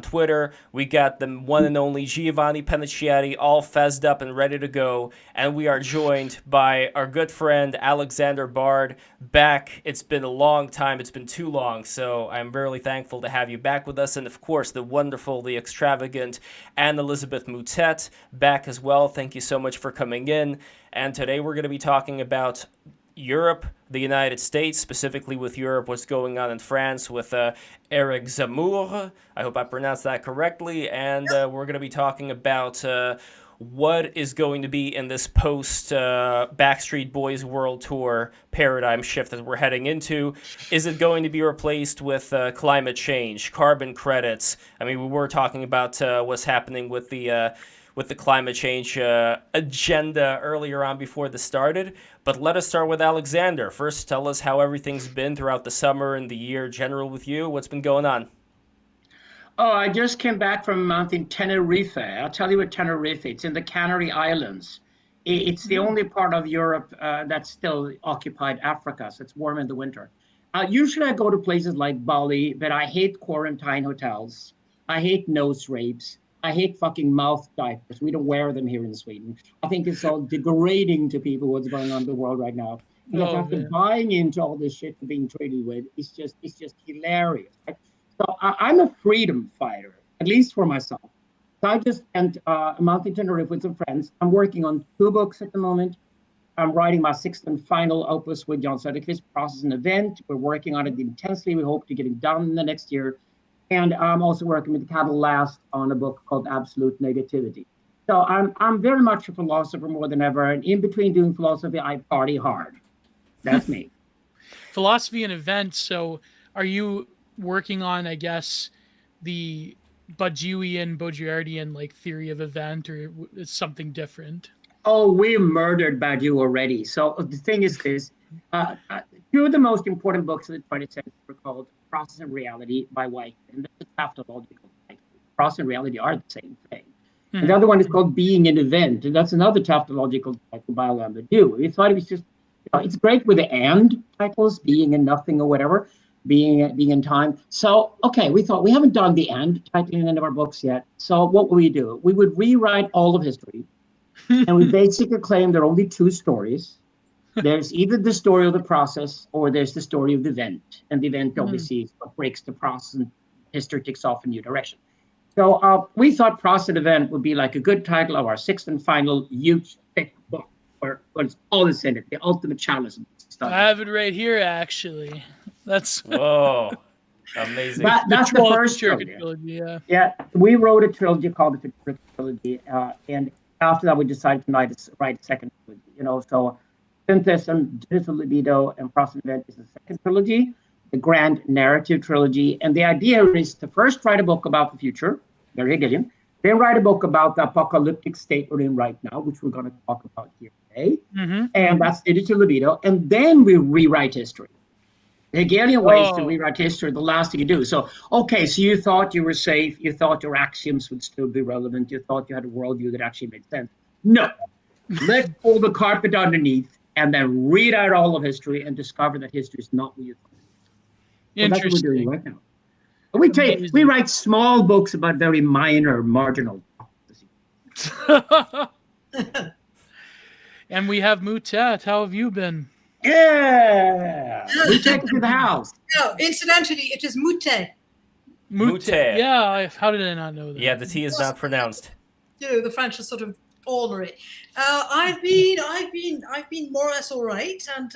Twitter. We got the one and only Giovanni Pennacchietti all fezzed up and ready to go. And we are joined by our good friend Alexander Bard back. It's been a long time. It's been too long. So I'm really thankful to have you back with us. And of course, the wonderful, the extravagant Anne-Elisabeth Moutet back as well. Thank you so much for coming in. And today we're going to be talking about Europe, the United States, specifically with Europe, what's going on in France with Eric Zemmour. I hope I pronounced that correctly. And we're going to be talking about what is going to be in this post Backstreet Boys World Tour paradigm shift that we're heading into. Is it going to be replaced with climate change, carbon credits? I mean, we were talking about what's happening with the climate change agenda earlier on before this started. But let us start with Alexander. First, tell us how everything's been throughout the summer and the year general with you. What's been going on? Oh, I just came back from Mountain Tenerife. I'll tell you what Tenerife, it's in the Canary Islands. It's the only part of Europe that's still occupied Africa, so it's warm in the winter. Usually I go to places like Bali, but I hate quarantine hotels. I hate nose rapes. I hate fucking mouth diapers. We don't wear them here in Sweden. I think it's all degrading to people what's going on in the world right now. And after buying into all this shit we're being treated with, it's just hilarious. Right? So I'm a freedom fighter, at least for myself. So I just spent a month in Tenerife with some friends. I'm working on 2 books at the moment. I'm writing my 6th and final opus with Jan Söderqvist, Process and Event. We're working on it intensely. We hope to get it done in the next year. And I'm also working with Cattle Last on a book called Absolute Negativity. So I'm very much a philosopher more than ever. And in between doing philosophy, I party hard. That's me. Philosophy and events. So are you working on, I guess, the Baudrillardian like theory of event, or it's something different? Oh, we murdered Badiou already. So the thing is this. 2 of the most important books of the 20th century were called Process and Reality by White, and that's a tautological title. Process and reality are the same thing. Mm-hmm. And the other one is called Being an Event, and that's another tautological title by Badiou. We thought it was just, it's great with the and titles, being and nothing or whatever, being in time. So, okay, we thought we haven't done the and title in any of our books yet. So what would we do? We would rewrite all of history, and we basically claim there are only 2 stories. There's either the story of the process or there's the story of the event. And the event obviously is what breaks the process and history takes off in a new direction. So we thought Process and Event would be like a good title of our 6th and final huge thick book where it's all is in it, the ultimate challenge. I have it right here, actually. That's whoa, amazing. That's the first trilogy. Yeah, we wrote a trilogy called the Trilogy. And after that, we decided to write a second trilogy, so Synthesis, Digital Libido, and Process and Event is the second trilogy, the grand narrative trilogy. And the idea is to first write a book about the future, very Hegelian, then write a book about the apocalyptic state we're in right now, which we're going to talk about here today. Mm-hmm. And that's Digital Libido. And then we rewrite history. The Hegelian ways to rewrite history, the last thing you do. So, okay, so you thought you were safe. You thought your axioms would still be relevant. You thought you had a worldview that actually made sense. No. Let's pull the carpet underneath and then read out all of history and discover that history is not what you thought. So that's what we're doing right now. We write small books about very minor, marginal topics. And we have Moutet. How have you been? Yeah. Moutet to the house. No, incidentally, it is Moutet. Moutet. Yeah, how did I not know that? Yeah, the T is not pronounced. The French are sort of ornery. I've been more or less all right, and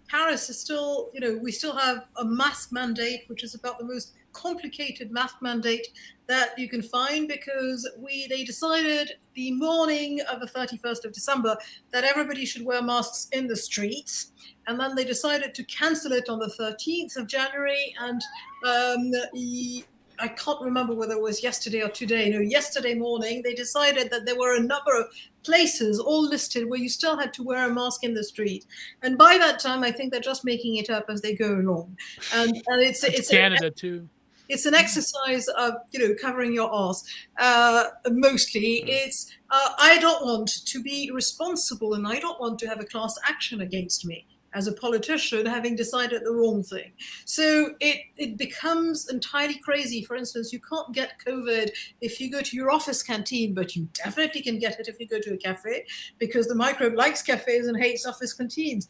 Paris is still, we still have a mask mandate, which is about the most complicated mask mandate that you can find, because they decided the morning of the 31st of December that everybody should wear masks in the streets, and then they decided to cancel it on the 13th of January, and I can't remember whether it was yesterday or today. No, yesterday morning, they decided that there were a number of places all listed where you still had to wear a mask in the street. And by that time, I think they're just making it up as they go along. And it's Canada too. It's an exercise of, covering your arse. Mostly, I don't want to be responsible, and I don't want to have a class action against me. as a politician having decided the wrong thing. So it becomes entirely crazy. For instance, you can't get COVID if you go to your office canteen, but you definitely can get it if you go to a cafe, because the microbe likes cafes and hates office canteens.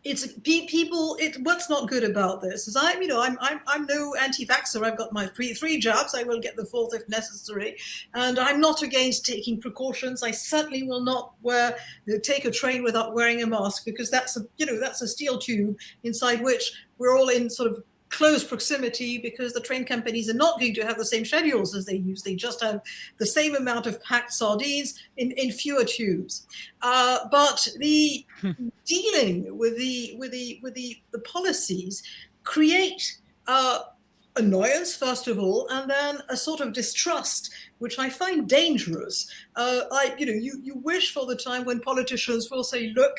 It's people. What's not good about this is I'm no anti-vaxxer. I've got my three jabs. I will get the fourth if necessary, and I'm not against taking precautions. I certainly will not take a train without wearing a mask, because that's a steel tube inside which we're all in sort of close proximity, because the train companies are not going to have the same schedules as they use. They just have the same amount of packed sardines in fewer tubes. But the dealing with the policies create annoyance, first of all, and then a sort of distrust, which I find dangerous. You wish for the time when politicians will say, look,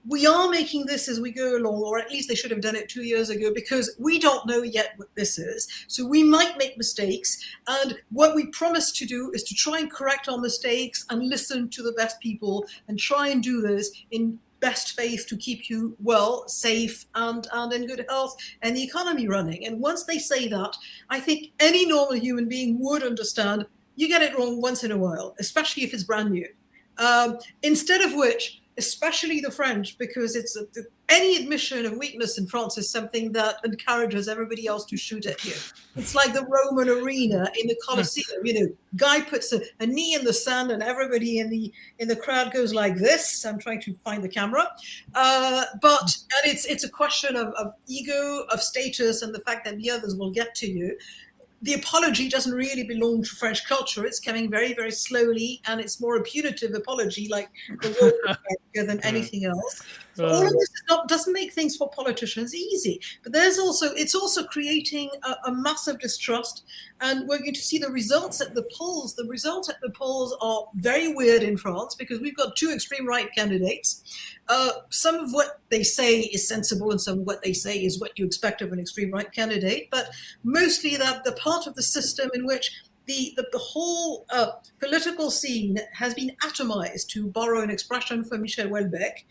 we are making this as we go along, or at least they should have done it 2 years ago, because we don't know yet what this is. So we might make mistakes. And what we promise to do is to try and correct our mistakes and listen to the best people and try and do this in best faith to keep you well, safe, and in good health, and the economy running. And once they say that, I think any normal human being would understand you get it wrong once in a while, especially if it's brand new. Instead of which, especially the French, because it's any admission of weakness in France is something that encourages everybody else to shoot at you. It's like the Roman arena in the Colosseum. Guy puts a knee in the sand and everybody in the crowd goes like this. I'm trying to find the camera, but it's a question of ego, of status, and the fact that the others will get to you. The apology doesn't really belong to French culture. It's coming very, very slowly, and it's more a punitive apology, like the war than anything else. So all of this doesn't make things for politicians easy. But it's also creating a massive distrust, and we're going to see the results at the polls. The results at the polls are very weird in France, because we've got two extreme right candidates. Some of what they say is sensible, and some of what they say is what you expect of an extreme right candidate. But mostly that the part of the system in which the whole political scene has been atomized, to borrow an expression from Michel Houellebecq.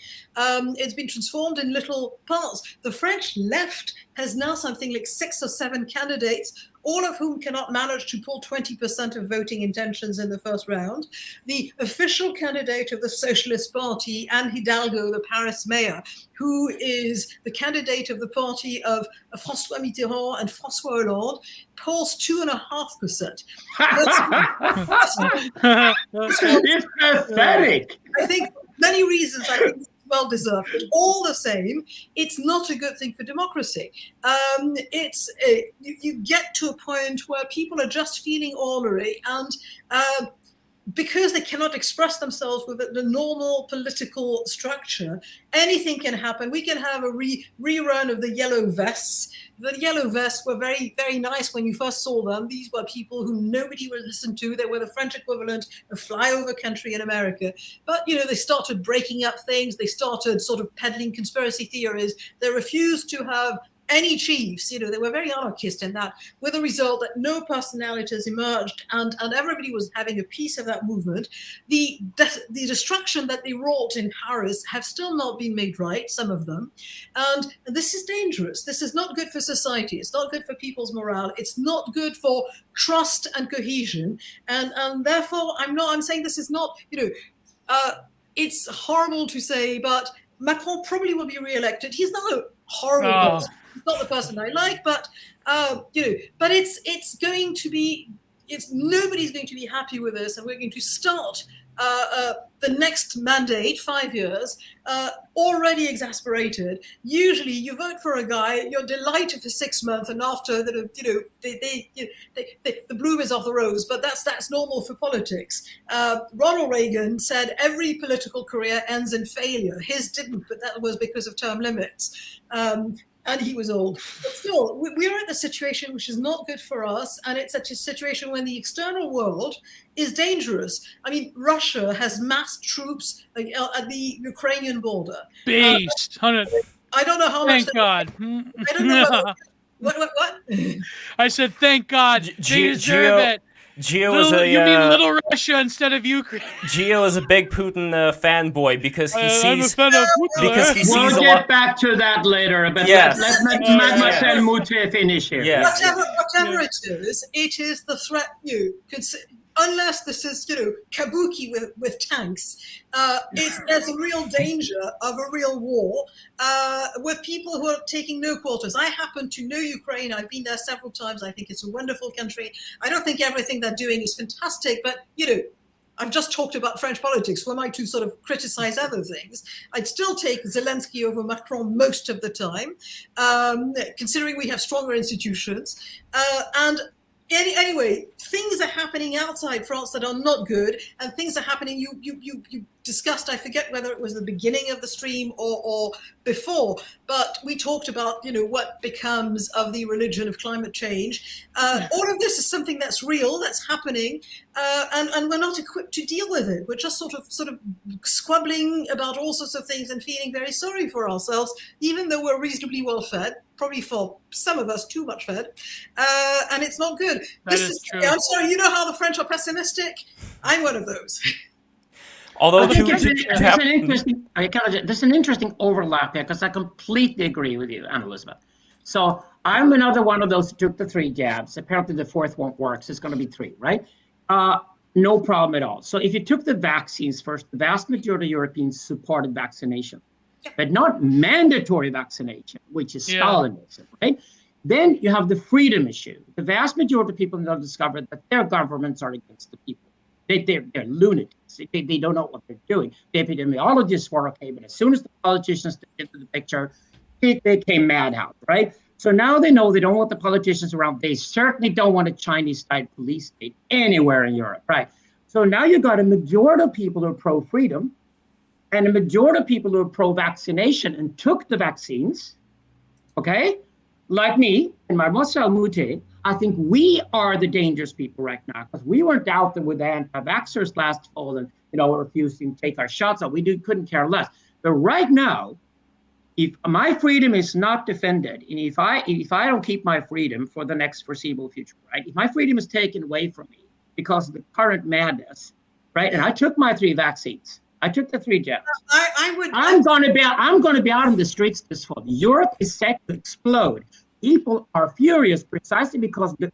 It's been transformed in little parts. The French left has now something like 6 or 7 candidates, all of whom cannot manage to pull 20% of voting intentions in the first round. The official candidate of the Socialist Party, Anne Hidalgo, the Paris mayor, who is the candidate of the party of François Mitterrand and François Hollande, polls 2.5%. It's pathetic. I think many reasons. I think well deserved, but all the same, it's not a good thing for democracy. You get to a point where people are just feeling ornery, and because they cannot express themselves with the normal political structure, anything can happen. We can have a rerun of the yellow vests. The yellow vests were very, very nice when you first saw them. These were people who nobody would listen to. They were the French equivalent of flyover country in America. But, they started breaking up things. They started sort of peddling conspiracy theories. They refused to have any chiefs. They were very anarchist in that, with the result that no personalities emerged, and everybody was having a piece of that movement. The destruction that they wrought in Paris have still not been made right, some of them, and this is dangerous. This is not good for society. It's not good for people's morale. It's not good for trust and cohesion, and therefore I'm saying this is not, it's horrible to say, but Macron probably will be re-elected. He's not a horrible person. He's not the person I like, but but it's going to be, nobody's going to be happy with this, and we're going to start the next mandate, 5 years, already exasperated. Usually, you vote for a guy, you're delighted for 6 months, and after the bloom is off the rose. But that's normal for politics. Ronald Reagan said every political career ends in failure. His didn't, but that was because of term limits. And he was old. But still, we are at a situation which is not good for us, and it's such a situation when the external world is dangerous. I mean, Russia has massed troops at the Ukrainian border. Beast. I don't know how much. Thank God. I don't know. What? I said, thank God. They deserve it. Gio is you mean Little Russia instead of Ukraine? Gio is a big Putin fanboy because he sees I'm a fan of Putin. because he We'll sees a get lot. back to that later, but Yes. let Mademoiselle Moutet finish here. Yeah. Whatever it is the threat. Unless this is, kabuki with tanks, there's a real danger of a real war with people who are taking no quarters. I happen to know Ukraine. I've been there several times. I think it's a wonderful country. I don't think everything they're doing is fantastic, but, I've just talked about French politics. Who am I to sort of criticize other things? I'd still take Zelensky over Macron most of the time, considering we have stronger institutions. Anyway, things are happening outside France that are not good, and things are happening. You discussed, I forget whether it was the beginning of the stream or before, but we talked about what becomes of the religion of climate change. All of this is something that's real, that's happening, and we're not equipped to deal with it. We're just sort of squabbling about all sorts of things and feeling very sorry for ourselves, even though we're reasonably well fed. Probably for some of us too much fed, and it's not good. This is true. I'm sorry, you know how the French are pessimistic? I'm one of those. Although there's an interesting overlap here because I completely agree with you, Anne-Elisabeth. So I'm another one of those who took the 3 jabs. Apparently the 4th won't work, so it's going to be 3, right? No problem at all. So if you took the vaccines first, the vast majority of Europeans supported vaccination, but not mandatory vaccination, which is Stalinism, right? Then you have the freedom issue. The vast majority of people have discovered that their governments are against the people. They're lunatics. They don't know what they're doing. The epidemiologists were okay, but as soon as the politicians stepped into the picture, it became madhouse, right? So now they know they don't want the politicians around. They certainly don't want a Chinese-style police state anywhere in Europe, right? So now you got a majority of people who are pro-freedom, and a majority of people who are pro-vaccination and took the vaccines, okay? Like me and Mademoiselle Moutet, I think we are the dangerous people right now because we weren't out there with the anti-vaxxers last fall and, refusing to take our shots out. We couldn't care less. But right now, if my freedom is not defended, and if I don't keep my freedom for the next foreseeable future, right? If my freedom is taken away from me because of the current madness, right? And I took my 3 vaccines. I took the 3 jabs. I'm going to be out on the streets this fall. Europe is set to explode. People are furious precisely because the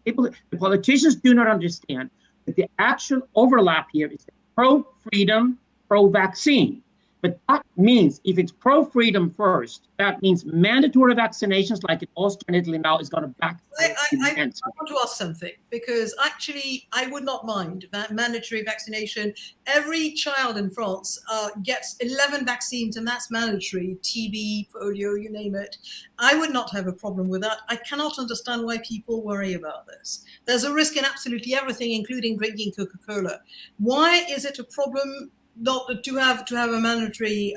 politicians do not understand that the actual overlap here is pro-freedom, pro-vaccine. But that means if it's pro-freedom first, that means mandatory vaccinations like in Austria and Italy now is going to back. I want to ask something because actually I would not mind that mandatory vaccination. Every child in France gets 11 vaccines and that's mandatory, TB, polio, you name it. I would not have a problem with that. I cannot understand why people worry about this. There's a risk in absolutely everything, including drinking Coca-Cola. Why is it a problem not to have a mandatory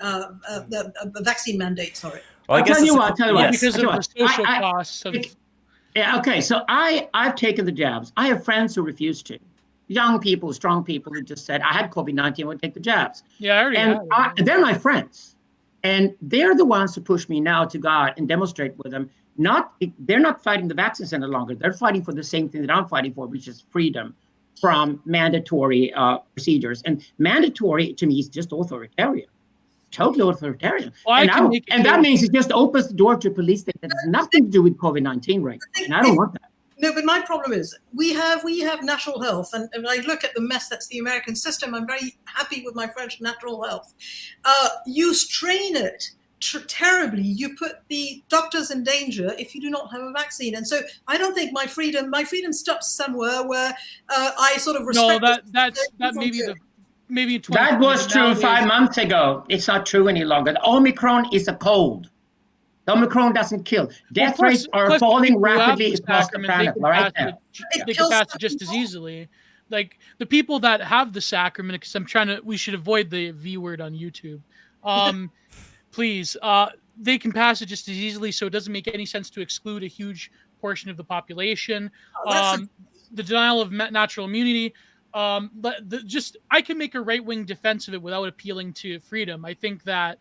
vaccine mandate? Sorry. Well, I'll tell you what. Because of the social costs. Okay, so I've taken the jabs. I have friends who refuse to. Young people, strong people who just said, I had COVID-19, I would take the jabs. Yeah, I already had it. They're my friends. And they're the ones who push me now to go out and demonstrate with them. They're not fighting the vaccines any longer. They're fighting for the same thing that I'm fighting for, which is freedom from mandatory procedures. And mandatory, to me, is just authoritarian. Totally authoritarian. Well, and that means it just opens the door to a police state that has nothing to do with COVID-19 right now. And I don't want that. No, but my problem is we have natural health, and I look at the mess that's the American system. I'm very happy with my French natural health. You strain it terribly. You put the doctors in danger if you do not have a vaccine, and so I don't think my freedom stops somewhere where I sort of respect. No, that maybe 20 that was true 5 months ago. It's not true any longer. The Omicron is a cold. The Omicron doesn't kill. Death rates are falling rapidly across the planet. Right now, they can pass it just as easily. Like the people that have the sacrament, because we should avoid the V word on YouTube. Please, they can pass it just as easily. So it doesn't make any sense to exclude a huge portion of the population. The denial of natural immunity. But I can make a right-wing defense of it without appealing to freedom. I think that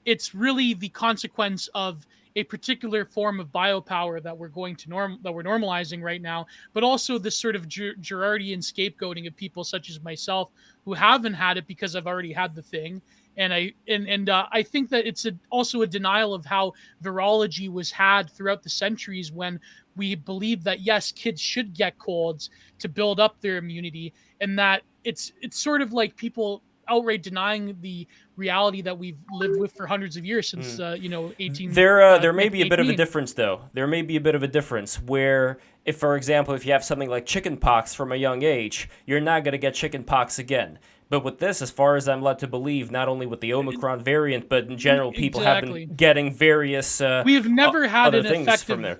it's really the consequence of a particular form of biopower that we're going to that we're normalizing right now, but also this sort of Girardian scapegoating of people such as myself who haven't had it because I've already had the thing. And I think that it's also a denial of how virology was had throughout the centuries, when we believed that yes, kids should get colds to build up their immunity, and that it's sort of like people outright denying the reality that we've lived with for hundreds of years since 18. There may be a bit of a difference, though. There may be a bit of a difference where, if, for example, if you have something like chickenpox from a young age, you're not going to get chickenpox again. But with this, as far as I'm led to believe, not only with the Omicron variant, but in general, people have been getting various we've never had other an things effective, from there.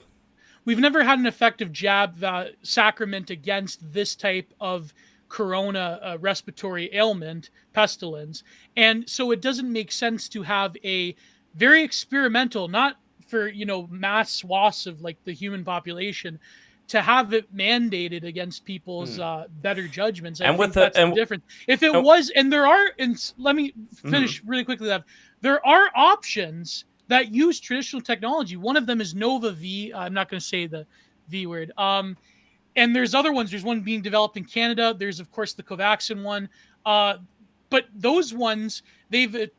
We've never had an effective jab sacrament against this type of corona respiratory ailment, pestilence. And so it doesn't make sense to have a very experimental, not for, mass swaths of like the human population, to have it mandated against people's better judgments. I think that's the difference. If it was, and there are, and let me finish really quickly, Lev, there are options that use traditional technology. One of them is Nova V. I'm not going to say the V word. And there's other ones. There's one being developed in Canada. There's, of course, the Covaxin one. But those ones, they've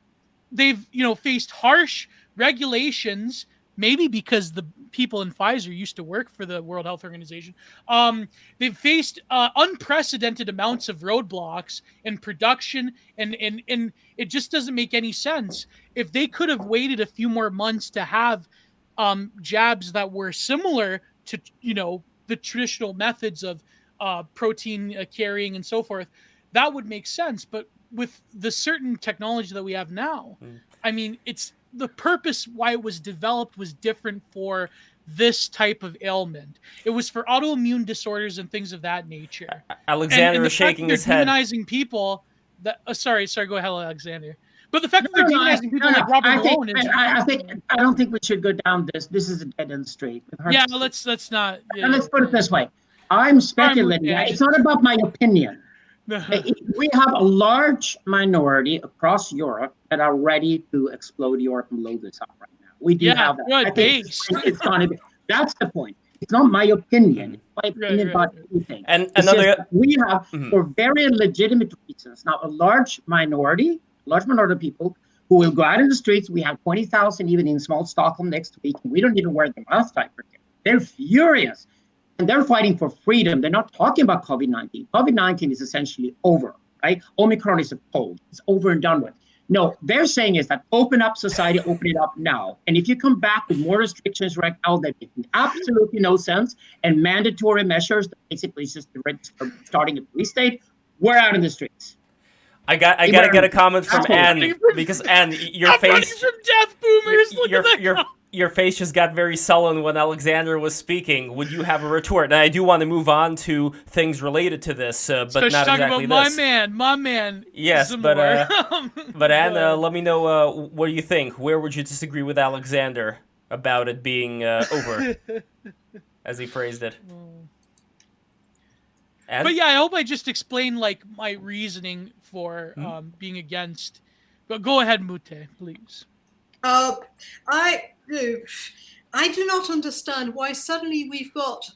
faced harsh regulations, maybe because the people in Pfizer used to work for the World Health Organization. They've faced unprecedented amounts of roadblocks in production, and it just doesn't make any sense. If they could have waited a few more months to have jabs that were similar to, the traditional methods of protein carrying and so forth, that would make sense. But with the certain technology that we have now, I mean, it's the purpose why it was developed was different for this type of ailment. It was for autoimmune disorders and things of that nature. Alexander is shaking his head. Demonizing people that sorry, go ahead, Alexander. But the fact that they're demonizing people like Robert Malone is... I don't think we should go down this. This is a dead-end street. Yeah, let's not... Yeah, let's put it this way. I'm speculating. It's not about my opinion. We have a large minority across Europe that are ready to explode Europe and blow this up right now. We do have that. I think it's going to be. That's the point. It's not my opinion. It's my opinion about anything. And we have, for very legitimate reasons, now a large minority of people who will go out in the streets. We have 20,000 even in small Stockholm next week. We don't even wear the mask diaper. They're furious. And they're fighting for freedom. They're not talking about COVID-19. COVID-19 is essentially over, right? Omicron is a cold. It's over and done with. No, they're saying is that open up society, open it up now. And if you come back with more restrictions right now that make absolutely no sense, and mandatory measures that basically just starting a police state, we're out in the streets. I gotta get a comment from Anne, because Anne, your face from death boomers. Your face just got very sullen when Alexander was speaking. Would you have a retort? And I do want to move on to things related to this, but not exactly about this. My man. Yes, but Anne, let me know what do you think. Where would you disagree with Alexander about it being over, as he phrased it? Anne? But yeah, I hope I just explained like my reasoning for being against. But go ahead, Moutet, please. I do not understand why suddenly we've got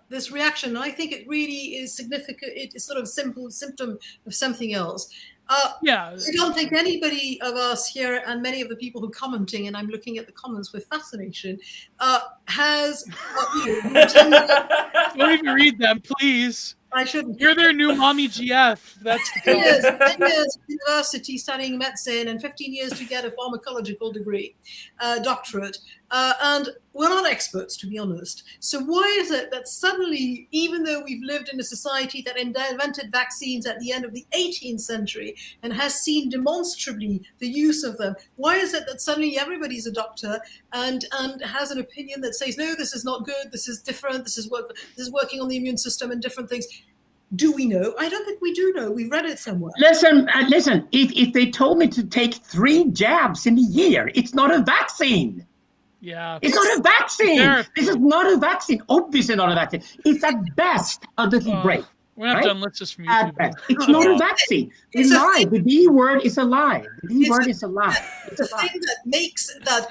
this reaction. I think it really is significant. It's sort of simple symptom of something else. I don't think anybody of us here, and many of the people who are commenting, and I'm looking at the comments with fascination, has. Don't even read them, please. I shouldn't. You're their new mommy GF. That's 10 years at university studying medicine and 15 years to get a pharmacological degree, doctorate. And we're not experts, to be honest. So why is it that suddenly, even though we've lived in a society that invented vaccines at the end of the 18th century and has seen demonstrably the use of them, why is it that suddenly everybody's a doctor and has an opinion that says, no, this is not good, this is different, this is working on the immune system and different things? Do we know? I don't think we do know. We've read it somewhere. Listen. If they told me to take 3 jabs in a year, it's not a vaccine. Yeah. It's not a vaccine. This is not a vaccine. Obviously not a vaccine. It's at best a little break. We're not done. Let's just from YouTube. It's not a vaccine. It's a lie. The D word is a lie. The D word is a lie. It's a thing that makes that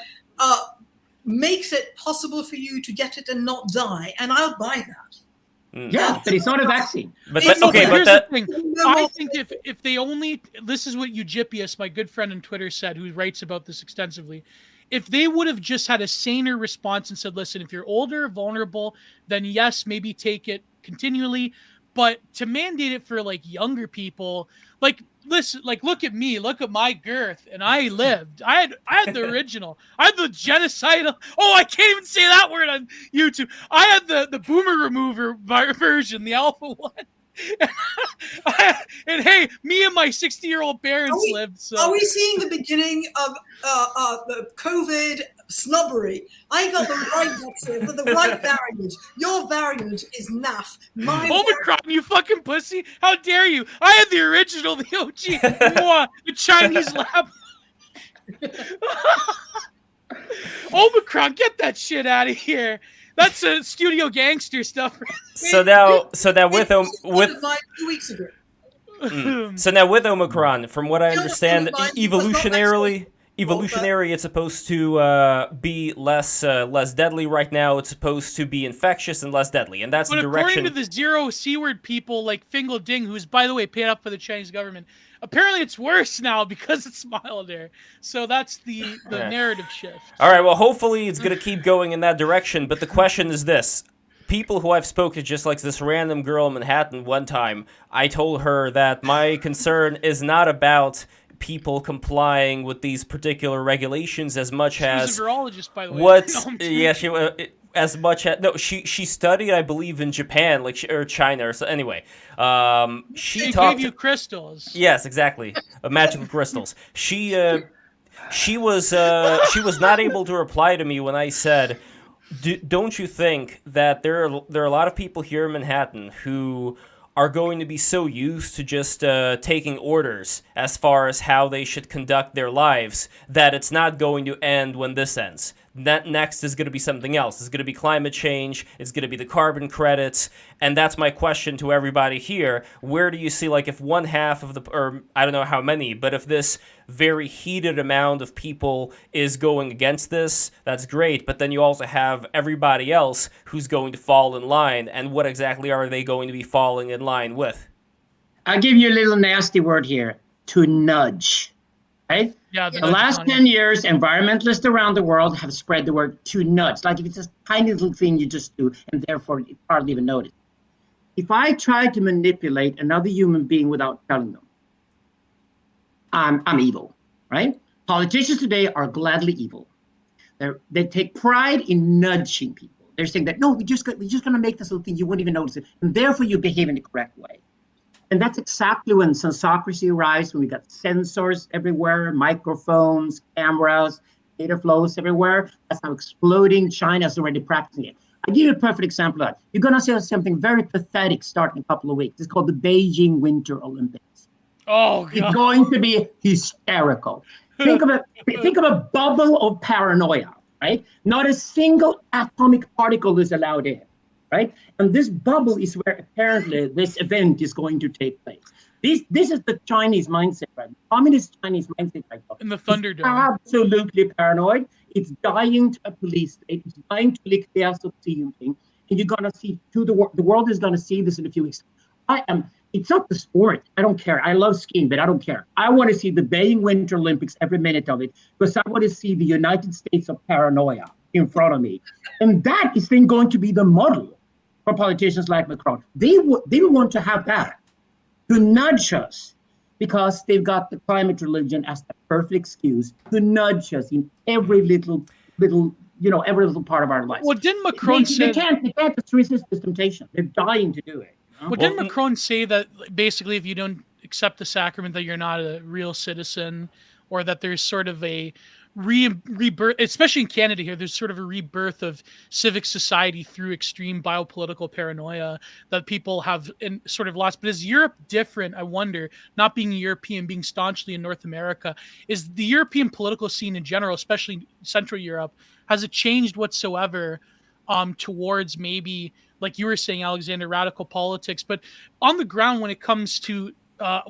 makes it possible for you to get it and not die, and I'll buy that. Yeah, but it's not a vaccine. But It's okay, okay, but here's that the thing. I think if they only, this is what Eugippius, my good friend on Twitter, said, who writes about this extensively. If they would have just had a saner response and said, listen, if you're older, vulnerable, then yes, maybe take it continually. But to mandate it for like younger people, like, listen, like, look at me, look at my girth, and I lived. I had the original. I had the genocidal. Oh, I can't even say that word on YouTube. I had the boomer remover version, the alpha one. And hey, me and my 60-year-old parents lived. So are we seeing the beginning of the COVID snobbery? I got the right vaccine, the right variant. Your variant is naff. My Omicron, you fucking pussy! How dare you? I had the original, the OG, the Chinese lab. Omicron, get that shit out of here. That's a studio gangster stuff. so now with 2 weeks ago. So now with Omicron, from what I understand, evolutionary, Well, it's supposed to be less deadly right now. It's supposed to be infectious and less deadly, and that's But the direction. according to the zero C-word people like Fingal Ding, who's, by the way, paid up for the Chinese government, apparently it's worse now because it's milder. So that's the narrative shift. All right, well, hopefully it's going to keep going in that direction, but the question is this. People who I've spoken to, just like this random girl in Manhattan one time, I told her that my concern is not about people complying with these particular regulations as much as... She's a virologist, by the way. What's... No, yeah, she... as much as... No, she studied, I believe, in Japan, like, or China, or so. Anyway, she talked... gave you crystals. Yes, exactly. Magical crystals. She was not able to reply to me when I said, don't you think that there are a lot of people here in Manhattan who are going to be so used to just taking orders as far as how they should conduct their lives that it's not going to end when this ends? That next is going to be something else. It's going to be climate change. It's going to be the carbon credits. And that's my question to everybody here. Where do you see, like, if one half of the, or I don't know how many, but if this very heated amount of people is going against this, that's great. But then you also have everybody else who's going to fall in line. And what exactly are they going to be falling in line with? I'll give you a little nasty word here, to nudge, right? Yeah, The last 10 years, environmentalists around the world have spread the word to nudge. Like if it's a tiny little thing you just do, and therefore you hardly even notice. If I try to manipulate another human being without telling them, I'm evil, right? Politicians today are gladly evil. They take pride in nudging people. They're saying that, no, we're just going to make this little thing, you wouldn't even notice it, and therefore you behave in the correct way. And that's exactly when sensocracy arrives, when we got sensors everywhere, microphones, cameras, data flows everywhere. That's how exploding. China's already practicing it. I'll give you a perfect example of that. You're going to see something very pathetic starting in a couple of weeks. It's called the Beijing Winter Olympics. Oh, God. It's going to be hysterical. Think of a bubble of paranoia, right? Not a single atomic particle is allowed in. Right? And this bubble is where apparently this event is going to take place. This is the Chinese mindset, right? Communist Chinese mindset right now. In the Thunderdome. Absolutely paranoid. It's dying to a police state. It's dying to lick the ass of Xi Jinping. And you're going to see, the world is going to see this in a few weeks. It's not the sport. I don't care. I love skiing, but I don't care. I want to see the Beijing Winter Olympics, every minute of it, because I want to see the United States of paranoia in front of me. And that is then going to be the model for politicians like Macron. They want to have that, to nudge us, because they've got the climate religion as the perfect excuse to nudge us in every little, every little part of our lives. Well, didn't Macron say... They can't just resist this temptation. They're dying to do it. Well, didn't Macron say that basically if you don't accept the sacrament that you're not a real citizen, or that there's sort of a rebirth, especially in Canada here, there's sort of a rebirth of civic society through extreme biopolitical paranoia that people have sort of lost. But is Europe different, I wonder, not being European, being staunchly in North America? Is the European political scene in general, especially Central Europe, has it changed whatsoever towards maybe, like you were saying, Alexander, radical politics? But on the ground, when it comes to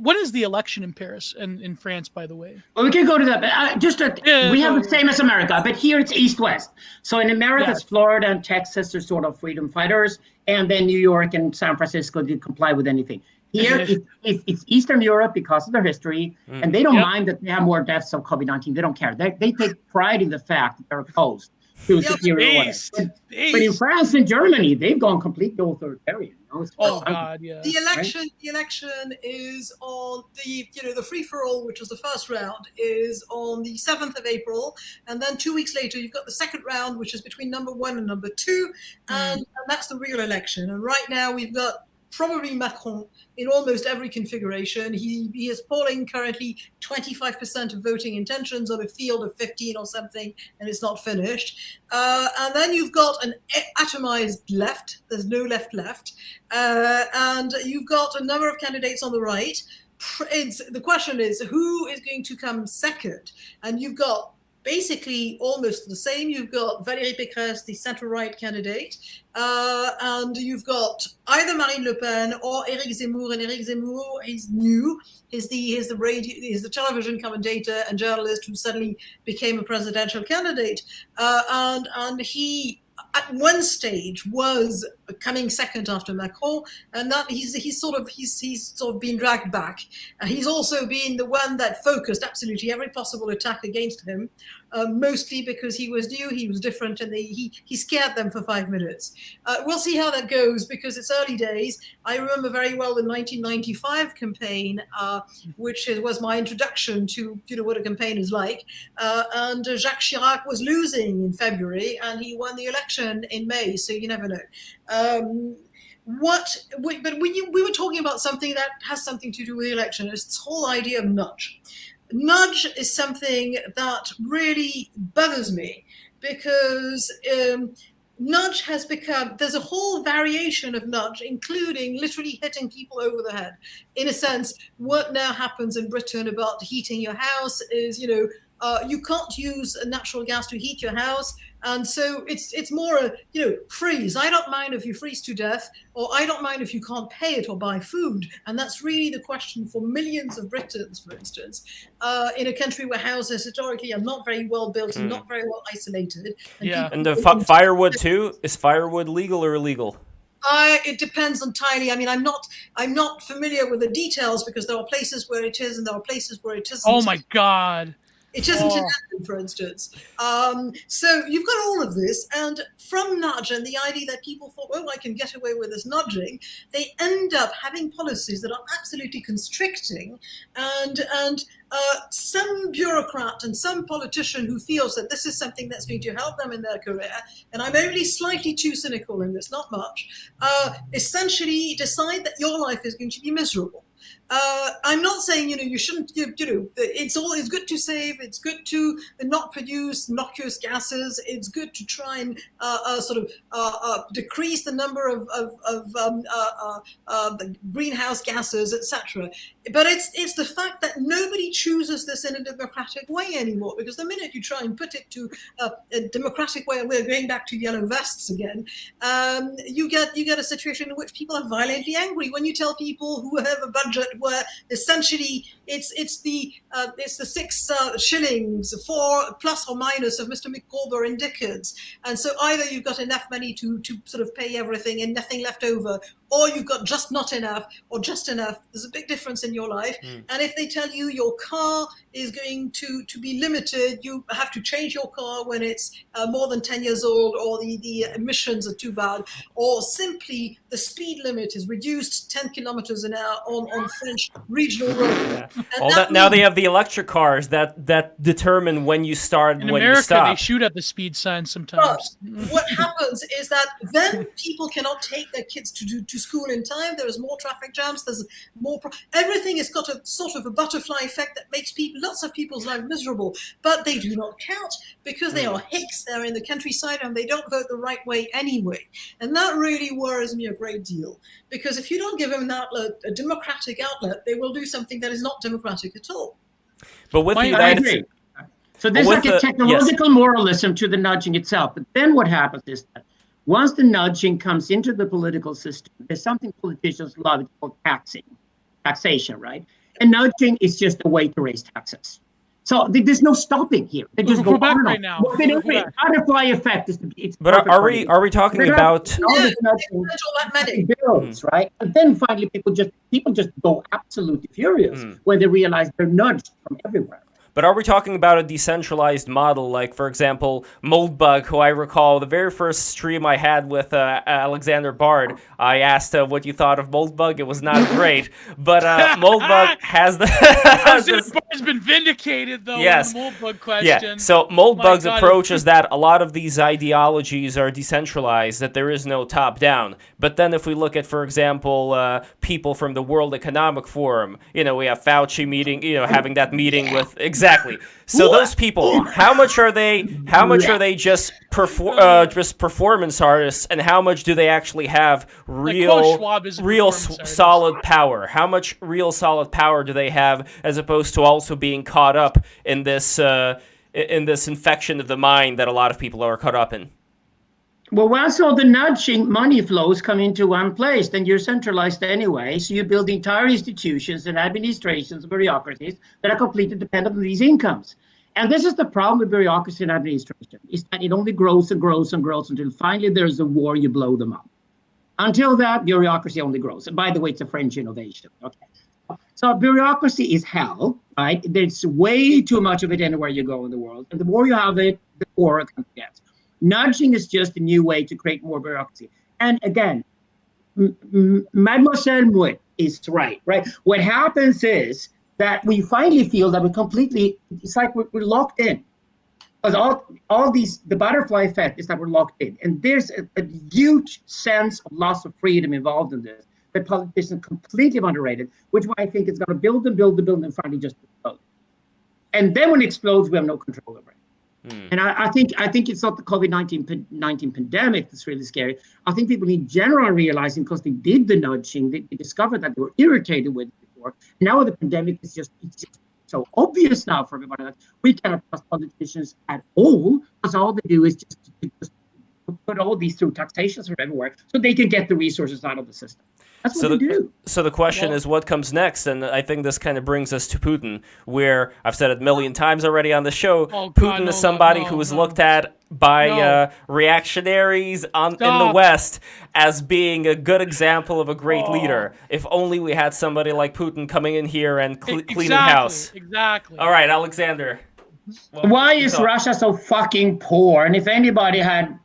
When is the election in Paris and in France, by the way? Well, we can go to that, but we have the same as America, but here it's East-West. So in America, it's Florida and Texas are sort of freedom fighters, and then New York and San Francisco did comply with anything. Here, it's Eastern Europe because of their history, and they don't mind that they have more deaths of COVID-19. They don't care. They take pride in the fact that they're opposed to superior order. But in France and Germany, they've gone completely authoritarian. God, yeah. The election is on the free-for-all, which was the first round, is on the 7th of April, and then 2 weeks later you've got the second round, which is between number 1 and number 2, and that's the real election. And right now we've got probably Macron in almost every configuration. He is polling currently 25% of voting intentions on a field of 15 or something, and it's not finished. And then you've got an atomized left. There's no left. And you've got a number of candidates on the right. The question is, who is going to come second? And you've got basically almost the same. You've got Valérie Pécresse, the centre-right candidate, and you've got either Marine Le Pen or Éric Zemmour. And Éric Zemmour is new. He's the television commentator and journalist who suddenly became a presidential candidate, and he, at one stage, was coming second after Macron, and that he's sort of been dragged back. He's also been the one that focused absolutely every possible attack against him, mostly because he was new, he was different, and he scared them for 5 minutes. We'll see how that goes because it's early days. I remember very well the 1995 campaign, which was my introduction to what a campaign is like. And Jacques Chirac was losing in February, and he won the election in May. So you never know. But we were talking about something that has something to do with the election. It's this whole idea of nudge. Nudge is something that really bothers me because nudge has become, there's a whole variation of nudge, including literally hitting people over the head. In a sense, what now happens in Britain about heating your house is, you can't use natural gas to heat your house. And so it's more freeze. I don't mind if you freeze to death, or I don't mind if you can't pay it or buy food. And that's really the question for millions of Britons, for instance, in a country where houses historically are not very well built and not very well isolated. And the firewood too? Is firewood legal or illegal? It depends entirely. I mean, I'm not familiar with the details because there are places where it is and there are places where it isn't. Oh my God. It isn't in London, for instance. So you've got all of this, and from nudge and the idea that people thought, I can get away with this nudging, they end up having policies that are absolutely constricting, and some bureaucrat and some politician who feels that this is something that's going to help them in their career, and I'm only slightly too cynical in this, not much, essentially decide that your life is going to be miserable. I'm not saying, you shouldn't, it's good to save, it's good to not produce noxious gases, it's good to try and decrease the number of the greenhouse gases, etc. But it's the fact that nobody chooses this in a democratic way anymore, because the minute you try and put it to a democratic way, and we're going back to yellow vests again, you get a situation in which people are violently angry when you tell people who have a budget where essentially it's the 6 shillings for plus or minus of Mr. Micawber in Dickens, and so either you've got enough money to sort of pay everything and nothing left over, or you've got just not enough or just enough. There's a big difference in your life. And if they tell you your car is going to be limited, you have to change your car when it's more than 10 years old, or the emissions are too bad, or simply the speed limit is reduced 10 kilometers an hour on French regional roads. Yeah. Now they have the electric cars that determine when you start and when America, you stop. They shoot at the speed sign sometimes. But what happens is that then people cannot take their kids to school in time. There is more traffic jams. There's more. Everything has got a sort of a butterfly effect that makes lots of people's lives miserable. But they do not count because they are hicks. They're in the countryside and they don't vote the right way anyway. And that really worries me a great deal, because if you don't give them an outlet, a democratic outlet, they will do something that is not democratic at all. But with the I agree. So there's like a technological moralism to the nudging itself. But then what happens is that once the nudging comes into the political system, there's something politicians love, it's called taxing taxation, right? And nudging is just a way to raise taxes. So there's no stopping here. They just go Quebec on right now. Butterfly effect is it's But are we talking about? all this Yeah, nudging, that many. bills, right? And then finally, people just go absolutely furious when they realize they're nudged from everywhere. But are we talking about a decentralized model, like, for example, Moldbug, who I recall the very first stream I had with Alexander Bard, I asked what you thought of Moldbug. It was not great, but Moldbug has the... Alexander Bard's been vindicated, though, Yes. on the Moldbug question. Yeah, so Moldbug's My God, approach is that a lot of these ideologies are decentralized, that there is no top-down. But then if we look at, for example, people from the World Economic Forum, we have Fauci meeting, having that meeting with... Exactly. So those people, how much are they just performance artists, and how much do they actually have real solid power? How much real solid power do they have, as opposed to also being caught up in this infection of the mind that a lot of people are caught up in? Well, once all the nudging money flows come into one place, then you're centralized anyway. So you build entire institutions and administrations, bureaucracies that are completely dependent on these incomes. And this is the problem with bureaucracy and administration, is that it only grows and grows and grows until finally there's a war, you blow them up. Until that, bureaucracy only grows. And by the way, it's a French innovation. Okay. So bureaucracy is hell, right? There's way too much of it anywhere you go in the world. And the more you have it, the poorer it gets. Nudging is just a new way to create more bureaucracy. And again, Mademoiselle Moutet is right? What happens is that we finally feel that it's like we're locked in. Because all these, the butterfly effect is that we're locked in. And there's a huge sense of loss of freedom involved in this that politicians completely underrated, which I think is going to build and finally just explode. And then when it explodes, we have no control over it. And I think it's not the COVID-19 pandemic that's really scary. I think people in general are realizing, because they did the nudging, they discovered that they were irritated with it before. Now the pandemic it's just so obvious now for everybody that we cannot trust politicians at all, because all they do is just put all these through taxations from everywhere so they can get the resources out of the system. That's what they do. So the question is, what comes next? And I think this kind of brings us to Putin, where I've said it a million times already on the show. Putin is somebody who is looked at by reactionaries in the West as being a good example of a great leader. If only we had somebody like Putin coming in here and cleaning house. Exactly. All right, Alexander. Why is Russia so fucking poor? And if anybody had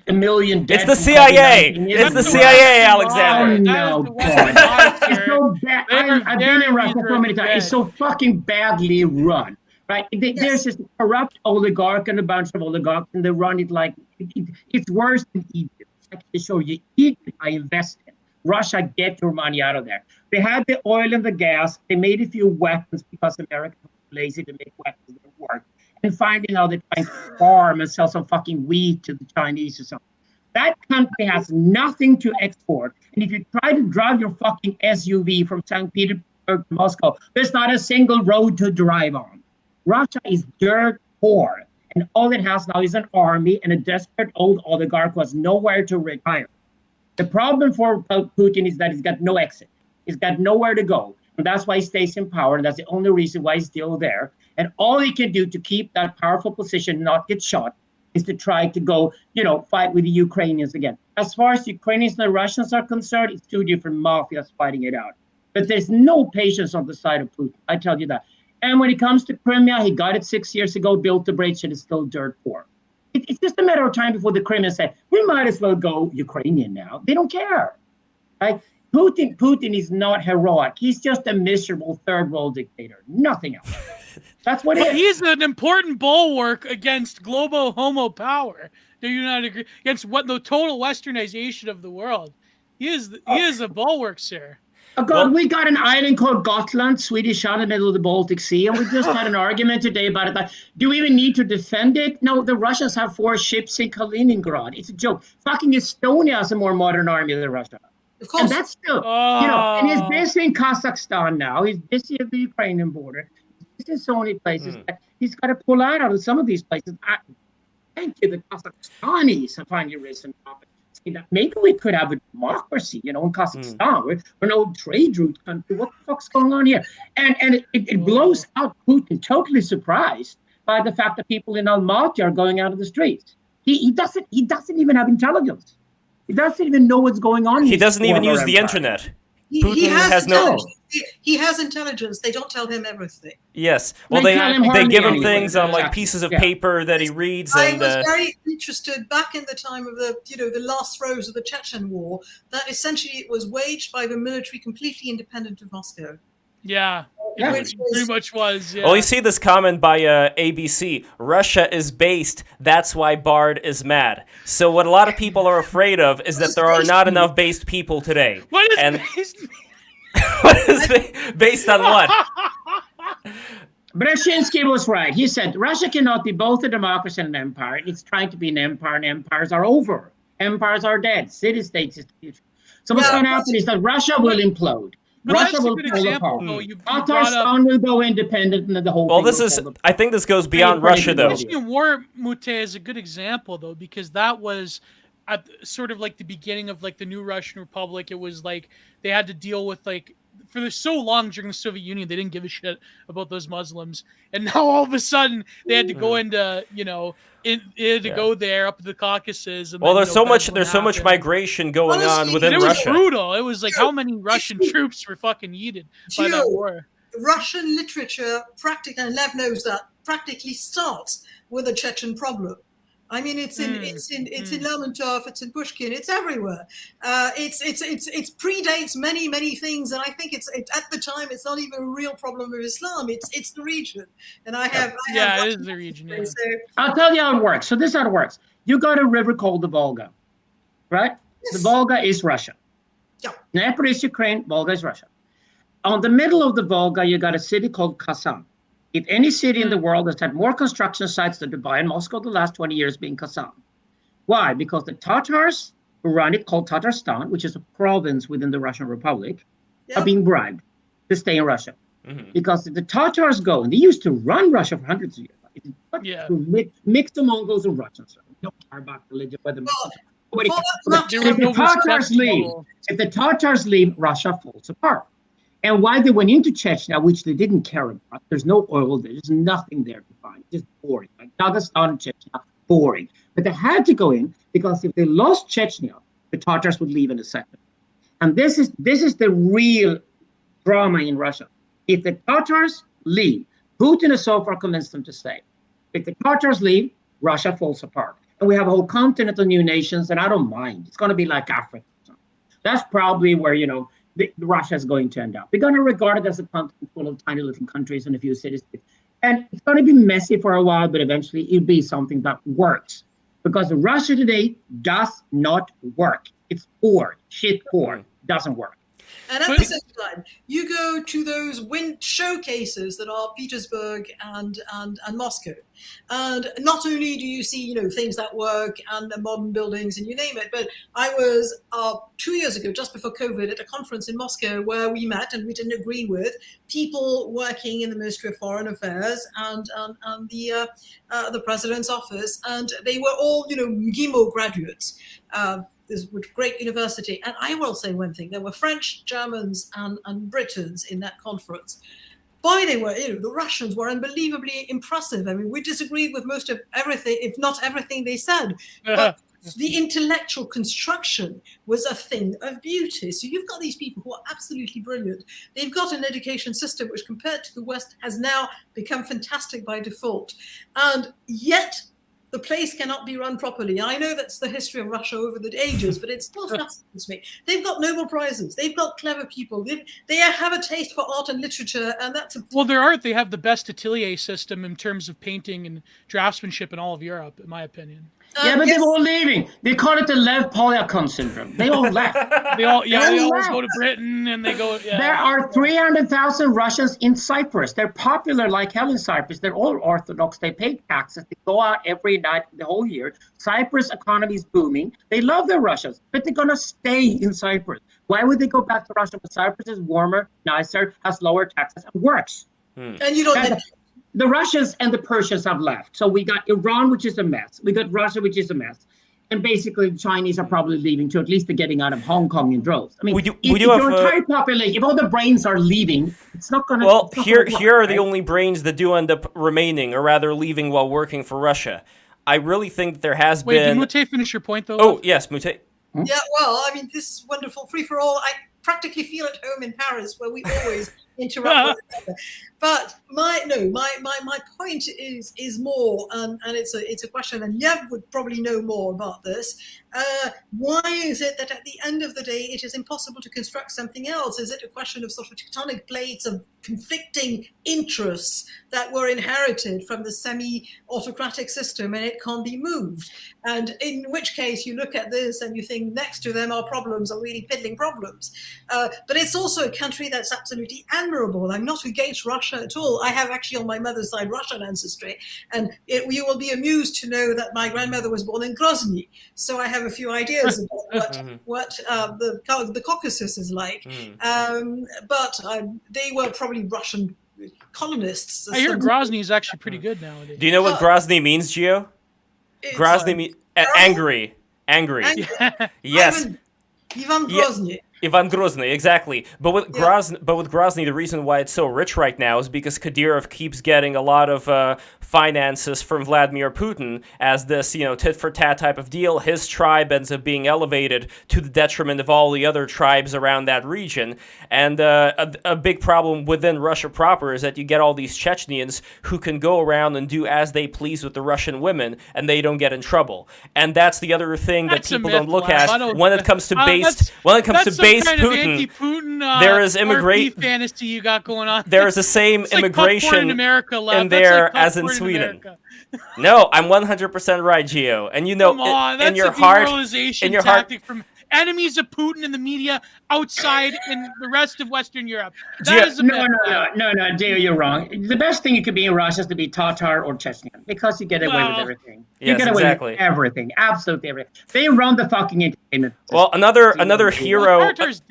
a million dead... It's the CIA! It's the CIA, Alexander! No, God. It's so bad. I've been in Russia so many times. It's so fucking badly run, right? There's this corrupt oligarch and a bunch of oligarchs, and they run it like... It's worse than Egypt. I can show you. Egypt, I invest in. Russia, get your money out of there. They had the oil and the gas. They made a few weapons because America was lazy to make weapons that work. And finding out they're trying to farm and sell some fucking wheat to the Chinese or something. That country has nothing to export. And if you try to drive your fucking SUV from St. Petersburg to Moscow, there's not a single road to drive on. Russia is dirt poor. And all it has now is an army and a desperate old oligarch who has nowhere to retire. The problem for Putin is that he's got no exit. He's got nowhere to go. And that's why he stays in power. And that's the only reason why he's still there. And all he can do to keep that powerful position, not get shot, is to try to go, fight with the Ukrainians again. As far as Ukrainians and the Russians are concerned, it's two different mafias fighting it out. But there's no patience on the side of Putin. I tell you that. And when it comes to Crimea, he got it 6 years ago, built the bridge, and it's still dirt poor. It's just a matter of time before the Crimeans say, we might as well go Ukrainian now. They don't care. Right? Putin is not heroic. He's just a miserable third world dictator. Nothing else. That's what he's an important bulwark against global homo power. Do you not agree? Against the total westernization of the world. He is a bulwark, sir. Oh God, we got an island called Gotland, Swedish island in the middle of the Baltic Sea, and we just had an argument today about it. Like, do we even need to defend it? No, the Russians have 4 ships in Kaliningrad. It's a joke. Fucking Estonia has a more modern army than Russia. Of course. And that's still, and he's busy in Kazakhstan now. He's busy at the Ukrainian border. There's so many places that he's got to pull out of some of these places. Thank you, the Kazakhstanis have finally risen up. say that maybe we could have a democracy, in Kazakhstan. We're an old trade route country. What the fuck's going on here? And it blows out Putin, totally surprised by the fact that people in Almaty are going out of the streets. He doesn't even have intelligence. He doesn't even know what's going on. He doesn't even use the internet. He has no. intelligence. He has intelligence. They don't tell him everything. Yes. Well, they give him things on like pieces of paper that he reads. I And was very interested back in the time of the last throes of the Chechen War, that essentially it was waged by the military completely independent of Moscow. Yeah. It pretty much was. Yeah. Well, you see this comment by ABC. Russia is based. That's why Bard is mad. So what a lot of people are afraid of is that there are not enough based people today. What is based? What is based on what? Brzezinski was right. He said Russia cannot be both a democracy and an empire. It's trying to be an empire, and empires are over. Empires are dead. City-states is the future. So what's going to happen is that Russia will implode. But Russia that's will a good fall example, apart. though. You brought up Tatarstan will go independent, and the whole Well, thing this will is. fall apart. I think this goes beyond Russia, though. Chechen War, Moutet, is a good example, though, because that was at sort of like the beginning of like the new Russian Republic. It was like they had to deal with like for so long during the Soviet Union, they didn't give a shit about those Muslims, and now all of a sudden they had to go into go there up to the Caucasus. And Well, then, there's so much migration going on within it was Russia. brutal. It was like how many Russian troops were fucking yeeted by that war. Russian literature, practically, and Lev knows that, practically starts with the Chechen problem. I mean, it's in Lermontov, it's in Pushkin, it's everywhere. It predates many things, and I think it's at the time it's not even a real problem of Islam. It's the region, and it is the region. Yeah. So, I'll tell you how it works. So this is how it works. You got a river called the Volga, right? Yes. The Volga is Russia. Yeah. Dnieper is Ukraine. Volga is Russia. On the middle of the Volga, you got a city called Kazan. If any city in the world has had more construction sites than Dubai and Moscow the last 20 years being Kazan. Why? Because the Tatars who run it, called Tatarstan, which is a province within the Russian Republic, are being bribed to stay in Russia. Mm-hmm. Because if the Tatars go, and they used to run Russia for hundreds of years, to mix the Mongols and Russians. So we don't care about religion, whether if the Tatars leave, Russia falls apart. And why they went into Chechnya, which they didn't care about, there's no oil there, there's nothing there to find, just boring. Like Dagestan and Chechnya, boring. But they had to go in because if they lost Chechnya, the Tatars would leave in a second. And this is the real drama in Russia. If the Tatars leave, Putin has so far convinced them to stay. If the Tatars leave, Russia falls apart. And we have a whole continent of new nations, and I don't mind. It's going to be like Africa. That's probably where, Russia is going to end up. We're going to regard it as a continent full of tiny little countries and a few cities. And it's going to be messy for a while, but eventually it'll be something that works. Because Russia today does not work. It's poor, shit poor, doesn't work. And at the same time, you go to those showcases that are Petersburg and Moscow. And not only do you see, things that work and the modern buildings and you name it, but I was 2 years ago, just before COVID, at a conference in Moscow where we met and we didn't agree with people working in the Ministry of Foreign Affairs and the President's office. And they were all, MGIMO graduates. This great university. And I will say one thing, there were French, Germans, and Britons in that conference. Boy, they were, the Russians were unbelievably impressive. I mean, we disagreed with most of everything, if not everything they said. But the intellectual construction was a thing of beauty. So you've got these people who are absolutely brilliant. They've got an education system which, compared to the West, has now become fantastic by default. And yet, the place cannot be run properly. I know that's the history of Russia over the ages, but it still fascinates me. They've got Nobel Prizes. They've got clever people. They have a taste for art and literature, and that's they have the best atelier system in terms of painting and draftsmanship in all of Europe, in my opinion. But they're all leaving. They call it the Lev Polyakov syndrome. They all left. they all go to Britain and they go. Yeah. There are 300,000 Russians in Cyprus. They're popular like hell in Cyprus. They're all Orthodox. They pay taxes. They go out every night the whole year. Cyprus economy is booming. They love the Russians, but they're going to stay in Cyprus. Why would they go back to Russia? But Cyprus is warmer, nicer, has lower taxes, and works. And you don't. The Russians and the Persians have left. So we got Iran, which is a mess. We got Russia, which is a mess. And basically, the Chinese are probably leaving too. At least they're getting out of Hong Kong in droves. I mean, We do if have, your entire population, if all the brains are leaving, it's not going to. Well, here are the right? only brains that do end up remaining, or rather leaving while working for Russia. I really think that there has Wait, been. did Moutet finish your point though? Oh yes, Moutet. Yeah, well, I mean, this is wonderful free for all. I practically feel at home in Paris, where we always interrupt one another. But my point is more, and it's a question, and Lev would probably know more about this. Why is it that at the end of the day it is impossible to construct something else? Is it a question of sort of tectonic plates of conflicting interests that were inherited from the semi-autocratic system and it can't be moved? And in which case you look at this and you think next to them our problems are really piddling problems. But it's also a country that's absolutely admirable. I'm not against Russia at all. I have actually on my mother's side Russian ancestry, and you will be amused to know that my grandmother was born in Grozny. So I have a few ideas about what the Caucasus is like. But they were probably Russian colonists. I hear Grozny is actually pretty good nowadays. Do you know what Grozny means, Gio? Grozny means angry. Angry. Yes. Ivan Grozny. Ivan Grozny, exactly. But with Grozny, the reason why it's so rich right now is because Kadyrov keeps getting a lot of finances from Vladimir Putin as this, tit-for-tat type of deal. His tribe ends up being elevated to the detriment of all the other tribes around that region. And a big problem within Russia proper is that you get all these Chechnyans who can go around and do as they please with the Russian women, and they don't get in trouble. And that's the other thing that people don't look at when it comes to based Putin. There is immigration fantasy you got going on. There is the same it's immigration like in America, in there as in Sweden. No, I'm 100% right, Gio. And come on, that's in your a heart, demoralization tactic from enemies of Putin in the media outside in the rest of Western Europe. That is a no, Gio, you're wrong. The best thing you could be in Russia is to be Tatar or Chechen because you get away with everything. You get away with everything, absolutely everything. They run the fucking entertainment. Well, another hero. The Tartars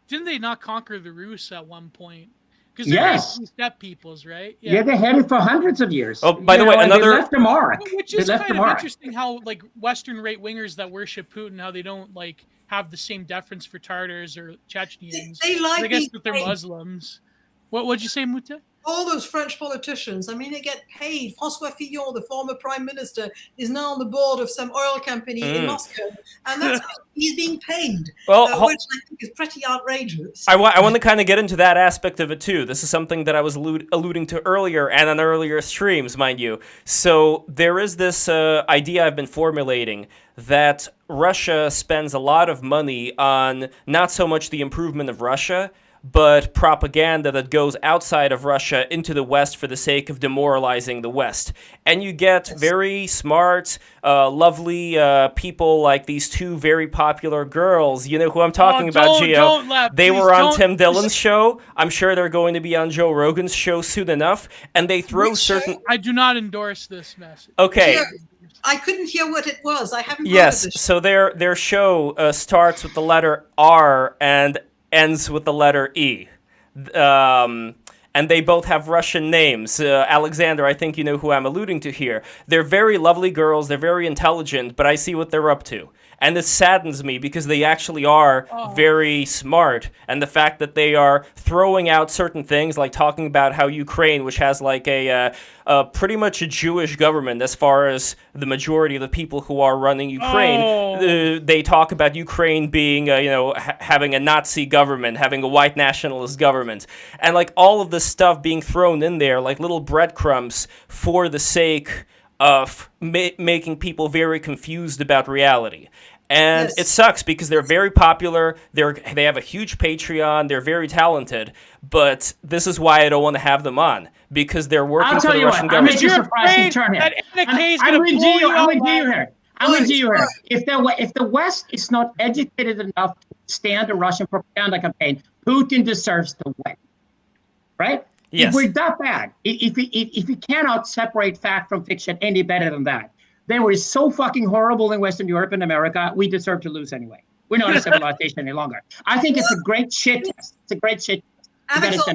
didn't they not conquer the Rus at one point? Because they're basically steppe peoples, right? Yeah, they had it for hundreds of years. Oh, by the way, they left a mark. Which is kind of interesting how, like, Western right-wingers that worship Putin, how they don't, like, have the same deference for Tartars or Chechens. They like I guess that they're Muslims. What'd you say, Moutet? All those French politicians, I mean, they get paid. François Fillon, the former prime minister, is now on the board of some oil company in Moscow, and that's he's being paid, which I think is pretty outrageous. I want to kind of get into that aspect of it too. This is something that I was alluding to earlier and on earlier streams, mind you. So there is this idea I've been formulating that Russia spends a lot of money on not so much the improvement of Russia, but propaganda that goes outside of Russia into the West for the sake of demoralizing the West. And you get very smart, lovely people like these two very popular girls. You know who I'm talking about, Gio? They were on Tim Dillon's show. I'm sure they're going to be on Joe Rogan's show soon enough. And they throw certain... I do not endorse this message. Okay. I couldn't hear what it was. I haven't heard Yes, of this. so their show starts with the letter R and ends with the letter E. And they both have Russian names. Alexander, I think you know who I'm alluding to here. They're very lovely girls, they're very intelligent, but I see what they're up to. And it saddens me because they actually are very smart. And the fact that they are throwing out certain things, like talking about how Ukraine, which has like a pretty much a Jewish government as far as the majority of the people who are running Ukraine, they talk about Ukraine being, having a Nazi government, having a white nationalist government. And like all of this stuff being thrown in there, like little breadcrumbs for the sake of making people very confused about reality. And it sucks because they're very popular, they have a huge Patreon, they're very talented, but this is why I don't want to have them on, because they're working for the Russian government. I'm with you here. If the West is not educated enough to stand a Russian propaganda campaign, Putin deserves to win. Right? Yes. If we're that bad, if we cannot separate fact from fiction any better than that, they were so fucking horrible in Western Europe and America, we deserve to lose anyway. We're not a civilization any longer. I think it's a great shit test. It's a great shit test.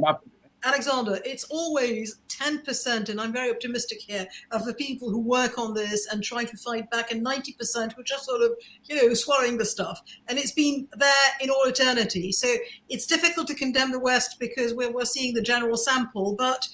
Alexander, it's always 10%, and I'm very optimistic here, of the people who work on this and try to fight back, and 90% who are just sort of, swallowing the stuff. And it's been there in all eternity. So it's difficult to condemn the West because we're seeing the general sample, but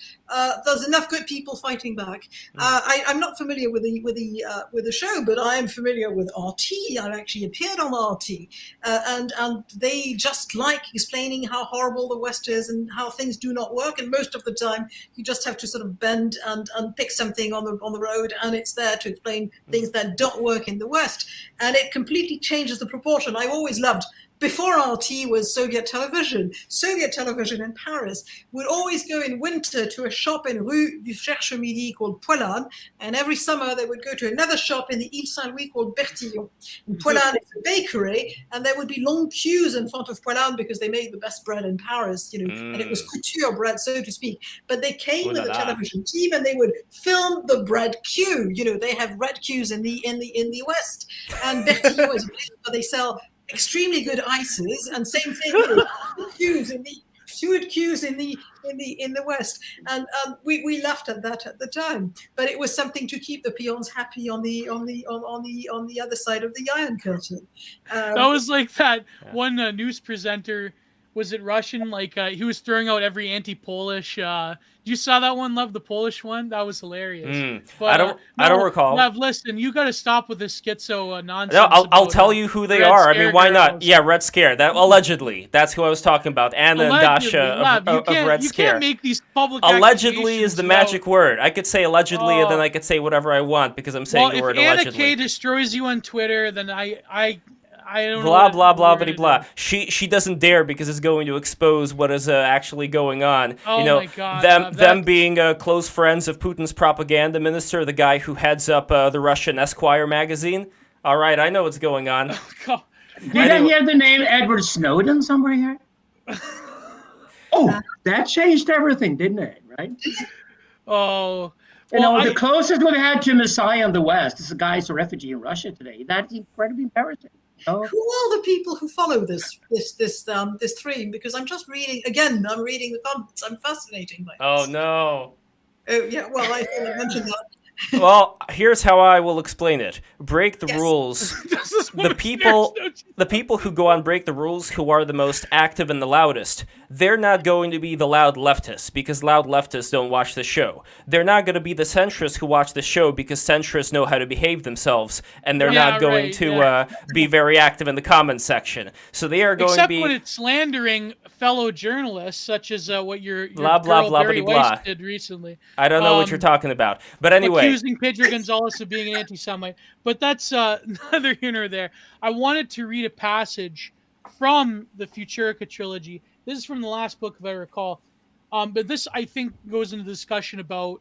there's enough good people fighting back. I'm not familiar with the show, but I am familiar with RT. I've actually appeared on RT, and they just like explaining how horrible the West is and how things do not work. And most of the time, you just have to sort of bend and pick something on the road, and it's there to explain things that don't work in the West. And it completely changes the proportion. I've always loved. Before RT was Soviet television in Paris would always go in winter to a shop in Rue du Cherche-Midi called Poilane, and every summer they would go to another shop in the Ile Saint-Louis called Bertillon. And Poilane is a bakery, and there would be long queues in front of Poilane because they made the best bread in Paris, and it was couture bread, so to speak. But they came with a television team, and they would film the bread queue. They have bread queues in the West, and Bertillon is a place where they sell extremely good ices, and same thing with food queues in the West, and we laughed at that at the time, but it was something to keep the peons happy on the other side of the Iron Curtain. That was like that one news presenter. Was it Russian? Like he was throwing out every anti-Polish. You saw that one, Lev, the Polish one? That was hilarious. But, I don't recall. Lev, listen, you got to stop with this schizo nonsense. No, I'll tell you who they are. I mean, why not? Yeah, Red Scare. That allegedly. That's who I was talking about. Anna and Dasha of Red Scare. You can't make these public allegedly is the magic word. I could say allegedly, and then I could say whatever I want because I'm saying the word allegedly. If Anna K destroys you on Twitter, then I don't blah, know. Blah, blah, blah, blah. She doesn't dare because it's going to expose what is actually going on. Oh my God. Them being close friends of Putin's propaganda minister, the guy who heads up the Russian Esquire magazine. All right, I know what's going on. Did I hear the name Edward Snowden somewhere here? Oh, that changed everything, didn't it? Right? Oh. The closest we've had to Messiah in the West is a guy who's a refugee in Russia today. That's incredibly embarrassing. Who are the people who follow this stream? Because I'm just reading again. I'm reading the comments. I'm fascinated by this. Oh no. Oh yeah. Well, I thought I mentioned that. Well, here's how I will explain it. Break the rules. The people who go on Break the Rules, who are the most active and the loudest, they're not going to be the loud leftists because loud leftists don't watch the show. They're not going to be the centrists who watch the show because centrists know how to behave themselves, and they're not going to be very active in the comments section. So they are going to be... Except when it's slandering fellow journalists, such as what your blah, blah, girl blah, Barry blah, Weiss blah. did recently. I don't know what you're talking about. But anyway... Accusing Pedro Gonzalez of being an anti-Semite. But that's neither here nor there. I wanted to read a passage from the Futurica trilogy. This is from the last book, if I recall. But this, I think, goes into the discussion about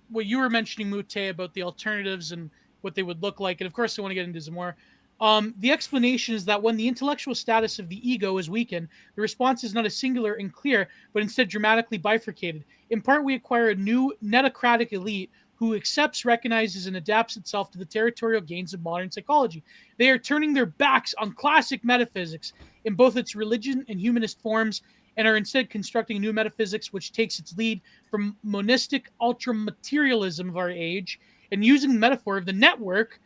what you were mentioning, Moutet, about the alternatives and what they would look like. And of course, I want to get into some more. The explanation is that when the intellectual status of the ego is weakened, the response is not as singular and clear, but instead dramatically bifurcated. In part, we acquire a new netocratic elite who accepts, recognizes, and adapts itself to the territorial gains of modern psychology. They are turning their backs on classic metaphysics in both its religion and humanist forms, and are instead constructing a new metaphysics which takes its lead from monistic ultra-materialism of our age, and using the metaphor of the network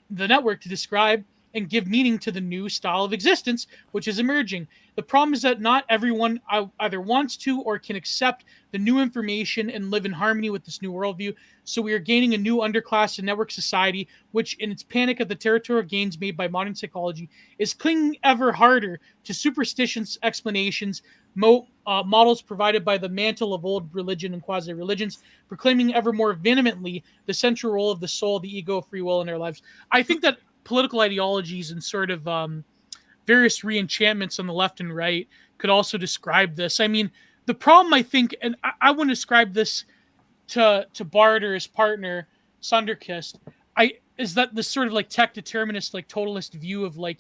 to describe and give meaning to the new style of existence which is emerging. The problem is that not everyone either wants to or can accept the new information and live in harmony with this new worldview. So we are gaining a new underclass and network society, which in its panic at the territorial gains made by modern psychology is clinging ever harder to superstitions, explanations, models provided by the mantle of old religion and quasi-religions, proclaiming ever more vehemently the central role of the soul, the ego, free will in our lives. I think that political ideologies and sort of various re-enchantments on the left and right could also describe this. I mean, the problem, I think, and I want to describe this to Bard or his partner, Sunderkist, is that this sort of like tech determinist, like totalist view of like,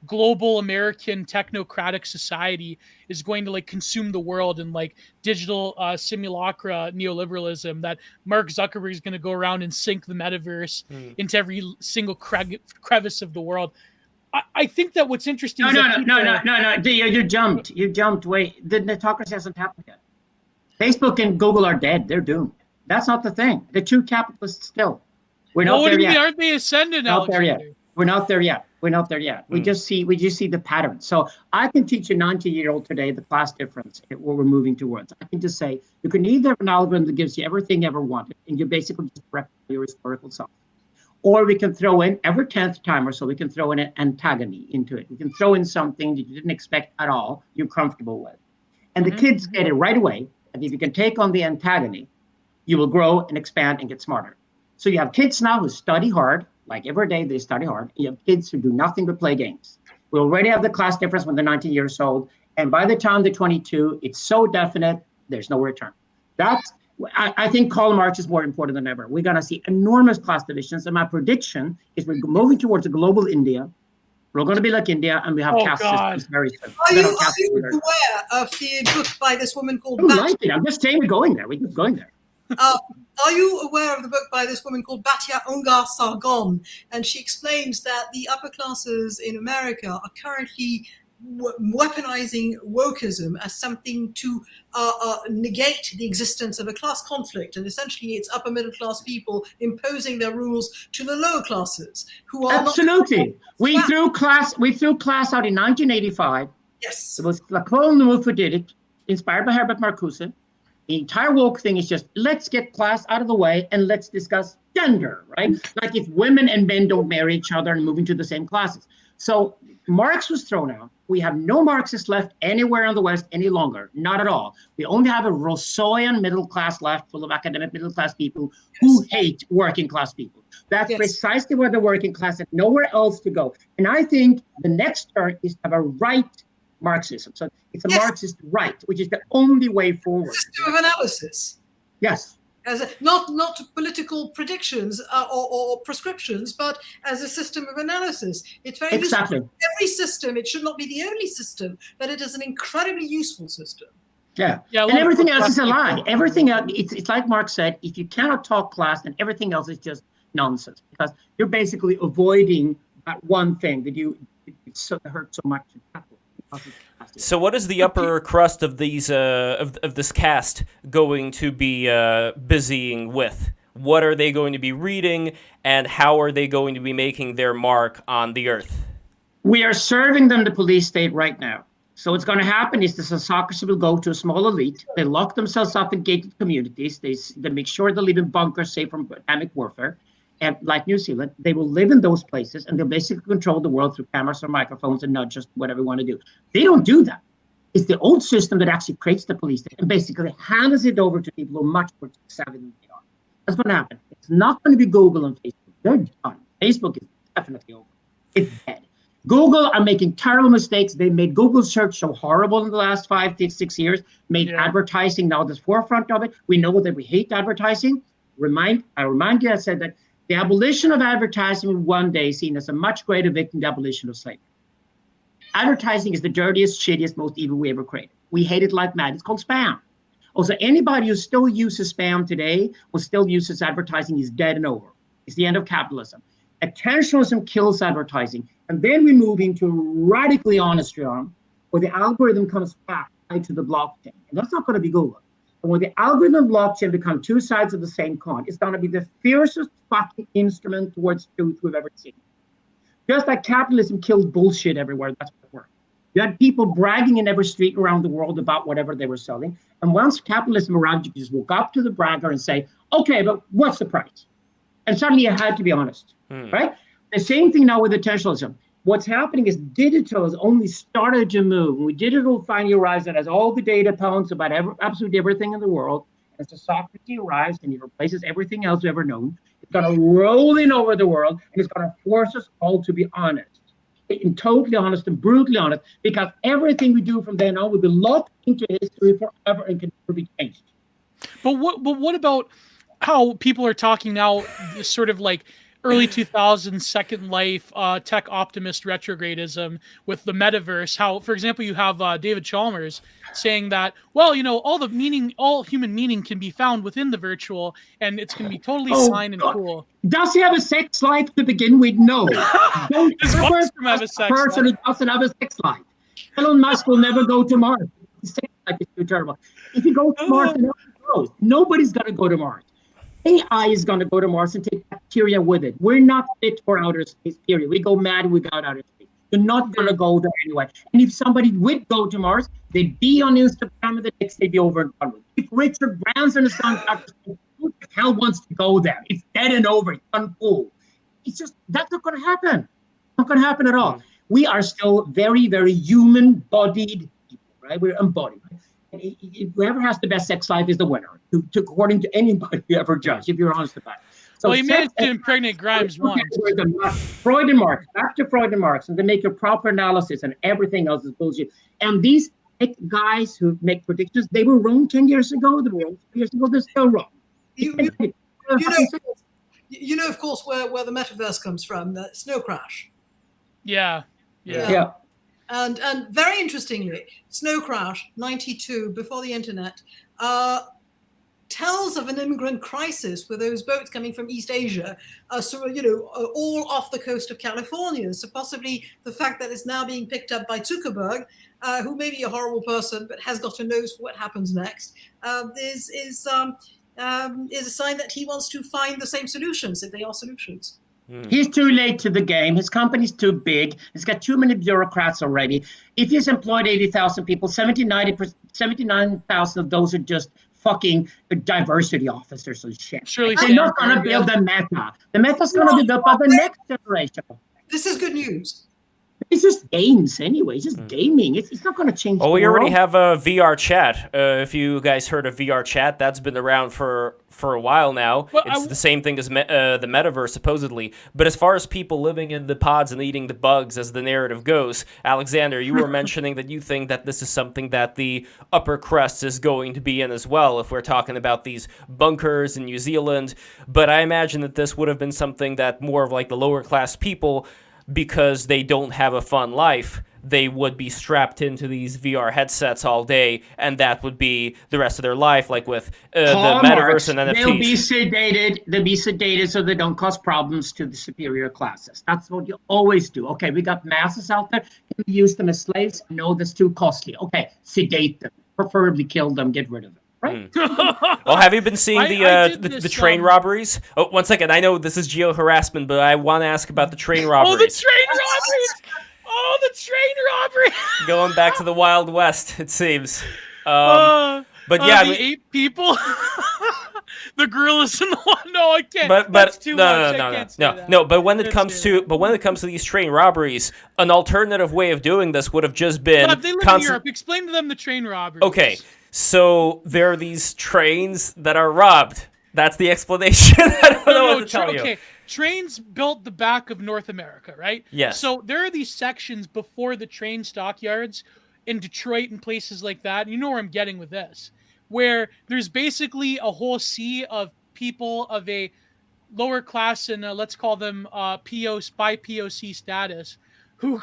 global American technocratic society is going to like consume the world in like digital simulacra neoliberalism, that Mark Zuckerberg is going to go around and sink the metaverse into every single crevice of the world. I think that what's interesting No. You jumped. Wait, the netocracy hasn't happened yet. Facebook and Google are dead. They're doomed. That's not the thing. They're too capitalist still. We're not Well, what there do you mean? yet. Aren't they ascendant, Not there yet. Alexander? We're not there yet. We're not there yet. We just see the pattern. So I can teach a 90-year-old today the class difference, what we're moving towards. I can just say you can either have an algorithm that gives you everything you ever wanted, and you basically just replicate your historical self. Or we can throw in every 10th time or so, we can throw in an antagony into it. We can throw in something that you didn't expect at all, you're comfortable with. And the kids get it right away. And if you can take on the antagony, you will grow and expand and get smarter. So you have kids now who study hard, like every day they study hard. You have kids who do nothing but play games. We already have the class difference when they're 19 years old. And by the time they're 22, it's so definite, there's no return. I think Karl Marx is more important than ever. We're going to see enormous class divisions. And my prediction is we're moving towards a global India. We're going to be like India, and we have caste systems very soon. Are you aware of the book by this woman called I like it. I'm just saying we're going there. We're just going there. Are you aware of the book by this woman called Batia Ungar Sargon? And she explains that the upper classes in America are currently weaponizing wokeism as something to negate the existence of a class conflict, and essentially it's upper middle class people imposing their rules to the lower classes who are absolutely. We threw class out in 1985. Yes, it was Lacole and Wolf who did it, inspired by Herbert Marcuse. The entire woke thing is just let's get class out of the way and let's discuss gender, right? Like if women and men don't marry each other and move into the same classes. So Marx was thrown out. We have no Marxists left anywhere in the West any longer, not at all. We only have a Rousseauian middle class left, full of academic middle class people who hate working class people. That's precisely where the working class has nowhere else to go. And I think the next turn is to have a right Marxism. So it's a Marxist right, which is the only way forward. System of analysis. Yes. Not political predictions or prescriptions, but as a system of analysis. It's very useful. Every system, it should not be the only system, but it is an incredibly useful system. Yeah, and everything else is a lie. Everything else, it's like Marx said, if you cannot talk class, then everything else is just nonsense, because you're basically avoiding that one thing that it hurts so much to tackle. So what is the upper crust of these of this cast going to be busying with? What are they going to be reading, and how are they going to be making their mark on the earth? We are serving them the police state right now. So what's going to happen is the sociocracy will go to a small elite. They lock themselves up in gated communities. They make sure they live in bunkers safe from atomic warfare. And like New Zealand, they will live in those places, and they'll basically control the world through cameras or microphones and not just whatever we want to do. They don't do that. It's the old system that actually creates the police state and basically hands it over to people who are much more savvy than they are. That's going to happen. It's not going to be Google and Facebook. They're done. Facebook is definitely over. It's dead. Google are making terrible mistakes. They made Google search so horrible in the last 5 to 6 years, made advertising now the forefront of it. We know that we hate advertising. I remind you, I said that the abolition of advertising will one day seen as a much greater victim than the abolition of slavery. Advertising is the dirtiest, shittiest, most evil we ever created. We hate it like mad. It's called spam. Also, anybody who still uses spam today or still uses advertising is dead and over. It's the end of capitalism. Attentionalism kills advertising. And then we move into a radically honest realm where the algorithm comes back to the blockchain. And that's not going to be Google. And when the algorithm and blockchain become two sides of the same coin, it's going to be the fiercest fucking instrument towards truth we've ever seen. Just like capitalism killed bullshit everywhere, that's what it worked. You had people bragging in every street around the world about whatever they were selling. And once capitalism arrived, you just walk up to the bragger and say, okay, but what's the price? And suddenly you had to be honest, right? The same thing now with attentionalism. What's happening is digital has only started to move. When digital finally arrives, it has all the data points about absolutely everything in the world. As the sovereignty arrives and it replaces everything else we've ever known, it's going to roll in over the world, and it's going to force us all to be honest, and totally honest and brutally honest, because everything we do from then on will be locked into history forever and can never be changed. But what about how people are talking now, this sort of like early 2000s Second Life tech optimist retrogradism with the metaverse? How, for example, you have David Chalmers saying that, well, you know, all human meaning can be found within the virtual, and it's going to be totally signed and cool. Does he have a sex life to begin with? No. Don't Does Wallstrom have a sex person who doesn't have a sex life. Elon Musk will never go to Mars. This life is too terrible. If you go to Mars, nobody's going to go to Mars. AI is going to go to Mars and take bacteria with it. We're not fit for outer space, period. We go mad without outer space. You're not going to go there anyway. And if somebody would go to Mars, they'd be on Instagram and the next they'd be over and done with. If Richard Branson is on who the hell wants to go there? It's dead and over. It's uncool. It's just, that's not going to happen. Not going to happen at all. We are still very, very human-bodied people, right? We're embodied. Whoever has the best sex life is the winner, according to anybody you ever judge, if you're honest about it. So well, he managed to impregnate Grimes once. Freud and Marx, back to Freud and Marx, and they make a proper analysis, and everything else is bullshit. And these guys who make predictions, they were wrong 10 years ago. They were wrong 10 years ago. They're still wrong. You know, of course, where the metaverse comes from, the snow crash. Yeah. And very interestingly, Snow Crash 92, before the internet, tells of an immigrant crisis with those boats coming from East Asia, all off the coast of California. So possibly the fact that it's now being picked up by Zuckerberg, who may be a horrible person but has got a nose for what happens next, is a sign that he wants to find the same solutions if they are solutions. He's too late to the game. His company's too big. He's got too many bureaucrats already. If he's employed 80,000 people, 79,000 of those are just fucking diversity officers and shit. Surely they're not going to build the meta. The meta's going to be built by the next generation. This is good news. It's just games anyway. It's just gaming. It's not going to change. Well, we already have a VR chat. If you guys heard of VR chat, that's been around for a while now. Well, it's the same thing as the metaverse, supposedly. But as far as people living in the pods and eating the bugs, as the narrative goes, Alexander, you were mentioning that you think that this is something that the upper crust is going to be in as well, if we're talking about these bunkers in New Zealand. But I imagine that this would have been something that more of like the lower class people, because they don't have a fun life, they would be strapped into these VR headsets all day, and that would be the rest of their life, like with the metaverse and NFTs. They'll be sedated so they don't cause problems to the superior classes. That's what you always do. Okay, we got masses out there. Can we use them as slaves? No, that's too costly. Okay, sedate them. Preferably kill them, get rid of them. Right. Well, have you been seeing the train robberies? Oh, one second. I know this is geo-harassment, but I want to ask about the train robberies. Oh, the train robberies! Oh, the train robbery! Going back to the Wild West, it seems. But yeah, the 8 people, the gorillas in the one. No, I can't. But that's too much. No. But when it comes to these train robberies, an alternative way of doing this would have just been. But if they live in Europe, explain to them the train robberies. Okay. So there are these trains that are robbed. That's the explanation. I don't know what to tell you. Okay, trains built the back of North America, right? Yes. So there are these sections before the train stockyards in Detroit and places like that. You know where I'm getting with this, where there's basically a whole sea of people of a lower class and let's call them POC status, who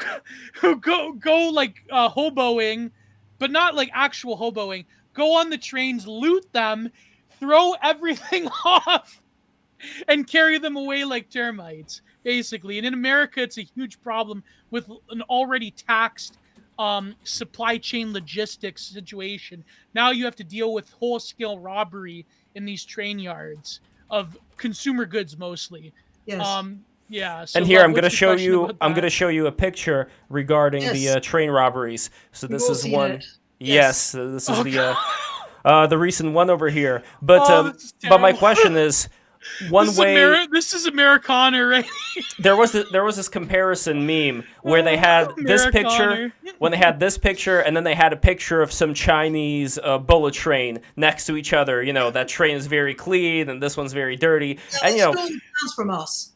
go like hoboing, but not like actual hoboing. Go on the trains, loot them, throw everything off, and carry them away like termites, basically. And in America, it's a huge problem with an already taxed supply chain logistics situation. Now you have to deal with whole-scale robbery in these train yards of consumer goods mostly. Yes. Yeah. So and here I'm going to show you. I'm going to show you a picture regarding the train robberies. So this is one. It. Yes, this is the recent one over here. But my question is, this is Americana, right? there was this comparison meme where they had this picture, and then they had a picture of some Chinese bullet train next to each other. You know, that train is very clean and this one's very dirty. Yeah, and from us.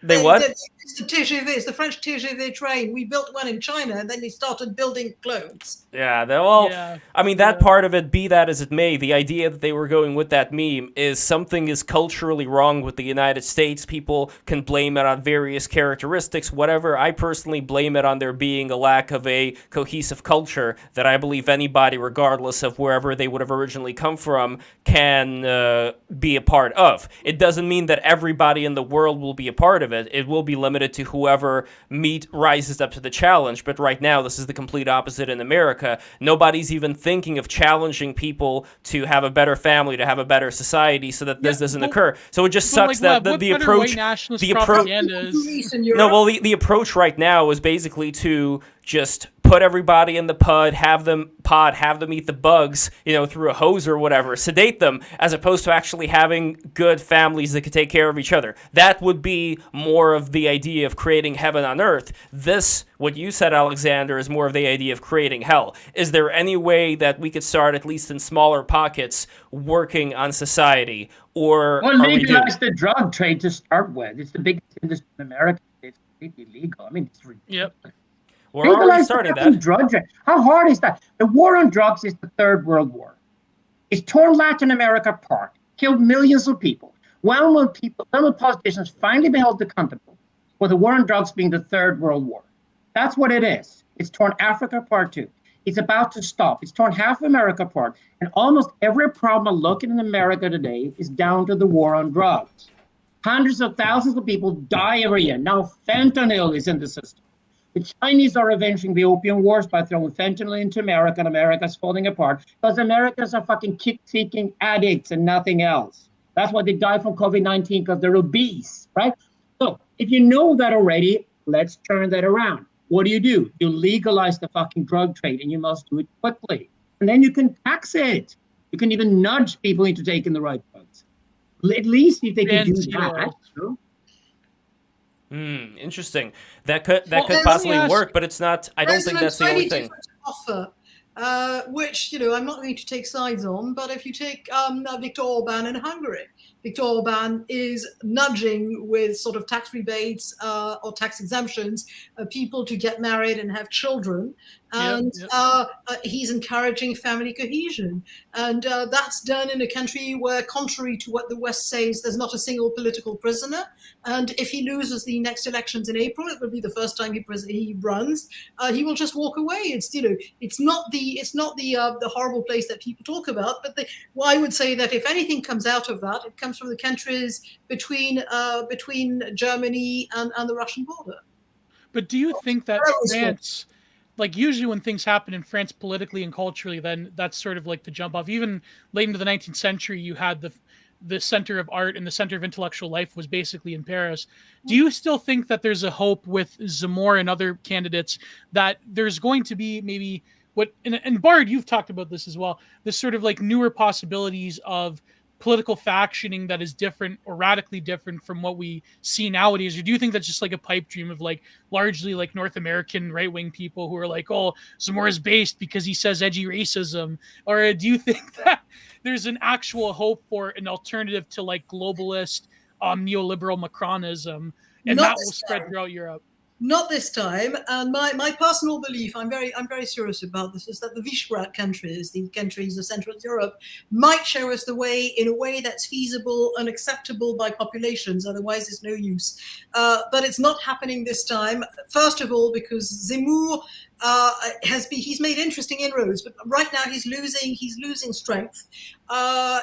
They what? It's the TGV. It's the French TGV train. We built one in China, and then they started building clones. Yeah, I mean, that part of it, be that as it may, the idea that they were going with that meme is something is culturally wrong with the United States. People can blame it on various characteristics, whatever. I personally blame it on there being a lack of a cohesive culture that I believe anybody, regardless of wherever they would have originally come from, can be a part of. It doesn't mean that everybody in the world will be a part of it. It will be limited limited to whoever rises up to the challenge. But right now, this is the complete opposite in America. Nobody's even thinking of challenging people to have a better family, to have a better society, so that this doesn't occur. So it just sucks that the approach, the approach right now is basically to just put everybody in the pod, have them eat the bugs, through a hose or whatever, sedate them, as opposed to actually having good families that could take care of each other. That would be more of the idea of creating heaven on earth. This, what you said, Alexander, is more of the idea of creating hell. Is there any way that we could start, at least in smaller pockets, working on society? Or legalize the drug trade to start with. It's the biggest industry in America. It's completely legal. I mean, it's ridiculous. Yep. We're already starting that. Drug trade. How hard is that? The war on drugs is the Third World War. It's torn Latin America apart, killed millions of people. When will politicians finally be held accountable for the war on drugs being the Third World War? That's what it is. It's torn Africa apart too. It's about to stop. It's torn half America apart. And almost every problem looking in America today is down to the war on drugs. Hundreds of thousands of people die every year. Now fentanyl is in the system. The Chinese are avenging the opium wars by throwing fentanyl into America, and America's falling apart because Americans are fucking kick-seeking addicts and nothing else. That's why they die from COVID-19, because they're obese, right? So if you know that already, let's turn that around. What do? You legalize the fucking drug trade, and you must do it quickly. And then you can tax it. You can even nudge people into taking the right drugs. At least if they can do that. Interesting. That could possibly work, but it's not. I don't think that's the only thing. Offer, which I'm not going to take sides on, but if you take Viktor Orban in Hungary, Viktor Orban is nudging with sort of tax rebates or tax exemptions people to get married and have children. And he's encouraging family cohesion. And that's done in a country where, contrary to what the West says, there's not a single political prisoner. And if he loses the next elections in April, it will be the first time he runs. He will just walk away. It's not the horrible place that people talk about. But I would say that if anything comes out of that, it comes from the countries between Germany and the Russian border. But do you think that France, like usually when things happen in France politically and culturally, then that's sort of like the jump off. Even late into the 19th century, you had the center of art and the center of intellectual life was basically in Paris. Do you still think that there's a hope with Zemmour and other candidates that there's going to be maybe and Bard, you've talked about this as well, this sort of like newer possibilities of political factioning that is different or radically different from what we see nowadays? Or do you think that's just like a pipe dream of like largely like North American right-wing people who are like, oh, Zemmour is based because he says edgy racism? Or do you think that there's an actual hope for an alternative to like globalist neoliberal Macronism, and that will spread throughout Europe? Not this time. And my personal belief, I'm very serious about this, is that the Visegrad countries, the countries of Central Europe, might show us the way in a way that's feasible and acceptable by populations. Otherwise, there's no use. But it's not happening this time. First of all, because Zemmour he's made interesting inroads, but right now he's losing strength.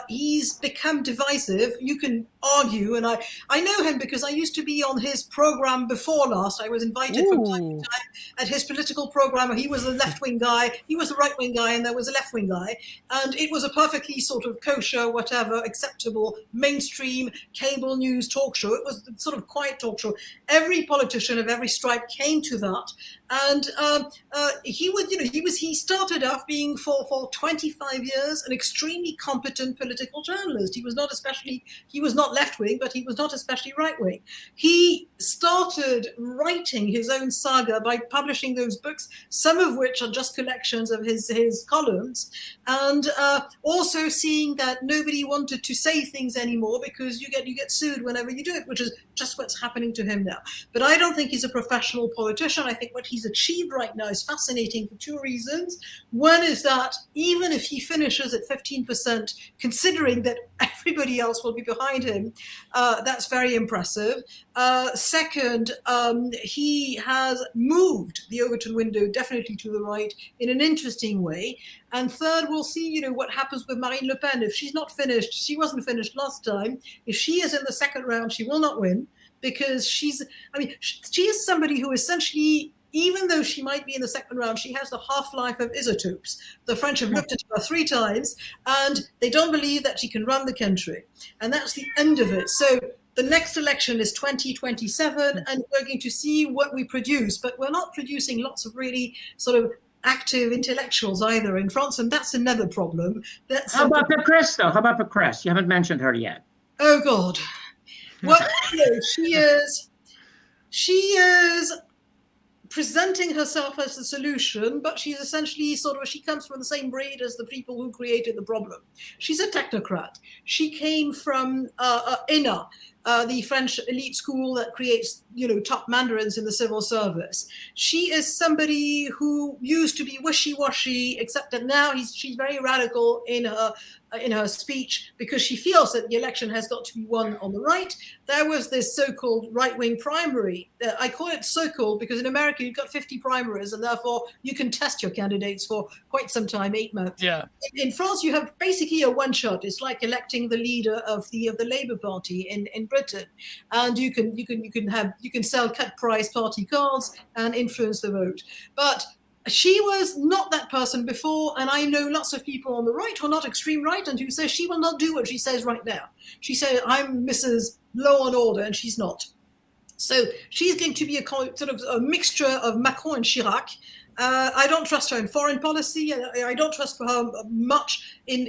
He's become divisive. You can argue, and I know him because I used to be on his program before last. I was invited from time to time at his political program. He was a left-wing guy, he was a right-wing guy, and there was a left-wing guy. And it was a perfectly sort of kosher, whatever, acceptable, mainstream cable news talk show. It was sort of quiet talk show. Every politician of every stripe came to that. And he started off being for 25 years an extremely competent political journalist. He was not left-wing, but he was not especially right-wing. He started writing his own saga by publishing those books, some of which are just collections of his columns, and also seeing that nobody wanted to say things anymore because you get sued whenever you do it, which is just what's happening to him now. But I don't think he's a professional politician. I think what he's achieved right now is fascinating for two reasons. One is that even if he finishes at 15%, considering that everybody else will be behind him, that's very impressive. Second, he has moved the Overton window definitely to the right in an interesting way. And third, we'll see, what happens with Marine Le Pen. If she's not finished, she wasn't finished last time. If she is in the second round, she will not win, because she is somebody who essentially, even though she might be in the second round, she has the half-life of isotopes. The French have looked at her 3 times, and they don't believe that she can run the country. And that's the end of it. So the next election is 2027, and we're going to see what we produce. But we're not producing lots of really sort of active intellectuals either in France, and that's another problem. How about Pécresse, though? How about Pécresse? You haven't mentioned her yet. Oh, God. Well, she is presenting herself as the solution, but she's essentially she comes from the same breed as the people who created the problem. She's a technocrat. She came from ENA, the French elite school that creates, top mandarins in the civil service. She is somebody who used to be wishy-washy, except that now she's very radical in her speech, because she feels that the election has got to be won on the right. There was this so-called right-wing primary. I call it so-called because in America you've got 50 primaries, and therefore you can test your candidates for quite some time, 8 months. Yeah. In France, you have basically a one-shot. It's like electing the leader of the Labour Party in Britain, and you can sell cut-price party cards and influence the vote. But she was not that person before, and I know lots of people on the right who are not extreme right and who say she will not do what she says right now. She said, I'm Mrs. Law and Order, and she's not. So she's going to be a sort of a mixture of Macron and Chirac. I don't trust her in foreign policy. I don't trust her much in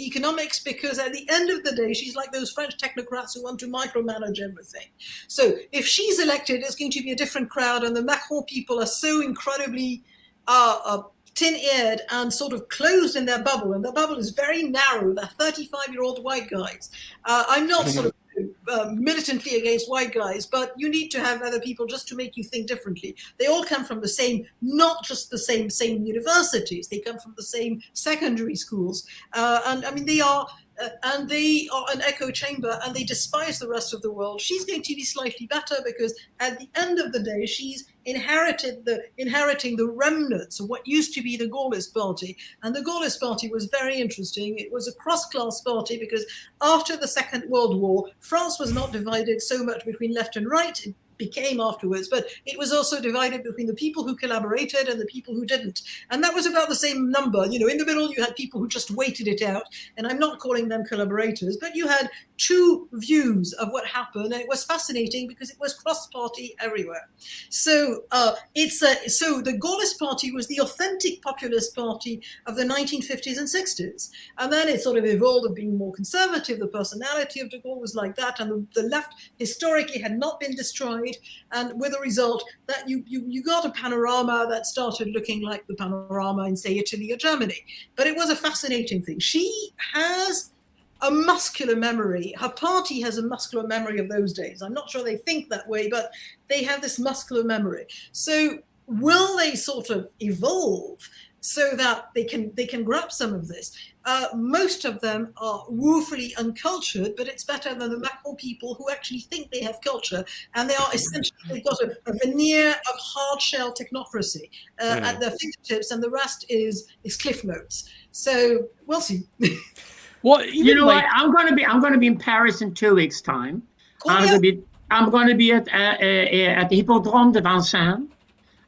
economics, because at the end of the day, she's like those French technocrats who want to micromanage everything. So if she's elected, it's going to be a different crowd, and the Macron people are so incredibly tin-eared and sort of closed in their bubble, and the bubble is very narrow. They're 35-year-old white guys. I'm not sort of militantly against white guys, but you need to have other people just to make you think differently. They all come from the same, not just the same universities. They come from the same secondary schools, and I mean they are an echo chamber, and they despise the rest of the world. She's going to be slightly better because at the end of the day, she's inheriting the remnants of what used to be the Gaullist Party. And the Gaullist Party was very interesting. It was a cross-class party because after the Second World War, France was not divided so much between left and right. It became afterwards, but it was also divided between the people who collaborated and the people who didn't. And that was about the same number. In the middle, you had people who just waited it out. And I'm not calling them collaborators, but you had 2 views of what happened. And it was fascinating because it was cross-party everywhere. So so the Gaullist Party was the authentic populist party of the 1950s and 60s. And then it sort of evolved of being more conservative. The personality of de Gaulle was like that. And the left historically had not been destroyed. And with the result that you got a panorama that started looking like the panorama in, say, Italy or Germany. But it was a fascinating thing. She has a muscular memory. Her party has a muscular memory of those days. I'm not sure they think that way, but they have this muscular memory. So will they sort of evolve so that they can grab some of this? Most of them are woefully uncultured, but it's better than the Macron people who actually think they have culture, and they are essentially, they've got a veneer of hard-shell technocracy at their fingertips, and the rest is cliff notes. So we'll see. Well, what? I'm going to be in Paris in 2 weeks' time. I'm going to be at the Hippodrome de Vincennes.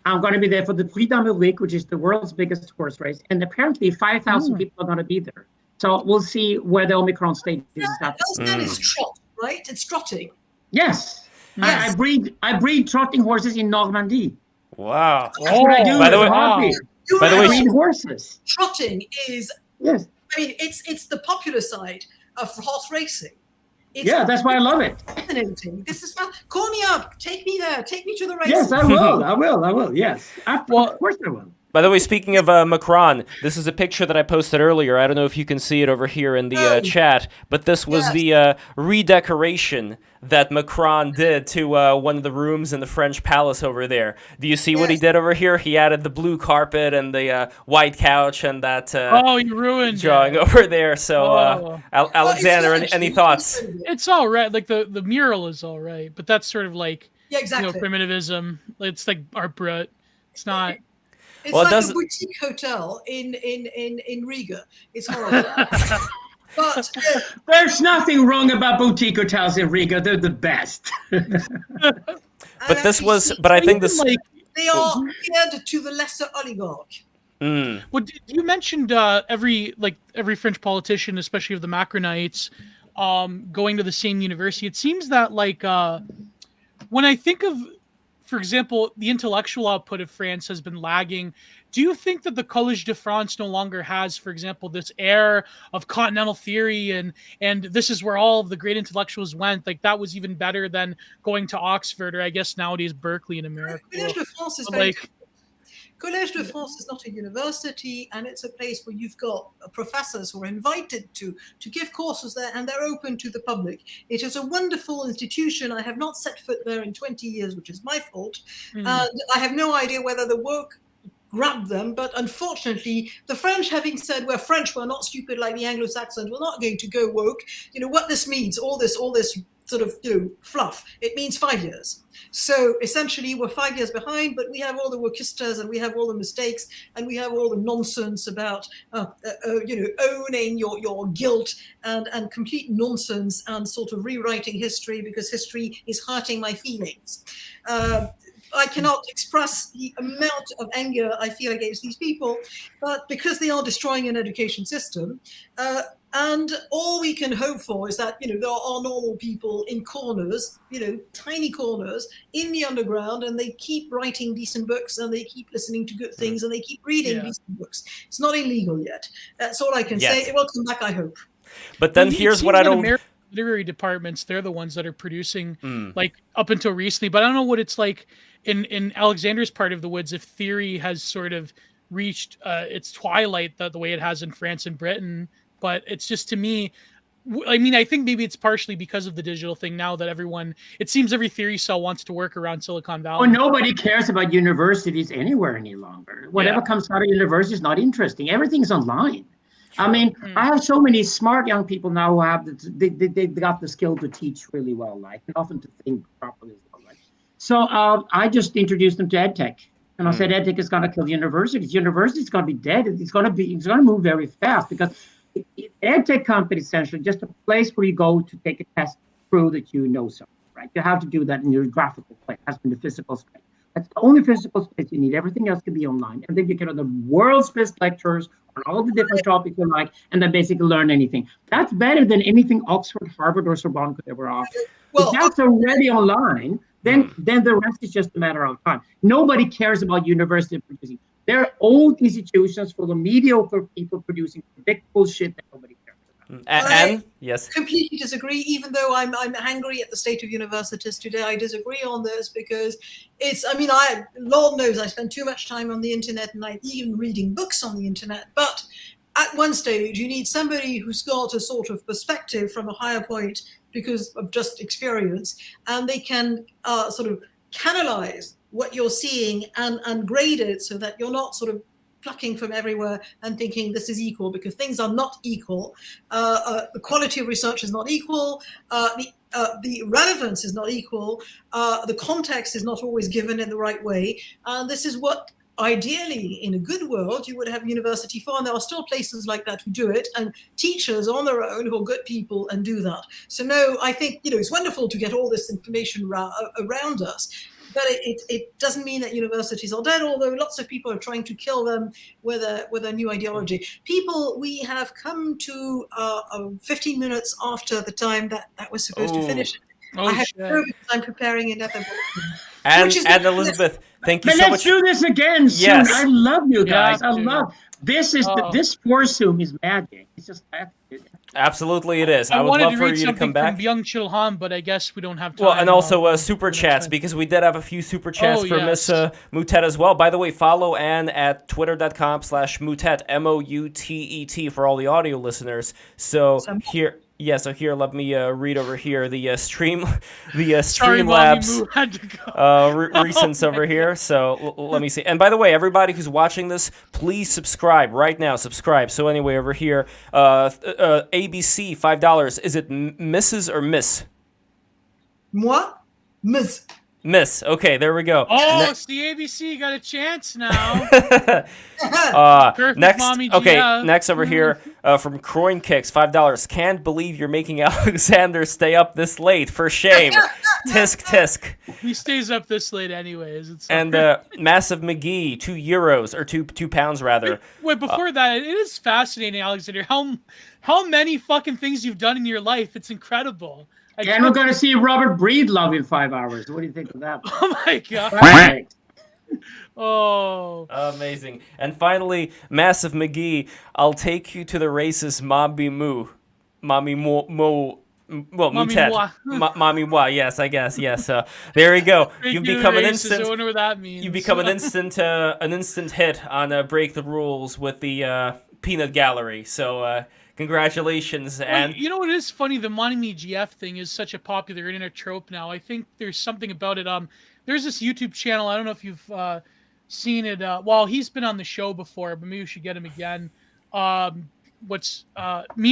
I'm going to be there for the Prix d'Amérique, which is the world's biggest horse race, and apparently 5,000 people are going to be there. So we'll see where the Omicron stage is happening. That is trot, right? It's trotting. Yes. I breed trotting horses in Normandy. Wow. That's what I do. By the way, I breed horses. Trotting is, yes. I mean, it's the popular side of horse racing. That's why I love it. Fascinating. This is fun. Call me up. Take me there. Take me to the race. Yes, I will. I will. Yes. Of course I will. By the way, speaking of Macron, this is a picture that I posted earlier. I don't know if you can see it over here in the chat, but this was the redecoration that Macron did to one of the rooms in the French palace over there. Do you see what he did over here? He added the blue carpet and the white couch and that you ruined drawing it. over there. So, Alexander, any thoughts? It's all right. Like the mural is all right, but that's sort of like exactly. Primitivism. It's like art brut. It's not. It's like a boutique hotel in Riga. It's horrible. But There's nothing wrong about boutique hotels in Riga. They're the best. But this was, but I think this, like, they are geared to the lesser oligarch. well, you mentioned every French politician, especially of the Macronites, going to the same university. It seems that like when I think of, for example, the intellectual output of France has been lagging. Do you think that the Collège de France no longer has, for example, this air of continental theory and this is where all of the great intellectuals went? Like that was even better than going to Oxford or I guess nowadays Berkeley in America. Collège de France is But, very like, Collège de France is not a university, and it's a place where you've got professors who are invited to give courses there, and they're open to the public. It is a wonderful institution. I have not set foot there in 20 years, which is my fault. And I have no idea whether the woke grabbed them, but unfortunately, the French, having said we're French, we're not stupid like the Anglo-Saxons, we're not going to go woke. You know what this means, all this sort of fluff, it means 5 years. So essentially we're 5 years behind, but we have all the wokistas and we have all the mistakes and we have all the nonsense about owning your guilt and complete nonsense and sort of rewriting history because history is hurting my feelings. I cannot express the amount of anger I feel against these people, but because they are destroying an education system, and all we can hope for is that, there are normal people in corners, tiny corners in the underground, and they keep writing decent books and they keep listening to good things and they keep reading decent books. It's not illegal yet. That's all I can say. It will come back, I hope. But then here's what I don't... literary departments, they're the ones that are producing, like up until recently, but I don't know what it's like in Alexander's part of the woods, if theory has sort of reached its twilight the way it has in France and Britain. But it's just, to me, I mean, I think maybe it's partially because of the digital thing now that it seems every theory cell wants to work around Silicon Valley. Oh, nobody cares about universities anywhere any longer. Whatever comes out of university is not interesting. Everything's online. Sure. I mean, I have so many smart young people now who have they got the skill to teach really well, like, and often to think properly as well. Like. So I just introduced them to EdTech. And I said, EdTech is going to kill universities. Universities going to be dead. It's going to move very fast because EdTech company is essentially just a place where you go to take a test to prove that you know something, right? You have to do that in your graphical place, has been the physical space. That's the only physical space you need. Everything else can be online. And then you can have the world's best lectures on all the different topics you like, and then basically learn anything. That's better than anything Oxford, Harvard, or Sorbonne could ever offer. Well, if that's already online, then the rest is just a matter of time. Nobody cares about university producing. They're old institutions full of mediocre people producing predictable shit that nobody cares about. And yes, completely disagree. Even though I'm angry at the state of universities today, I disagree on this because Lord knows I spend too much time on the internet and I'm even reading books on the internet. But at one stage, you need somebody who's got a sort of perspective from a higher point because of just experience, and they can sort of canalize what you're seeing and grade it so that you're not sort of plucking from everywhere and thinking this is equal, because things are not equal. The quality of research is not equal. The relevance is not equal. The context is not always given in the right way. And this is what ideally in a good world you would have university for, and there are still places like that who do it, and teachers on their own who are good people and do that. So no, I think it's wonderful to get all this information around us, but it doesn't mean that universities are dead, although lots of people are trying to kill them with a new ideology. We have come to 15 minutes after the time that was supposed to finish. I have to go because I'm preparing another book. And Elizabeth, thank you so much. Let's do this again soon. Yes. I love you guys. Yeah, I love this. This foursome is magic. It's just absolutely it is. I would wanted love to for read you to come something back. from Byung Chul Han, but I guess we don't have time. Well, and also super chats, because we did have a few super chats for Miss Moutet as well. By the way, follow Anne at twitter.com/Moutet, MOUTET, for all the audio listeners. So here. Yeah, so here, let me read over here the Streamlabs recents over here. So let me see. And by the way, everybody who's watching this, please subscribe right now. Subscribe. So anyway, over here, ABC, $5. Is it Mrs. or Miss? Moi, Miss. Miss. Okay, there we go. Oh, it's the ABC got a chance now. Next, Mommy okay, Gia. next over here, From Croin Kicks, $5. Can't believe you're making Alexander stay up this late. For shame. Tisk tisk. He stays up this late anyways. It's And Massive McGee, €2 or £2 rather. Wait, before that, it is fascinating, Alexander, how many fucking things you've done in your life. It's incredible. And we're going to see Robert Breedlove in 5 hours. What do you think of that? Oh my god. Right. Oh. Amazing. And finally, Massive McGee, I'll take you to the races, Mommy Moo. Mommy Mo. Well, Mommy Moutet. moi. Mommy moi, yes, I guess, yes. There we go. You become an Races, instant. I wonder what that means. You become an instant hit on Break the Rules with the Peanut Gallery. So congratulations. And you know what is funny? The Monty GF thing is such a popular internet trope now. I think there's something about it. There's this YouTube channel. I don't know if you've seen it. Well, he's been on the show before, but maybe we should get him again. Meme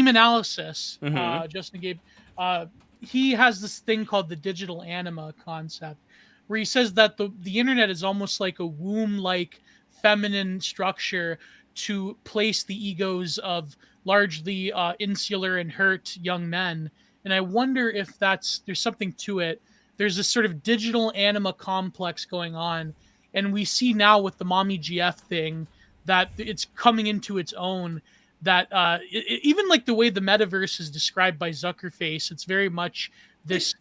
Analysis? Justin Gabe. He has this thing called the digital anima concept, where he says that the internet is almost like a womb-like feminine structure to place the egos of largely insular and hurt young men. And I wonder if there's something to it. There's this sort of digital anima complex going on. And we see now with the Mommy GF thing that it's coming into its own, that even like the way the metaverse is described by Zuckerface, it's very much this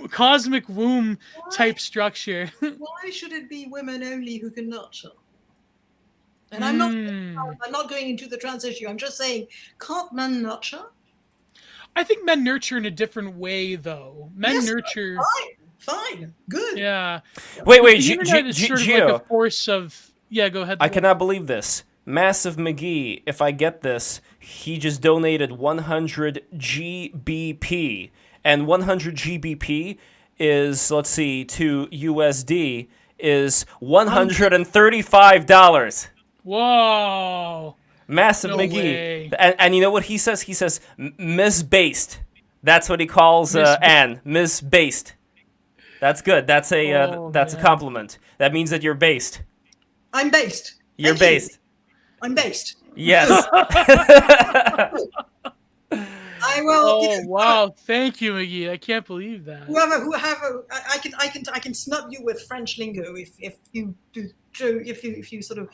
cosmic womb type structure. Why should it be women only who can nurture? And I'm not going into the trans issue. I'm just saying, can't men nurture? I think men nurture in a different way, though. Men nurture. Fine, good. Yeah. Wait, The internet is sort of like a force of. Yeah, go ahead. I cannot believe this. Massive McGee, if I get this, he just donated 100 GBP. And 100 GBP is, let's see, to USD, is $135. Whoa. Massive No McGee. way. And you know what he says? He says, Miss-based. That's what he calls Anne. Miss-based. That's good. That's a compliment. That means that you're based. I'm based. You're Thank based. you. I'm based. Yes. I will. Oh wow! Thank you, McGee. I can't believe that. Whoever, I can snub you with French lingo if you sort of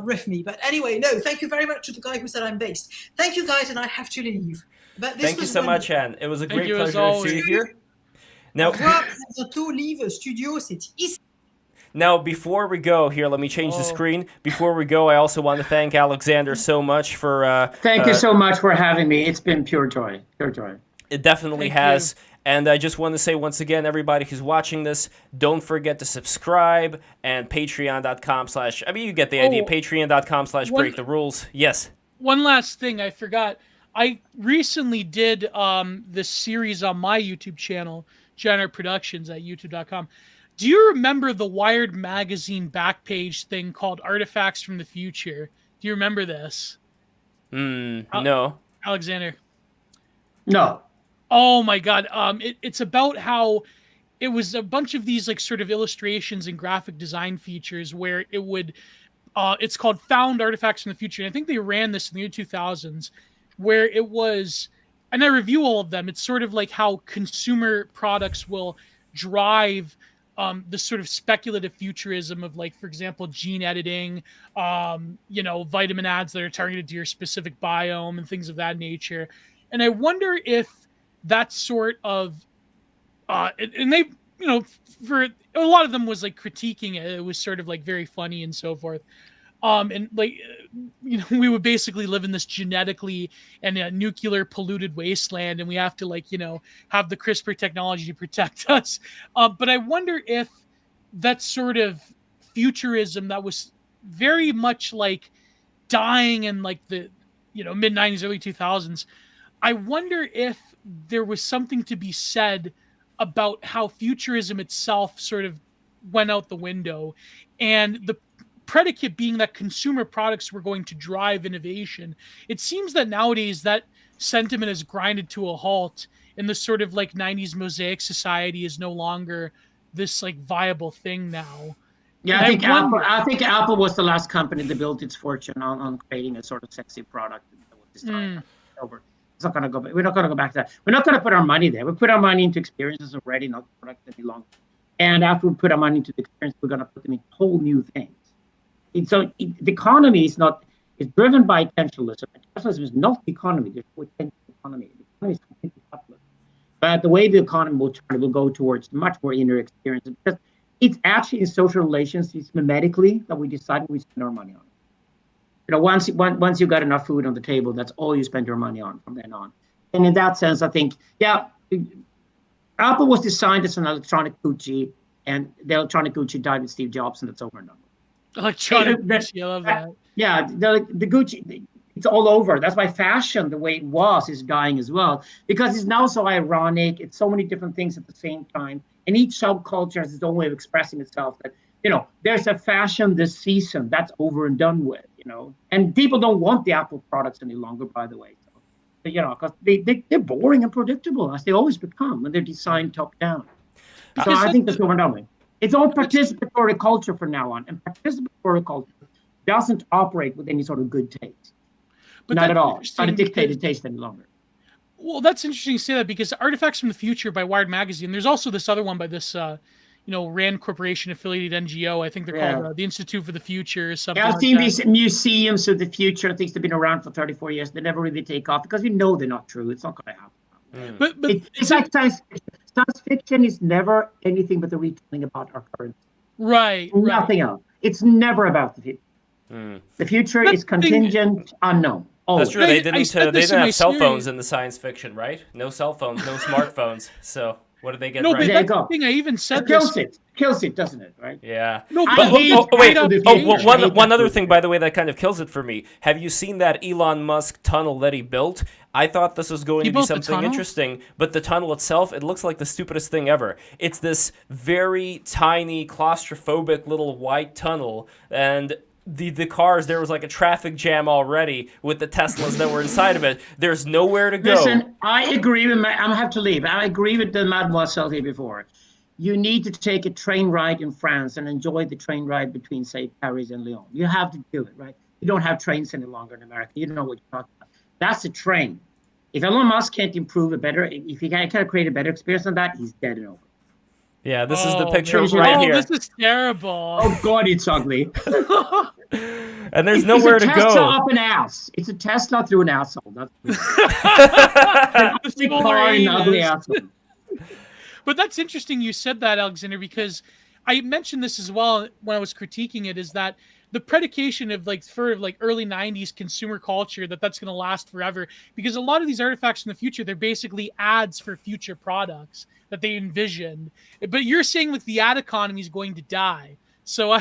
riff me. But anyway, no. Thank you very much to the guy who said I'm based. Thank you guys, and I have to leave. But this Thank you so much, Anne. It was a great pleasure to see you here. Now, before we go, here, let me change the screen. Before we go, I also want to thank Alexander so much for... Thank you so much for having me. It's been pure joy. Pure joy. It definitely has. And I just want to say once again, everybody who's watching this, don't forget to subscribe and patreon.com/ I mean, you get the idea. Patreon.com/ break the rules. Yes. One last thing I forgot. I recently did this series on my YouTube channel, Jenner Productions at youtube.com. Do you remember the Wired magazine back page thing called Artifacts from the Future? Do you remember this? No. Alexander? No. Oh my God. It's about how it was a bunch of these like sort of illustrations and graphic design features where it would, it's called Found Artifacts from the Future. And I think they ran this in the year 2000s where it was, and I review all of them. It's sort of like how consumer products will drive the sort of speculative futurism of, like, for example, gene editing, vitamin ads that are targeted to your specific biome and things of that nature. And I wonder if that sort of, and they, for a lot of them was like critiquing it. It was sort of like very funny and so forth. And like, we would basically live in this genetically and nuclear polluted wasteland, and we have to have the CRISPR technology to protect us. But I wonder if that sort of futurism that was very much like dying in like the, mid 90s, early 2000s. I wonder if there was something to be said about how futurism itself sort of went out the window, and the predicate being that consumer products were going to drive innovation. It seems that nowadays that sentiment is grinded to a halt, and the sort of like 90s mosaic society is no longer this like viable thing now. Yeah, And I think Apple was the last company that built its fortune on creating a sort of sexy product that was designed over. It's not going to go. We're not going to go back to that. We're not going to put our money there. We put our money into experiences already, not products any longer. And after we put our money into the experience, we're going to put them in whole new things. The economy is not is driven by potentialism. Potentialism is not the economy. There's no potential economy. The economy is completely capitalist. But the way the economy will turn, it will go towards much more inner experience. Because it's actually in social relations, it's mimetically that we decide what we spend our money on. Once you got enough food on the table, that's all you spend your money on from then on. And in that sense, I think, Apple was designed as an electronic Gucci, and the electronic Gucci died with Steve Jobs, and that's over and done. Electronic Gucci, I love that. Yeah, the Gucci, it's all over. That's why fashion, the way it was, is dying as well, because it's now so ironic. It's so many different things at the same time, and each subculture has its own way of expressing itself. That there's a fashion this season that's over and done with. And people don't want the Apple products any longer, by the way. Because they're boring and predictable, as they always become when they're designed top down. So I think that's what we're done with. It's all participatory culture from now on, and participatory culture doesn't operate with any sort of good taste. Not at all. It's not a dictated taste any longer. Well, that's interesting to say that, because Artifacts from the Future by Wired Magazine, there's also this other one by this Rand Corporation affiliated NGO. I think they're called the Institute for the Future or something. I've seen these museums of the future, things that have been around for 34 years. They never really take off because they're not true. It's not going to happen. But it's like science fiction. Science fiction is never anything but the retelling about our current. Right. Nothing else. It's never about the future. The future is contingent, unknown. That's true. They didn't have cell phones in the science fiction, right? No cell phones, no smartphones. So what did they get right? But that's the thing. I even said it kills it, doesn't it? Right? Yeah. No, one other thing, by the way, that kind of kills it for me. Have you seen that Elon Musk tunnel that he built? I thought this was going to be something interesting, but the tunnel itself, it looks like the stupidest thing ever. It's this very tiny, claustrophobic little white tunnel, and the cars, there was like a traffic jam already with the Teslas that were inside of it. There's nowhere to go. Listen, I agree with I'm gonna have to leave. I agree with the Mademoiselle here before. You need to take a train ride in France and enjoy the train ride between, say, Paris and Lyon. You have to do it, right? You don't have trains any longer in America. You don't know what you're talking about. That's a train. If Elon Musk can't if he can't create a better experience than that, he's dead and over. Yeah, this is the picture right here. This is terrible. Oh, God, it's ugly. And there's nowhere to go. It's a Tesla up an ass. It's a Tesla through an asshole. That's an ugly asshole. But that's interesting you said that, Alexander, because I mentioned this as well when I was critiquing it, is that the predication of early 90s consumer culture, that's going to last forever, because a lot of these artifacts in the future, they're basically ads for future products that they envisioned. But you're saying the ad economy is going to die. So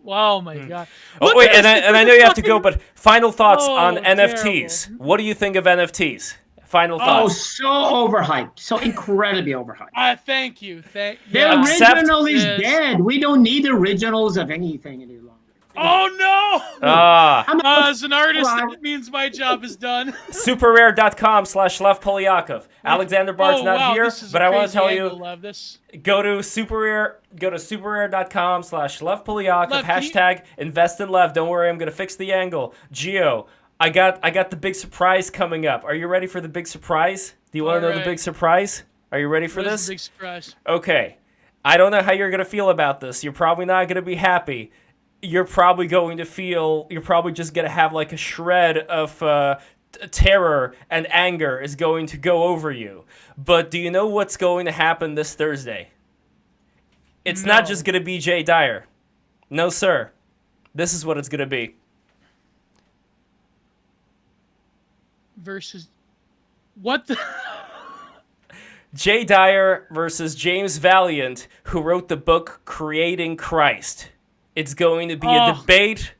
wow, my God. Oh, wait, and I know you have to go, but final thoughts on NFTs. Terrible. What do you think of NFTs? Final thoughts. Oh, so overhyped. So incredibly overhyped. Thank you. The original is dead. We don't need originals of anything any longer. Oh, no! As an artist, that means my job is done. SuperRare.com/Lev Polyakov. Alexander Bard's not here, but I want to tell you, go to SuperRare.com/Lev Polyakov, hashtag invest in Lev. Don't worry, I'm going to fix the angle. Gio, I got the big surprise coming up. Are you ready for the big surprise? Do you want to know the big surprise? Are you ready for this? The big surprise. Okay. I don't know how you're going to feel about this. You're probably not going to be happy. You're probably just going to have like a shred of terror and anger is going to go over you. But do you know what's going to happen this Thursday? It's not just going to be Jay Dyer. No, sir. This is what it's going to be. Versus what the Jay Dyer versus James Valiant, who wrote the book Creating Christ. It's going to be a debate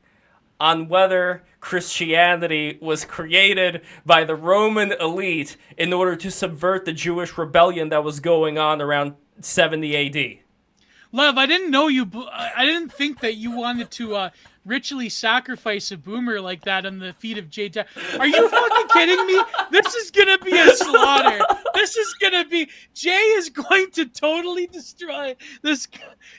on whether Christianity was created by the Roman elite in order to subvert the Jewish rebellion that was going on around 70 AD. Lev, I didn't know you. I didn't think that you wanted to ritually sacrifice a boomer like that on the feet of Jay Dyer. Are you fucking kidding me? This is gonna be a slaughter. This is gonna be Jay is going to totally destroy this.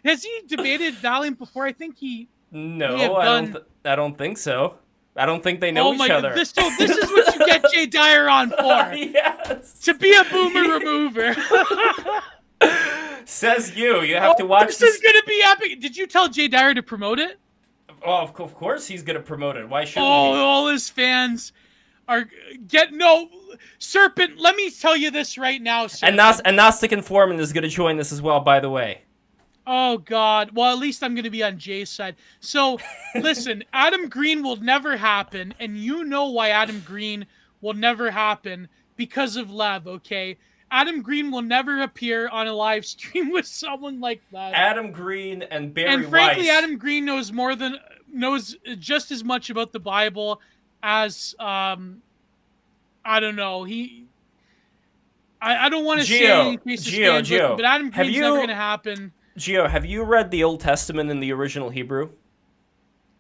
Has he debated Valiant before? I think he. No, I don't think so. I don't think they know each other. This is what you get Jay Dyer on for. Yes. To be a boomer remover. Says you. You have to watch this. This is going to be epic. Did you tell Jay Dyer to promote it? Oh, of course he's going to promote it. Why shouldn't he? All his fans are Serpent, let me tell you this right now, Serpent. And Gnostic Informant is going to join this as well, by the way. Oh, God. Well, at least I'm going to be on Jay's side. So, listen, Adam Green will never happen, and you know why Adam Green will never happen, because of Lev, okay? Adam Green will never appear on a live stream with someone like that. Adam Green and Barry Weiss. And frankly, Adam Green knows just as much about the Bible as, I don't know, I don't want to say increase his fans, but Adam Green's never going to happen. Gio, have you read the Old Testament in the original Hebrew?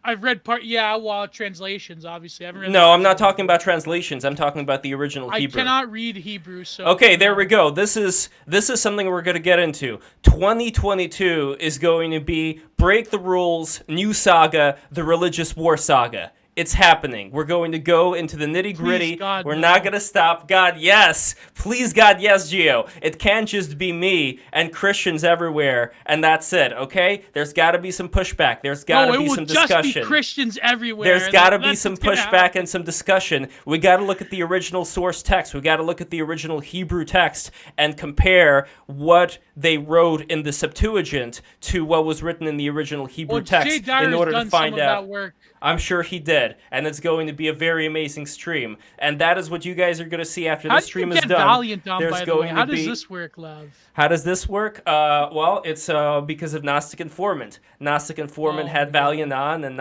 I've read translations, obviously. I haven't read I'm not talking about translations. I'm talking about the original Hebrew. I cannot read Hebrew, so... Okay, there we go. This is something we're going to get into. 2022 is going to be Break the Rules, New Saga, the Religious War Saga. It's happening. We're going to go into the nitty-gritty. We're not going to stop. God, yes. Please, God, yes, Gio. It can't just be me and Christians everywhere, and that's it, okay? There's got to be some pushback. There's got to be some discussion. Just be Christians everywhere. There's got to be some pushback and some discussion. We got to look at the original source text. We got to look at the original Hebrew text and compare what they wrote in the Septuagint to what was written in the original Hebrew text in order to find out. I'm sure he did, and it's going to be a very amazing stream. And that is what you guys are going to see after the stream is done. Valiant on, by the way? How does this work, Lev? How does this work? Well, it's because of Gnostic Informant. Gnostic Informant had Valiant on, and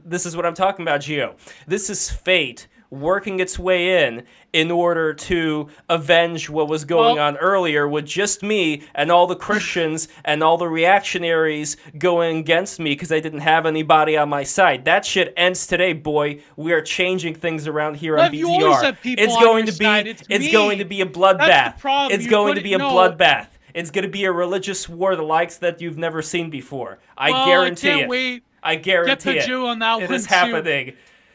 this is what I'm talking about, Gio. This is fate working its way in order to avenge what was going on earlier with just me and all the Christians and all the reactionaries going against me because I didn't have anybody on my side. That shit ends today, boy. We are changing things around here on BTR. It's going to be a bloodbath. It's going to be a bloodbath. It's going to be a religious war the likes that you've never seen before. I guarantee it. I can't wait. I guarantee it. Get Pajou on that one, It is happening.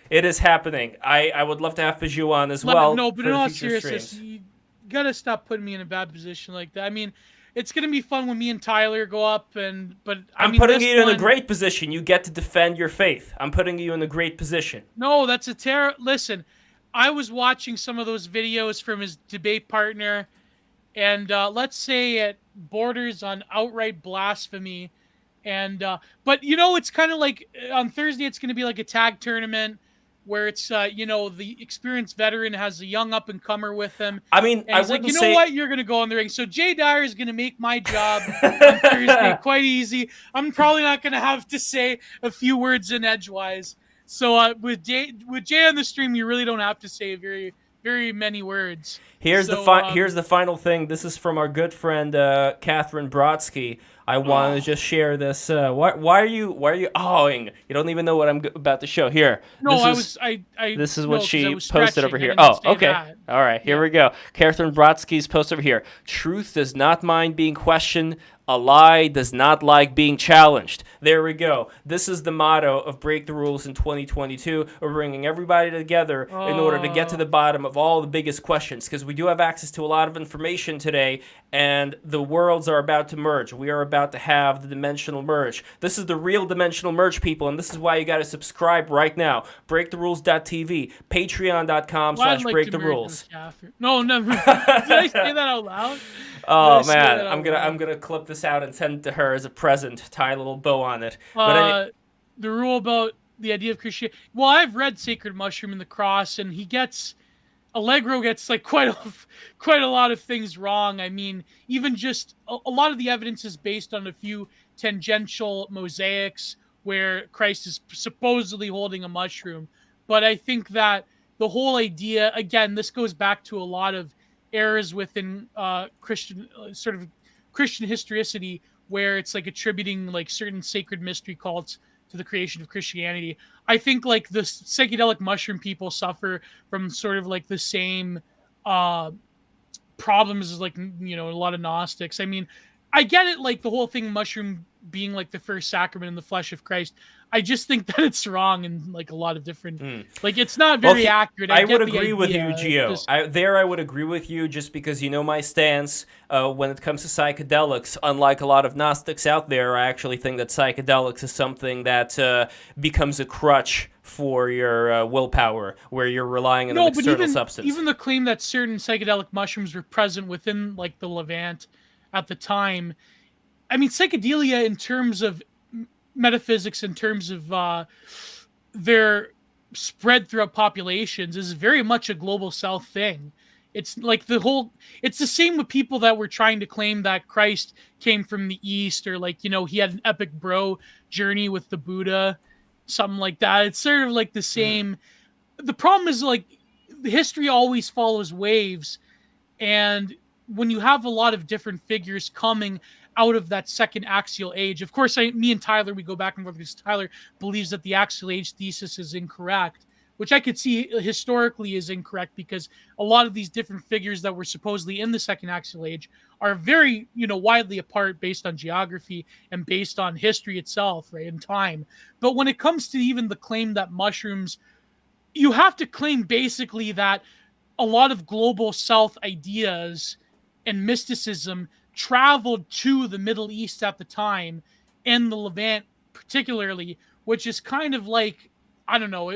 It is happening. I would love to have Pajou on as well. No, but in all seriousness, you gotta stop putting me in a bad position like that. I mean, it's gonna be fun when me and Tyler go up, but I'm putting you in a great position. You get to defend your faith. I'm putting you in a great position. No, that's a Listen, I was watching some of those videos from his debate partner, and let's say it borders on outright blasphemy. And but it's kind of like on Thursday, it's gonna be like a tag tournament, where it's, the experienced veteran has a young up-and-comer with him. I mean, and he's like, you know what? You're going to go in the ring. So Jay Dyer is going to make my job on Thursday quite easy. I'm probably not going to have to say a few words in edgewise. So with Jay on the stream, you really don't have to say very, very many words. Here's the final thing. This is from our good friend Catherine Brodsky. I want to just share this. Why are you awing? You don't even know what I'm about to show. Here. No, this is what she posted over here. Oh, okay. All right. Here we go. Catherine Brodsky's post over here. Truth does not mind being questioned. A lie does not like being challenged. There we go. This is the motto of Break the Rules in 2022. We're bringing everybody together in order to get to the bottom of all the biggest questions, because we do have access to a lot of information today, and the worlds are about to merge. We are about to have the dimensional merge. This is the real dimensional merge, people, and this is why you got to subscribe right now. BreakTheRules.tv, Patreon.com/BreakTheRules. No, never. Did I say that out loud? Oh man, I'm gonna clip this out and send it to her as a present. Tie a little bow on it. The rule about the idea of Christianity. Well, I've read Sacred Mushroom and the Cross, and Allegro gets like quite a lot of things wrong. I mean, even just a lot of the evidence is based on a few tangential mosaics where Christ is supposedly holding a mushroom. But I think that the whole idea, again, this goes back to a lot of errors within Christian historicity, where it's like attributing like certain sacred mystery cults to the creation of Christianity. I think like the psychedelic mushroom people suffer from sort of like the same problems as like, you know, a lot of Gnostics. I mean, I get it, like the whole thing, mushroom being like the first sacrament in the flesh of Christ. I just think that it's wrong in like a lot of different, like it's not very accurate. I would agree with you, Gio. I would agree with you just because you know my stance when it comes to psychedelics. Unlike a lot of Gnostics out there, I actually think that psychedelics is something that becomes a crutch for your willpower, where you're relying on an external substance. Even the claim that certain psychedelic mushrooms were present within like the Levant at the time, I mean, psychedelia in terms of metaphysics, in terms of their spread throughout populations, is very much a global South thing. It's like it's the same with people that were trying to claim that Christ came from the East, or like, you know, he had an epic bro journey with the Buddha, something like that. It's sort of like the same. The problem is like history always follows waves, and when you have a lot of different figures coming out of that second axial age, of course, me and Tyler, we go back and forth because Tyler believes that the axial age thesis is incorrect, which I could see historically is incorrect, because a lot of these different figures that were supposedly in the second axial age are very, you know, widely apart based on geography and based on history itself, right, and time. But when it comes to even the claim that mushrooms, you have to claim basically that a lot of global South ideas and mysticism traveled to the Middle East at the time, and the Levant particularly, which is kind of like, I don't know,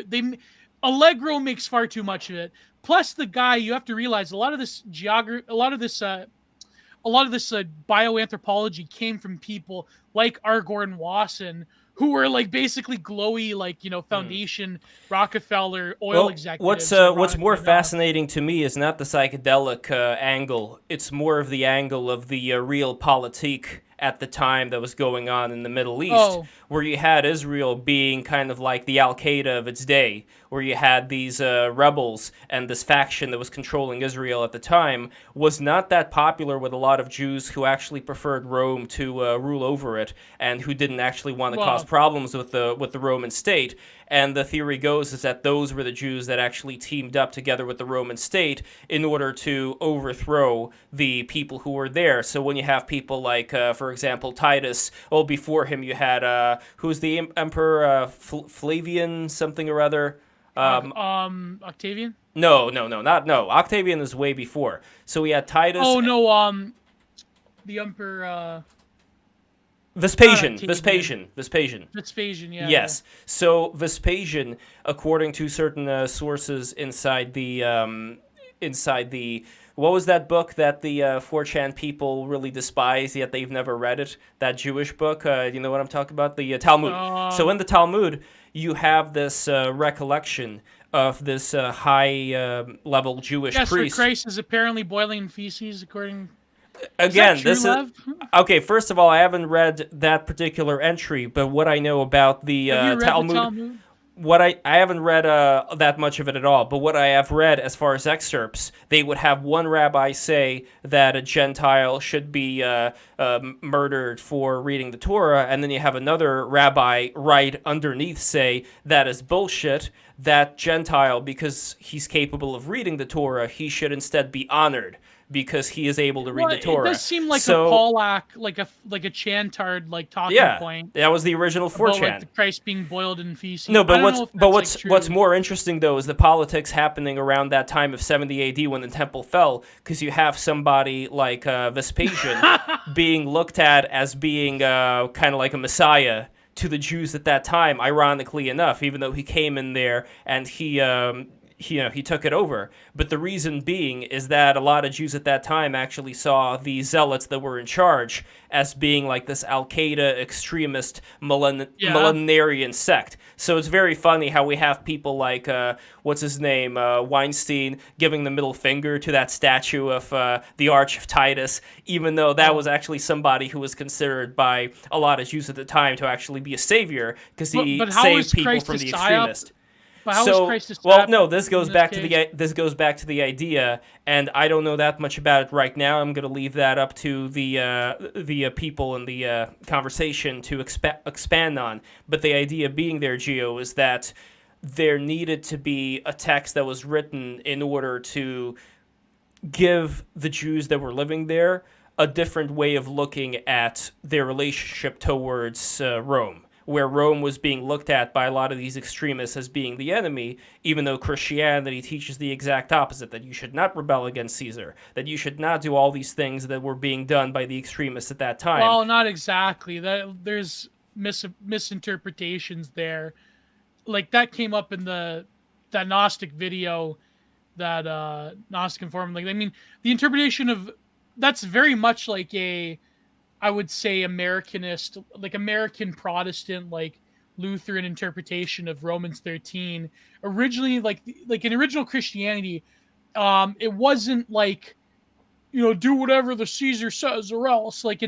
Allegro makes far too much of it. Plus, the guy, you have to realize a lot of this bioanthropology came from people like Argor and Wasson, who were like basically glowy, like, you know, Foundation, Rockefeller, oil executives. What's more fascinating to me is not the psychedelic angle. It's more of the angle of the real politique at the time that was going on in the Middle East, where you had Israel being kind of like the Al-Qaeda of its day, where you had these rebels, and this faction that was controlling Israel at the time was not that popular with a lot of Jews who actually preferred Rome to rule over it, and who didn't actually want to cause problems with the Roman state. And the theory goes is that those were the Jews that actually teamed up together with the Roman state in order to overthrow the people who were there. So when you have people like, for example, Titus, before him you had, who's the emperor, Flavian something or other? Octavian? No. Octavian is way before. So we had Titus. The emperor. Vespasian, yeah. Yes. So Vespasian, according to certain sources inside the what was that book that the 4chan people really despise, yet they've never read it? That Jewish book, you know what I'm talking about? The Talmud. So in the Talmud, you have this recollection of this high-level Jewish priest. Yes, Christ is apparently boiling in feces, according. Again, is okay. First of all, I haven't read that particular entry, but what I know about the Talmud, I haven't read that much of it at all. But what I have read, as far as excerpts, they would have one rabbi say that a Gentile should be murdered for reading the Torah, and then you have another rabbi right underneath say that is bullshit. That Gentile, because he's capable of reading the Torah, he should instead be honored, because he is able to read the Torah. It does seem like a Pollack, like a Chantard talking point. That was the original 4chan. About, like, the Christ being boiled in feces. No, but what's more interesting though is the politics happening around that time of 70 AD when the temple fell, because you have somebody like Vespasian being looked at as being kind of like a messiah to the Jews at that time, ironically enough, even though he came in there and he took it over. But the reason being is that a lot of Jews at that time actually saw the zealots that were in charge as being like this Al-Qaeda extremist millenarian sect. So it's very funny how we have people like, what's his name, Weinstein, giving the middle finger to that statue of the Arch of Titus, even though that was actually somebody who was considered by a lot of Jews at the time to actually be a savior, because he saved people from the extremists. But how is Christ a well, sap no, this in goes this back case? to the idea, and I don't know that much about it right now. I'm going to leave that up to the people in the conversation to expand on. But the idea being there, Gio, is that there needed to be a text that was written in order to give the Jews that were living there a different way of looking at their relationship towards Rome, where Rome was being looked at by a lot of these extremists as being the enemy, even though Christianity teaches the exact opposite, that you should not rebel against Caesar, that you should not do all these things that were being done by the extremists at that time. Well, not exactly. There's misinterpretations there. Like that came up in that Gnostic video, that Gnostic Forum. Like, I mean, the interpretation of that's very much like I would say Americanist, like American Protestant, like Lutheran interpretation of Romans 13. Originally, like in original Christianity, it wasn't like, do whatever the Caesar says or else. Like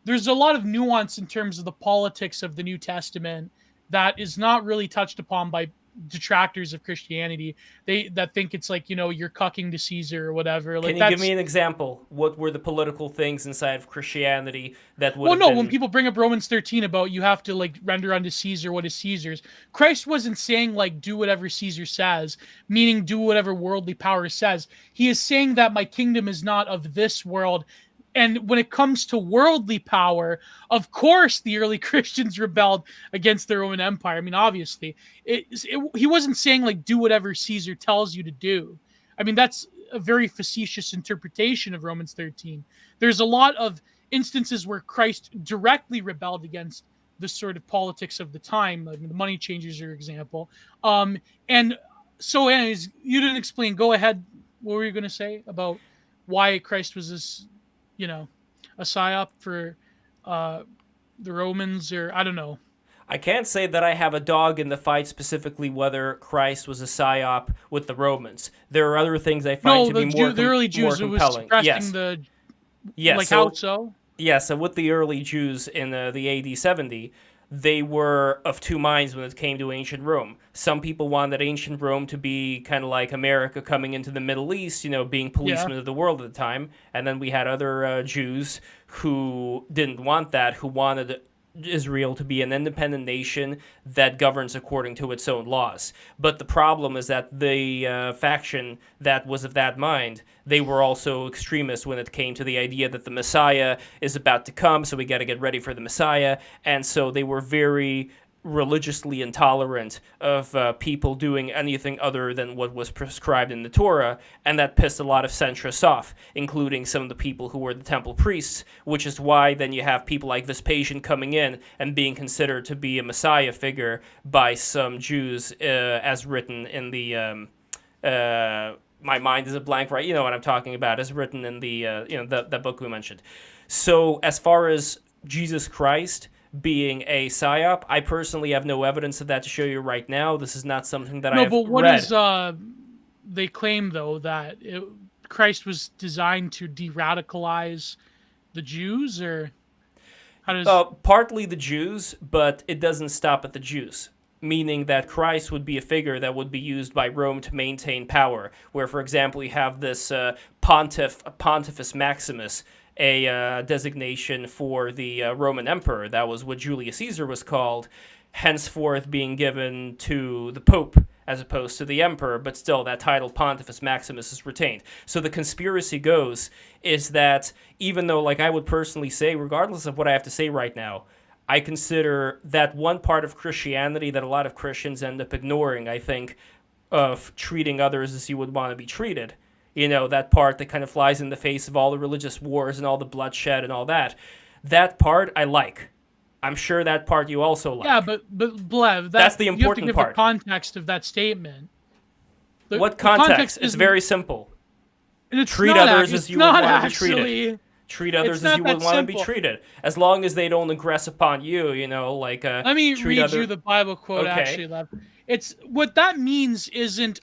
there's a lot of nuance in terms of the politics of the New Testament that is not really touched upon by detractors of Christianity. That think it's like, you're cucking to Caesar or whatever. Like, can you give me an example? What were the political things inside of Christianity that would? Well, no. When people bring up Romans 13 about you have to like render unto Caesar what is Caesar's, Christ wasn't saying like do whatever Caesar says, meaning do whatever worldly power says. He is saying that my kingdom is not of this world. And when it comes to worldly power, of course, the early Christians rebelled against the Roman Empire. I mean, obviously, he wasn't saying like do whatever Caesar tells you to do. I mean, that's a very facetious interpretation of Romans 13. There's a lot of instances where Christ directly rebelled against the sort of politics of the time. I mean, the money changers are an example. And so, anyways, you didn't explain. Go ahead. What were you going to say about why Christ was this? A psyop for the Romans, or I don't know. I can't say that I have a dog in the fight specifically whether Christ was a psyop with the Romans. There are other things I find to be the early Jews more who was compelling. suppressing how so? Yeah, so with the early Jews in the AD 70, they were of two minds when it came to ancient Rome. Some people wanted ancient Rome to be kind of like America coming into the Middle East, being policemen of the world at the time. And then we had other Jews who didn't want that, who wanted Israel to be an independent nation that governs according to its own laws. But the problem is that the faction that was of that mind, they were also extremists when it came to the idea that the Messiah is about to come, so we got to get ready for the Messiah. And so they were very religiously intolerant of people doing anything other than what was prescribed in the Torah, and that pissed a lot of centrists off, including some of the people who were the temple priests, which is why then you have people like Vespasian coming in and being considered to be a Messiah figure by some Jews, as written in the my mind is a blank, right? You know what I'm talking about, as written in the that book we mentioned. So as far as Jesus Christ being a psyop, I personally have no evidence of that to show you right now. This is not something that I've read. No, but what is they claim though that Christ was designed to de-radicalize the Jews, or how does? Partly the Jews, but it doesn't stop at the Jews. Meaning that Christ would be a figure that would be used by Rome to maintain power. Where, for example, you have this Pontifex Maximus, a designation for the Roman emperor. That was what Julius Caesar was called, henceforth being given to the Pope as opposed to the emperor, but still that title Pontifex Maximus is retained. So the conspiracy goes is that even though, like I would personally say, regardless of what I have to say right now, I consider that one part of Christianity that a lot of Christians end up ignoring, I think, of treating others as you would want to be treated. That part that kind of flies in the face of all the religious wars and all the bloodshed and all that. That part I like. I'm sure that part you also like. Yeah, but Blev, that's the important you have to give part. The context of that statement. What context? It's very simple. Treat others as you would want to be treated. Treat others as you would want to be treated. As long as they don't aggress upon you, like let me read you the Bible quote, okay. Actually, Lev. It's what that means isn't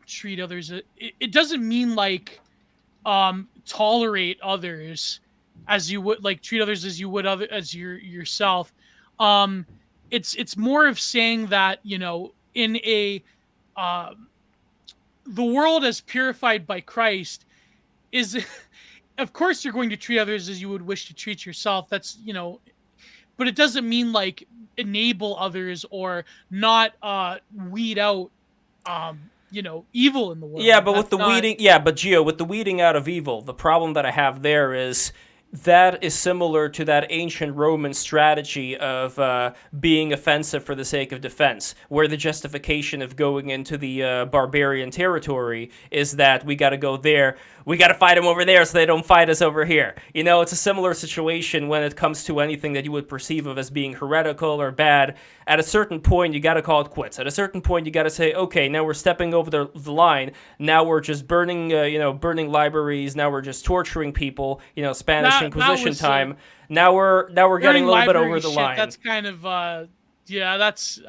treat others. It doesn't mean like tolerate others as you would, like treat others as you would yourself. it's more of saying that, in a the world as purified by Christ is, of course, you're going to treat others as you would wish to treat yourself. That's, but it doesn't mean like enable others or not weed out, evil in the world. Yeah, but with the weeding, but Gio, with the weeding out of evil, the problem that I have there is that is similar to that ancient Roman strategy of being offensive for the sake of defense, where the justification of going into the barbarian territory is that we got to go there, we got to fight them over there so they don't fight us over here. It's a similar situation when it comes to anything that you would perceive of as being heretical or bad. At a certain point, you got to call it quits. At a certain point, you got to say, okay, now we're stepping over the line. Now we're just burning, burning libraries. Now we're just torturing people. Spanish Inquisition time. Now we're getting a little bit over the line. That's kind of that's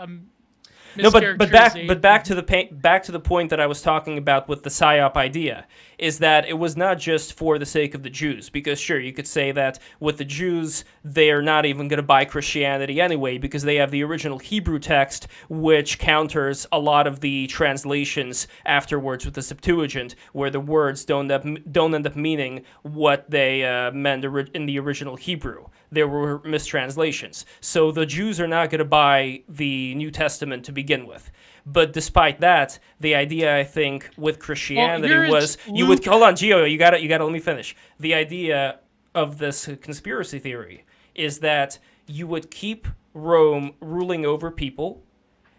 no, but back to the point that I was talking about with the psyop idea is that it was not just for the sake of the Jews, because sure, you could say that with the Jews they are not even going to buy Christianity anyway because they have the original Hebrew text, which counters a lot of the translations afterwards with the Septuagint, where the words don't end up meaning what they meant in the original Hebrew. There were mistranslations. So the Jews are not going to buy the New Testament to begin with. But despite that, the idea, I think, with Christianity was you would hold on, Gio, you gotta let me finish. The idea of this conspiracy theory is that you would keep Rome ruling over people.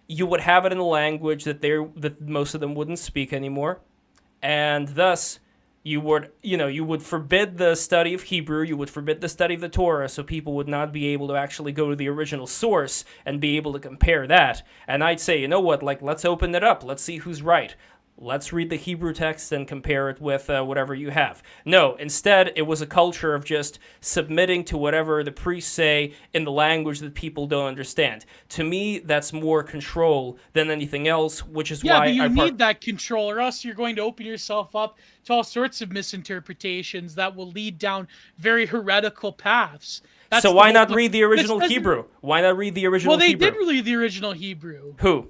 You would have it in a language that most of them wouldn't speak anymore, and thus you would forbid the study of Hebrew, you would forbid the study of the Torah, so people would not be able to actually go to the original source and be able to compare that. And I'd say, you know what, let's open it up. Let's see who's right. Let's read the Hebrew text and compare it with whatever you have. No, instead, it was a culture of just submitting to whatever the priests say in the language that people don't understand. To me, that's more control than anything else, which is why... Yeah, but you need that control, or else you're going to open yourself up to all sorts of misinterpretations that will lead down very heretical paths. So why not read the original Hebrew? Why not read the original Hebrew? Well, they did read the original Hebrew. Who?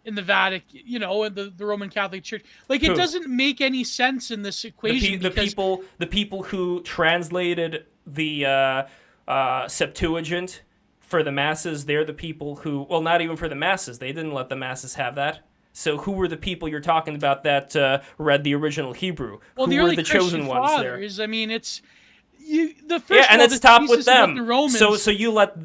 In the Vatican, in the Roman Catholic Church. Like, it doesn't make any sense in this equation. The people who translated the Septuagint for the masses, they're the people who, well, not even for the masses. They didn't let the masses have that. So who were the people you're talking about that read the original Hebrew? Well, who the were the chosen ones there? I mean, it's... it stopped with them. The Romans, so you let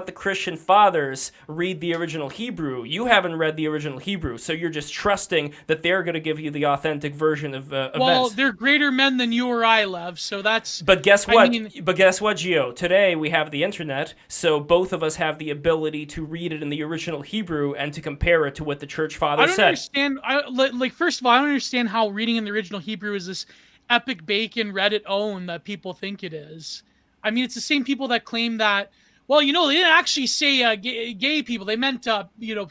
the Christian fathers read the original Hebrew. You haven't read the original Hebrew, so you're just trusting that they're going to give you the authentic version of events. Well, they're greater men than you or I, Lev. So that's. But guess what? Gio? Today we have the internet, so both of us have the ability to read it in the original Hebrew and to compare it to what the church fathers said. First of all, I don't understand how reading in the original Hebrew is this epic bacon Reddit own that people think it is. I mean, it's the same people that claim that, well, they didn't actually say gay people. They meant,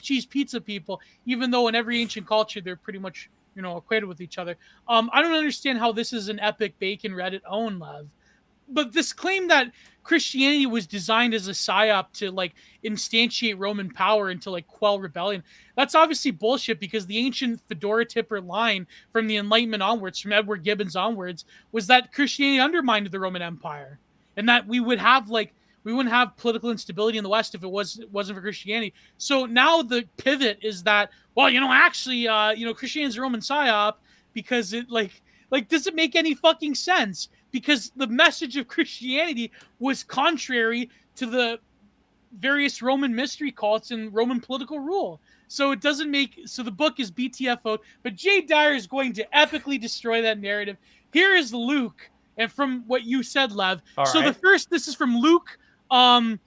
cheese pizza people, even though in every ancient culture, they're pretty much, equated with each other. I don't understand how this is an epic bacon Reddit own, Lev. But this claim that Christianity was designed as a psyop to instantiate Roman power and to quell rebellion, that's obviously bullshit, because the ancient fedora tipper line from the Enlightenment onwards, from Edward Gibbon onwards, was that Christianity undermined the Roman Empire, and that we wouldn't have political instability in the West if it wasn't for Christianity. So now the pivot is that, well, Christianity is a Roman psyop because it does it make any fucking sense? Because the message of Christianity was contrary to the various Roman mystery cults and Roman political rule. So it doesn't make... So the book is BTFO'd, but Jay Dyer is going to epically destroy that narrative. Here is Luke, and from what you said, Lev. This is from Luke, and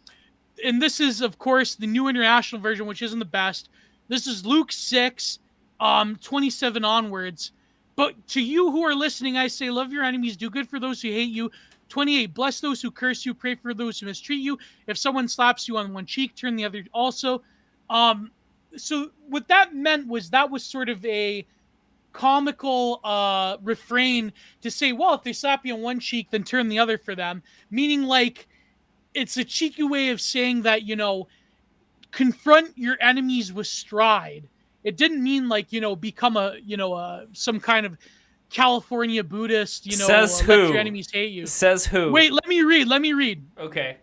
this is, of course, the New International Version, which isn't the best. This is Luke 6, 27 onwards. But to you who are listening, I say, love your enemies, do good for those who hate you. 28, bless those who curse you, pray for those who mistreat you. If someone slaps you on one cheek, turn the other also. So what that meant was sort of a comical refrain to say, well, if they slap you on one cheek, then turn the other for them. Meaning it's a cheeky way of saying that, confront your enemies with stride. It didn't mean like, become some kind of California Buddhist, Says let who? your enemies hate you. Says who? Wait, let me read. Okay.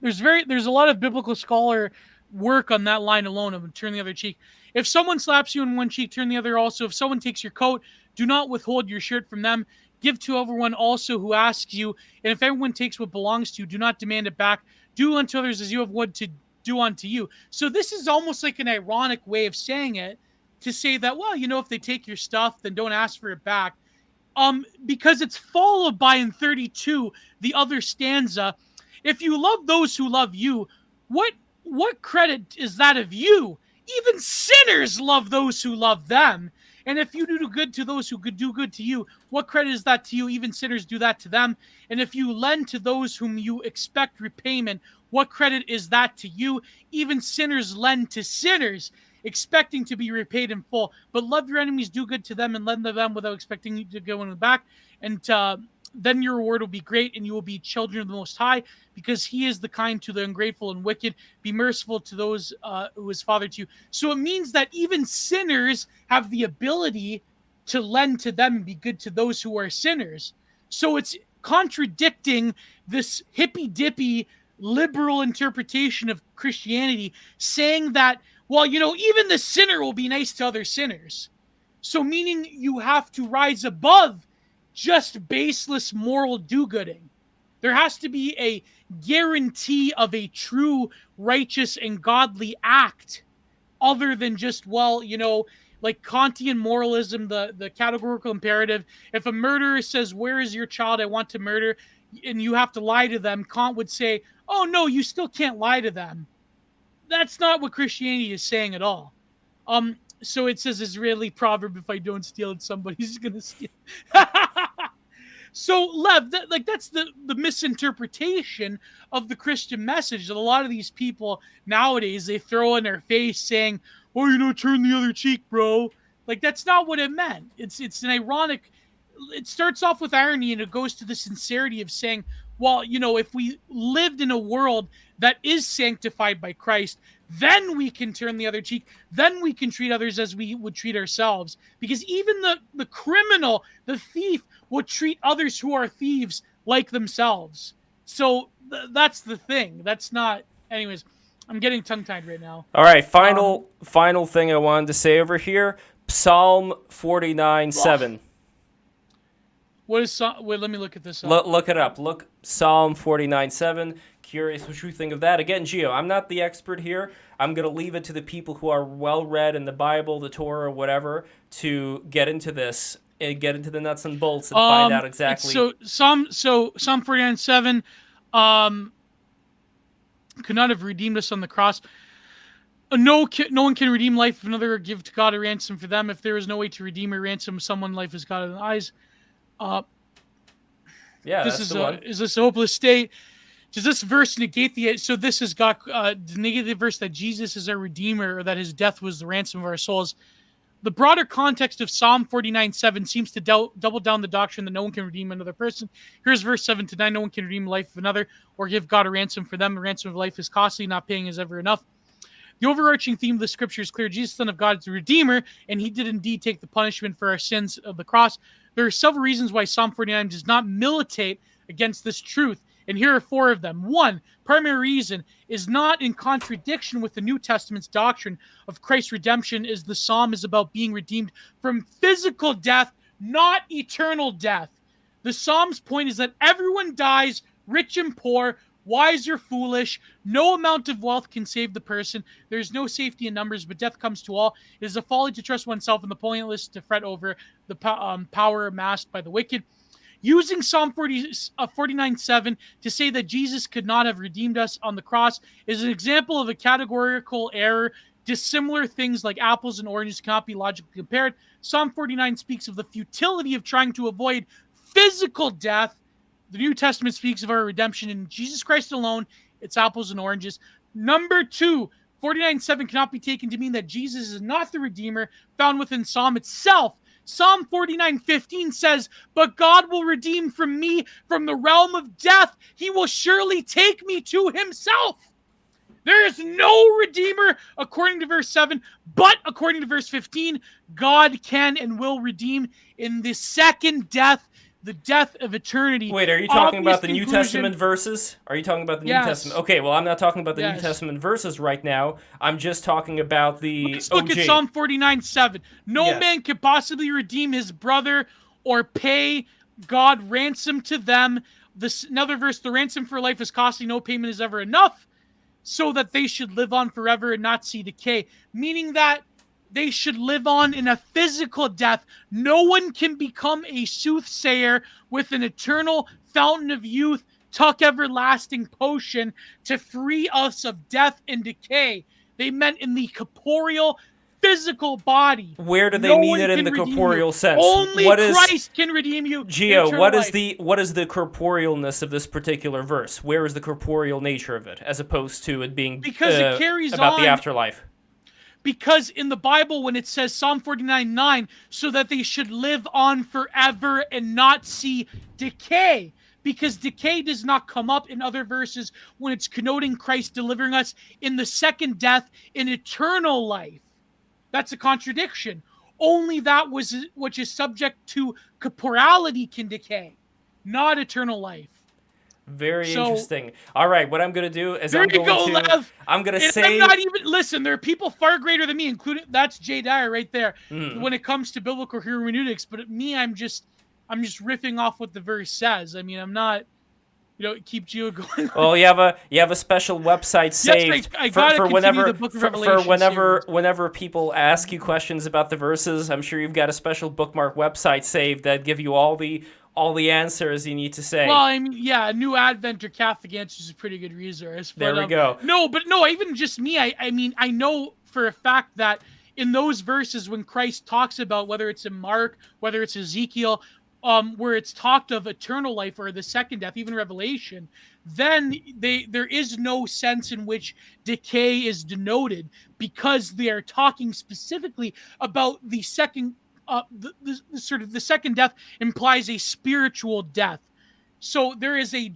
There's a lot of biblical scholar work on that line alone of turn the other cheek. If someone slaps you in one cheek, turn the other also. If someone takes your coat, do not withhold your shirt from them. Give to everyone also who asks you. And if everyone takes what belongs to you, do not demand it back. Do unto others as you have would to do unto you. So this is almost like an ironic way of saying it, to say that, well, if they take your stuff, then don't ask for it back. Because it's followed by, in 32, the other stanza, if you love those who love you, what credit is that of you? Even sinners love those who love them. And if you do good to those who could do good to you, what credit is that to you? Even sinners do that to them. And if you lend to those whom you expect repayment, what credit is that to you? Even sinners lend to sinners, expecting to be repaid in full. But love your enemies, do good to them, and lend to them without expecting you to go in the back. And then your reward will be great, and you will be children of the Most High, because he is the kind to the ungrateful and wicked. Be merciful to those who is father to you. So it means that even sinners have the ability to lend to them and be good to those who are sinners. So it's contradicting this hippy-dippy liberal interpretation of Christianity, saying that, well, even the sinner will be nice to other sinners. So meaning you have to rise above just baseless moral do-gooding. There has to be a guarantee of a true righteous and godly act, other than just, like Kantian moralism, the categorical imperative. If a murderer says, where is your child? I want to murder, and you have to lie to them, Kant would say, oh no, you still can't lie to them. That's not what Christianity is saying at all. So it says Israeli proverb, if I don't steal it, somebody's going to steal. So, Lev, that's the misinterpretation of the Christian message that a lot of these people nowadays, they throw in their face saying, oh, turn the other cheek, bro. Like, that's not what it meant. It's an ironic... It starts off with irony, and it goes to the sincerity of saying, well, if we lived in a world that is sanctified by Christ, then we can turn the other cheek. Then we can treat others as we would treat ourselves. Because even the criminal, the thief, will treat others who are thieves like themselves. So that's the thing. That's not... Anyways, I'm getting tongue-tied right now. All right, final thing I wanted to say over here. Psalm 49:7. What is wait? Let me look at this. Look it up. Look Psalm 49:7. Curious what you think of that. Again, Gio, I'm not the expert here. I'm going to leave it to the people who are well read in the Bible, the Torah, or whatever, to get into this and get into the nuts and bolts and find out exactly. So Psalm 49:7. Could not have redeemed us on the cross. No one can redeem life of another or give to God a ransom for them. If there is no way to redeem or ransom someone, life is God in the eyes. This is this a hopeless state? Does this verse negate the... So this has got negate the verse that Jesus is our Redeemer, or that his death was the ransom of our souls. The broader context of Psalm 49:7 seems to double down the doctrine that no one can redeem another person. Here's verse 7-9. No one can redeem the life of another or give God a ransom for them. The ransom of life is costly, not paying is ever enough. The overarching theme of the scripture is clear. Jesus, Son of God, is the Redeemer, and he did indeed take the punishment for our sins of the cross. There are several reasons why Psalm 49 does not militate against this truth, and here are 4 of them. 1, primary reason is not in contradiction with the New Testament's doctrine of Christ's redemption, as the psalm is about being redeemed from physical death, not eternal death. The psalm's point is that everyone dies, rich and poor, wise or foolish. No amount of wealth can save the person. There's no safety in numbers, but death comes to all. It is a folly to trust oneself and the pointless to fret over the power amassed by the wicked. Using Psalm 49:7 to say that Jesus could not have redeemed us on the cross is an example of a categorical error. Dissimilar things like apples and oranges cannot be logically compared. Psalm 49 speaks of the futility of trying to avoid physical death. The New Testament speaks of our redemption in Jesus Christ alone. It's apples and oranges. Number 2, 49:7 cannot be taken to mean that Jesus is not the Redeemer found within Psalm itself. Psalm 49:15 says, but God will redeem from me from the realm of death. He will surely take me to himself. There is no redeemer according to verse 7, but according to verse 15, God can and will redeem in the second death, the death of eternity. Wait, are you talking Obvious about the New conclusion- Testament verses? Are you talking about the New Yes. Testament? Okay, well, I'm not talking about the New Yes. Testament verses right now. I'm just talking about the Let's look OG. at Psalm 49:7. No Yes. man can possibly redeem his brother or pay God ransom to them. Another verse, the ransom for life is costly, no payment is ever enough, so that they should live on forever and not see decay. Meaning that they should live on in a physical death. No one can become a soothsayer with an eternal fountain of youth, tuck everlasting potion to free us of death and decay. They meant in the corporeal, physical body. Where do they No mean one it in can the redeem corporeal you. sense? Only What is- Christ can redeem you. Gio, eternal what is life. what is the corporealness of this particular verse? Where is the corporeal nature of it, as opposed to it being Because it carries about the on- afterlife? Because in the Bible, when it says Psalm 49:9, so that they should live on forever and not see decay. Because decay does not come up in other verses when it's connoting Christ delivering us in the second death in eternal life. That's a contradiction. Only that which is subject to corporality can decay, not eternal life. Very So- interesting. All right, what I'm going to do is There I'm you going go, to Lev. I'm going to And say I'm not even listen. There are people far greater than me, including that's Jay Dyer right there. Mm. When it comes to biblical hermeneutics, but me, I'm just riffing off what the verse says. I mean, I'm not, keep Gio going. Well, you have a special website saved I gotta for continue whenever the Book of for Revelation whenever people ask you questions about the verses. I'm sure you've got a special bookmark website saved that give you all the answers you need to say. Well, I mean, yeah, New Advent or Catholic Answers is a pretty good resource. There But, we go. No, even just me. I mean, I know for a fact that in those verses when Christ talks about whether it's in Mark, whether it's Ezekiel, where it's talked of eternal life or the second death, even Revelation, then there is no sense in which decay is denoted because they are talking specifically about the second. The sort of the second death implies a spiritual death, so there is an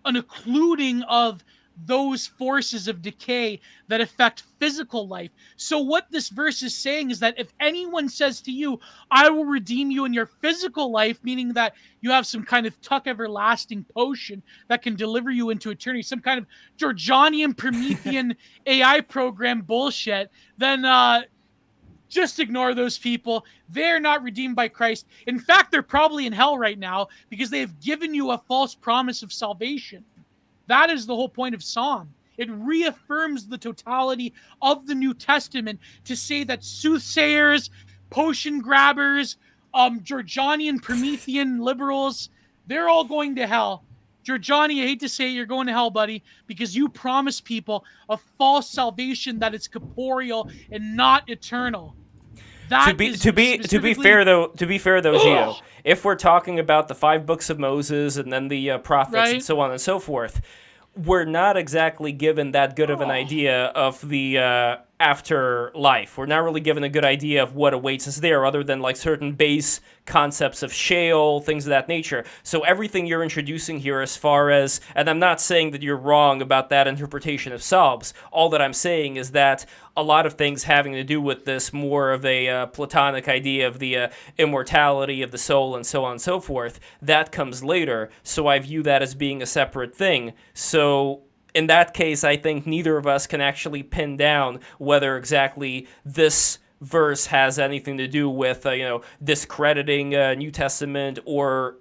occluding of those forces of decay that affect physical life. So what this verse is saying is that if anyone says to you, I will redeem you in your physical life, meaning that you have some kind of tuck everlasting potion that can deliver you into eternity, some kind of Georgianian Promethean AI program bullshit, then just ignore those people. They're not redeemed by Christ. In fact, they're probably in hell right now because they have given you a false promise of salvation. That is the whole point of Psalm. It reaffirms the totality of the New Testament to say that soothsayers, potion grabbers, Georgianian Promethean liberals, they're all going to hell. Georgiani, I hate to say it, you're going to hell, buddy, because you promise people a false salvation that is corporeal and not eternal. To be fair though, Gio, if we're talking about the 5 books of Moses and then the prophets and so on and so forth, we're not exactly given that good of an idea of the afterlife. We're not really given a good idea of what awaits us there, other than like certain base concepts of Sheol, things of that nature. So everything you're introducing here as far as, and I'm not saying that you're wrong about that interpretation of Psalms, all that I'm saying is that a lot of things having to do with this more of a Platonic idea of the immortality of the soul and so on and so forth, that comes later. So I view that as being a separate thing. So in that case, I think neither of us can actually pin down whether exactly this verse has anything to do with discrediting New Testament or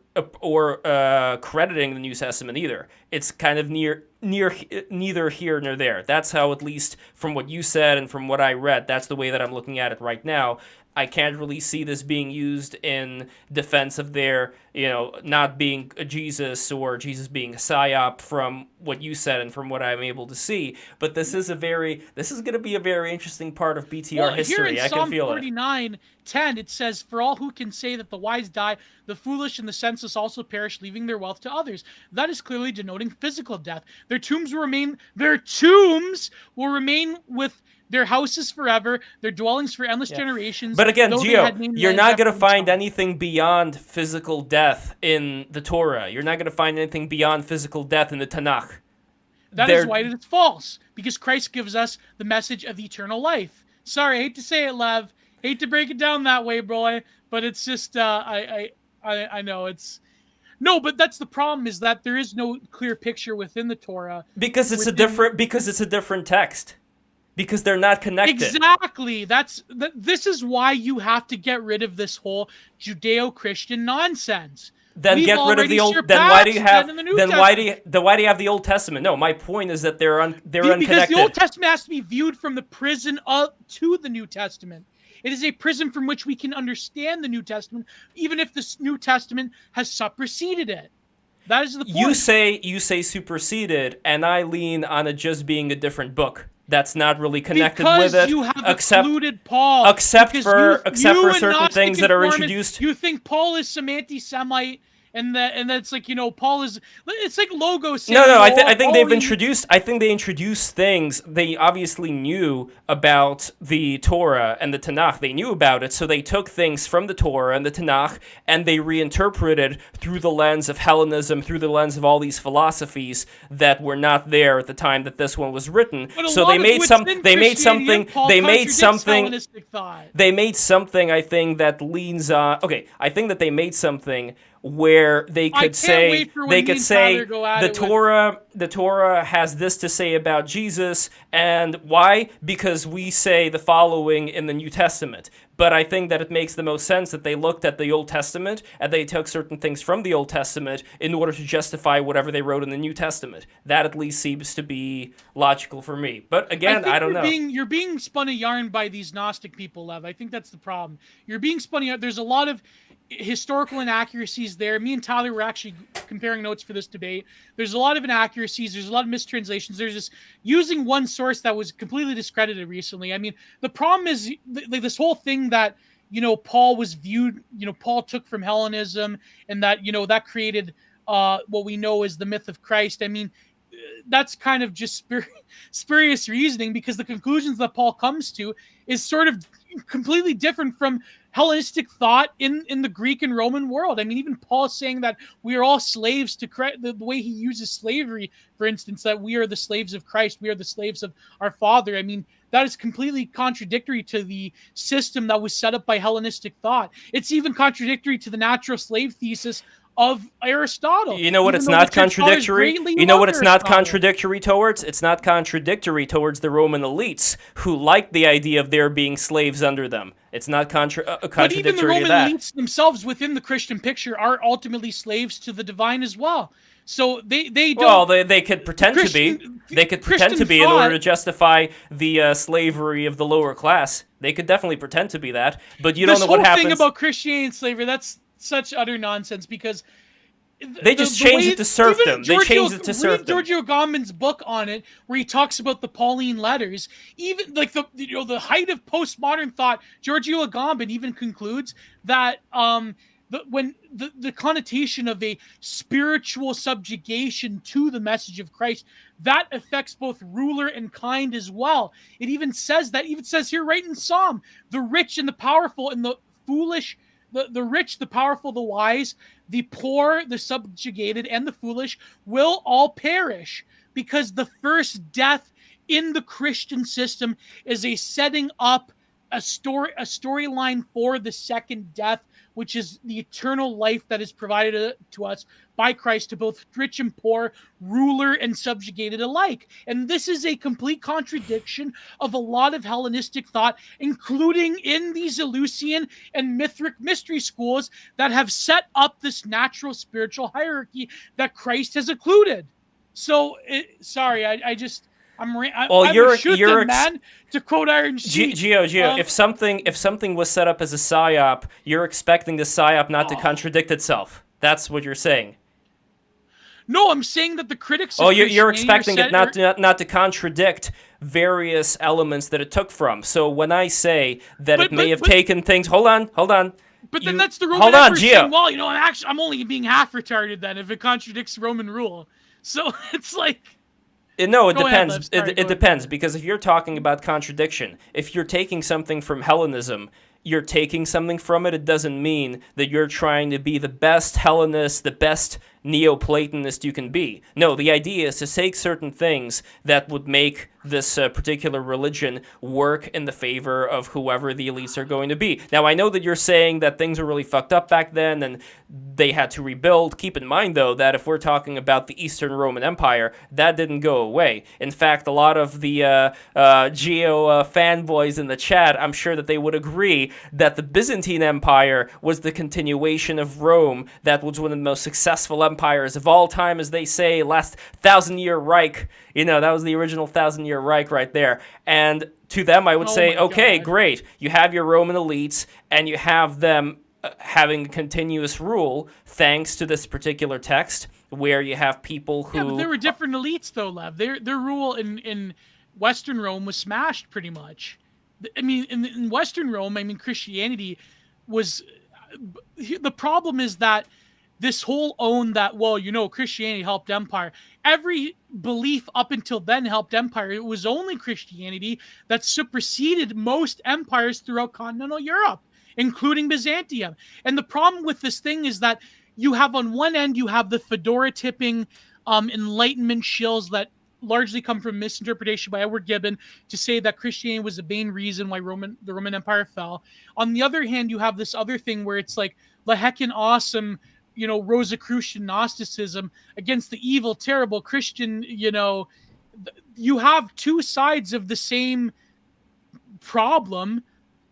crediting the New Testament either. It's kind of neither here nor there. That's how, at least from what you said and from what I read, that's the way that I'm looking at it right now. I can't really see this being used in defense of their, not being a Jesus or Jesus being a psyop from what you said and from what I'm able to see. But this is going to be a very interesting part of BTR history. Here in I Psalm can feel 49:10, it says, "For all who can say that the wise die, the foolish and the senseless also perish, leaving their wealth to others." That is clearly denoting physical death. Their tombs will remain with their houses forever, their dwellings for endless generations. But again, though they had Gio, named you're land not after going to find themselves. anything beyond physical death in the Torah. You're not going to find anything beyond physical death in the Tanakh. That is why it is false, because Christ gives us the message of eternal life. Sorry, I hate to say it, Lev. Hate to break it down that way, bro, but it's just I know it's no, but that's the problem, is that there is no clear picture within the Torah because it's a different text. Because they're not connected. Exactly. This is why you have to get rid of this whole Judeo-Christian nonsense. Then get rid of the old. Then why do you have? Then why do you have the Old Testament? No, my point is that they're unconnected. Because the Old Testament has to be viewed from the prism to the New Testament. It is a prism from which we can understand the New Testament, even if the New Testament has superseded it. That is the point. You say superseded, and I lean on it just being a different book. That's not really connected with it. You have excluded Paul. Except for certain things that are introduced. You think Paul is some anti-Semite, and that's like, Paul is. It's like logos. No. I think they've introduced. I think they introduced things. They obviously knew about the Torah and the Tanakh. They knew about it, so they took things from the Torah and the Tanakh, and they reinterpreted through the lens of Hellenism, through the lens of all these philosophies that were not there at the time that this one was written. So they made something. They made something. I think that leans on. Okay, I think that they made something where they could say the Torah has this to say about Jesus, and why? Because we say the following in the New Testament. But I think that it makes the most sense that they looked at the Old Testament and they took certain things from the Old Testament in order to justify whatever they wrote in the New Testament. That at least seems to be logical for me. But again, I don't know. You're being spun a yarn by these Gnostic people, Lev. I think that's the problem. You're being spun a yarn. There's a lot of historical inaccuracies there. Me and Tyler were actually comparing notes for this debate. There's a lot of inaccuracies. There's a lot of mistranslations. There's just using one source that was completely discredited recently. I mean, the problem is like this whole thing that, Paul was viewed, Paul took from Hellenism, and that, that created what we know as the myth of Christ. I mean, that's kind of just spurious reasoning, because the conclusions that Paul comes to is sort of completely different from Hellenistic thought in the Greek and Roman world. I mean, even Paul is saying that we are all slaves to Christ. The way he uses slavery, for instance, that we are the slaves of Christ, we are the slaves of our Father. I mean, that is completely contradictory to the system that was set up by Hellenistic thought. It's even contradictory to the natural slave thesis of Aristotle. You know what it's not contradictory? You know what it's not contradictory towards? It's not contradictory towards the Roman elites who liked the idea of there being slaves under them. It's not contradictory to that. But even the Roman elites themselves within the Christian picture are ultimately slaves to the divine as well. So they don't. Well, they could pretend to be. They could pretend to be in order to justify the slavery of the lower class. They could definitely pretend to be that. But you don't know what happens. This whole thing about Christianity and slavery, that's such utter nonsense, because they just changed it to serfdom. They changed it to serfdom. Giorgio Agamben's book on it, where he talks about the Pauline letters, even like the height of postmodern thought. Giorgio Agamben even concludes that when the connotation of a spiritual subjugation to the message of Christ, that affects both ruler and kind as well. It even says that. Even says here right in Psalm, the rich and the powerful and the foolish. The rich, the powerful, the wise, the poor, the subjugated, and the foolish will all perish, because the first death in the Christian system is a setting up a storyline for the second death, which is the eternal life that is provided to us by Christ to both rich and poor, ruler and subjugated alike. And this is a complete contradiction of a lot of Hellenistic thought, including in these Eleusinian and Mithric mystery schools that have set up this natural spiritual hierarchy that Christ has occluded. So, I'm a shooting man, to quote Iron Sheik. Gio, if something was set up as a psyop, you're expecting the psyop not to contradict itself. That's what you're saying. No, I'm saying that the critics. You're expecting it not to contradict various elements that it took from. So when I say that it may have taken things, hold on. But then that's the Roman Emperor saying, well, I'm only being half retarded then if it contradicts Roman rule. So it's like. No, it depends. It depends, because if you're talking about contradiction, if you're taking something from Hellenism, you're taking something from it. It doesn't mean that you're trying to be the best Hellenist, the best Neoplatonist you can be. No, the idea is to take certain things that would make this particular religion work in the favor of whoever the elites are going to be. Now, I know that you're saying that things were really fucked up back then and they had to rebuild. Keep in mind, though, that if we're talking about the Eastern Roman Empire, that didn't go away. In fact, a lot of the Geo fanboys in the chat, I'm sure that they would agree that the Byzantine Empire was the continuation of Rome. That was one of the most successful empires of all time, as they say, last 1,000-year Reich. You know, that was the original 1,000-year Reich right there. And to them, I would say, okay, great. You have your Roman elites, and you have them having continuous rule thanks to this particular text, where you have people who... Yeah, but there were different elites, though, Lev. Their rule in Western Rome was smashed, pretty much. I mean, in Western Rome, I mean, Christianity was... The problem is that this whole Christianity helped empire. Every belief up until then helped empire. It was only Christianity that superseded most empires throughout continental Europe, including Byzantium. And the problem with this thing is that you have on one end, you have the fedora tipping Enlightenment shills that largely come from misinterpretation by Edward Gibbon to say that Christianity was the main reason why the Roman Empire fell. On the other hand, you have this other thing where it's like the heckin' awesome, Rosicrucian Gnosticism against the evil, terrible Christian, you have two sides of the same problem,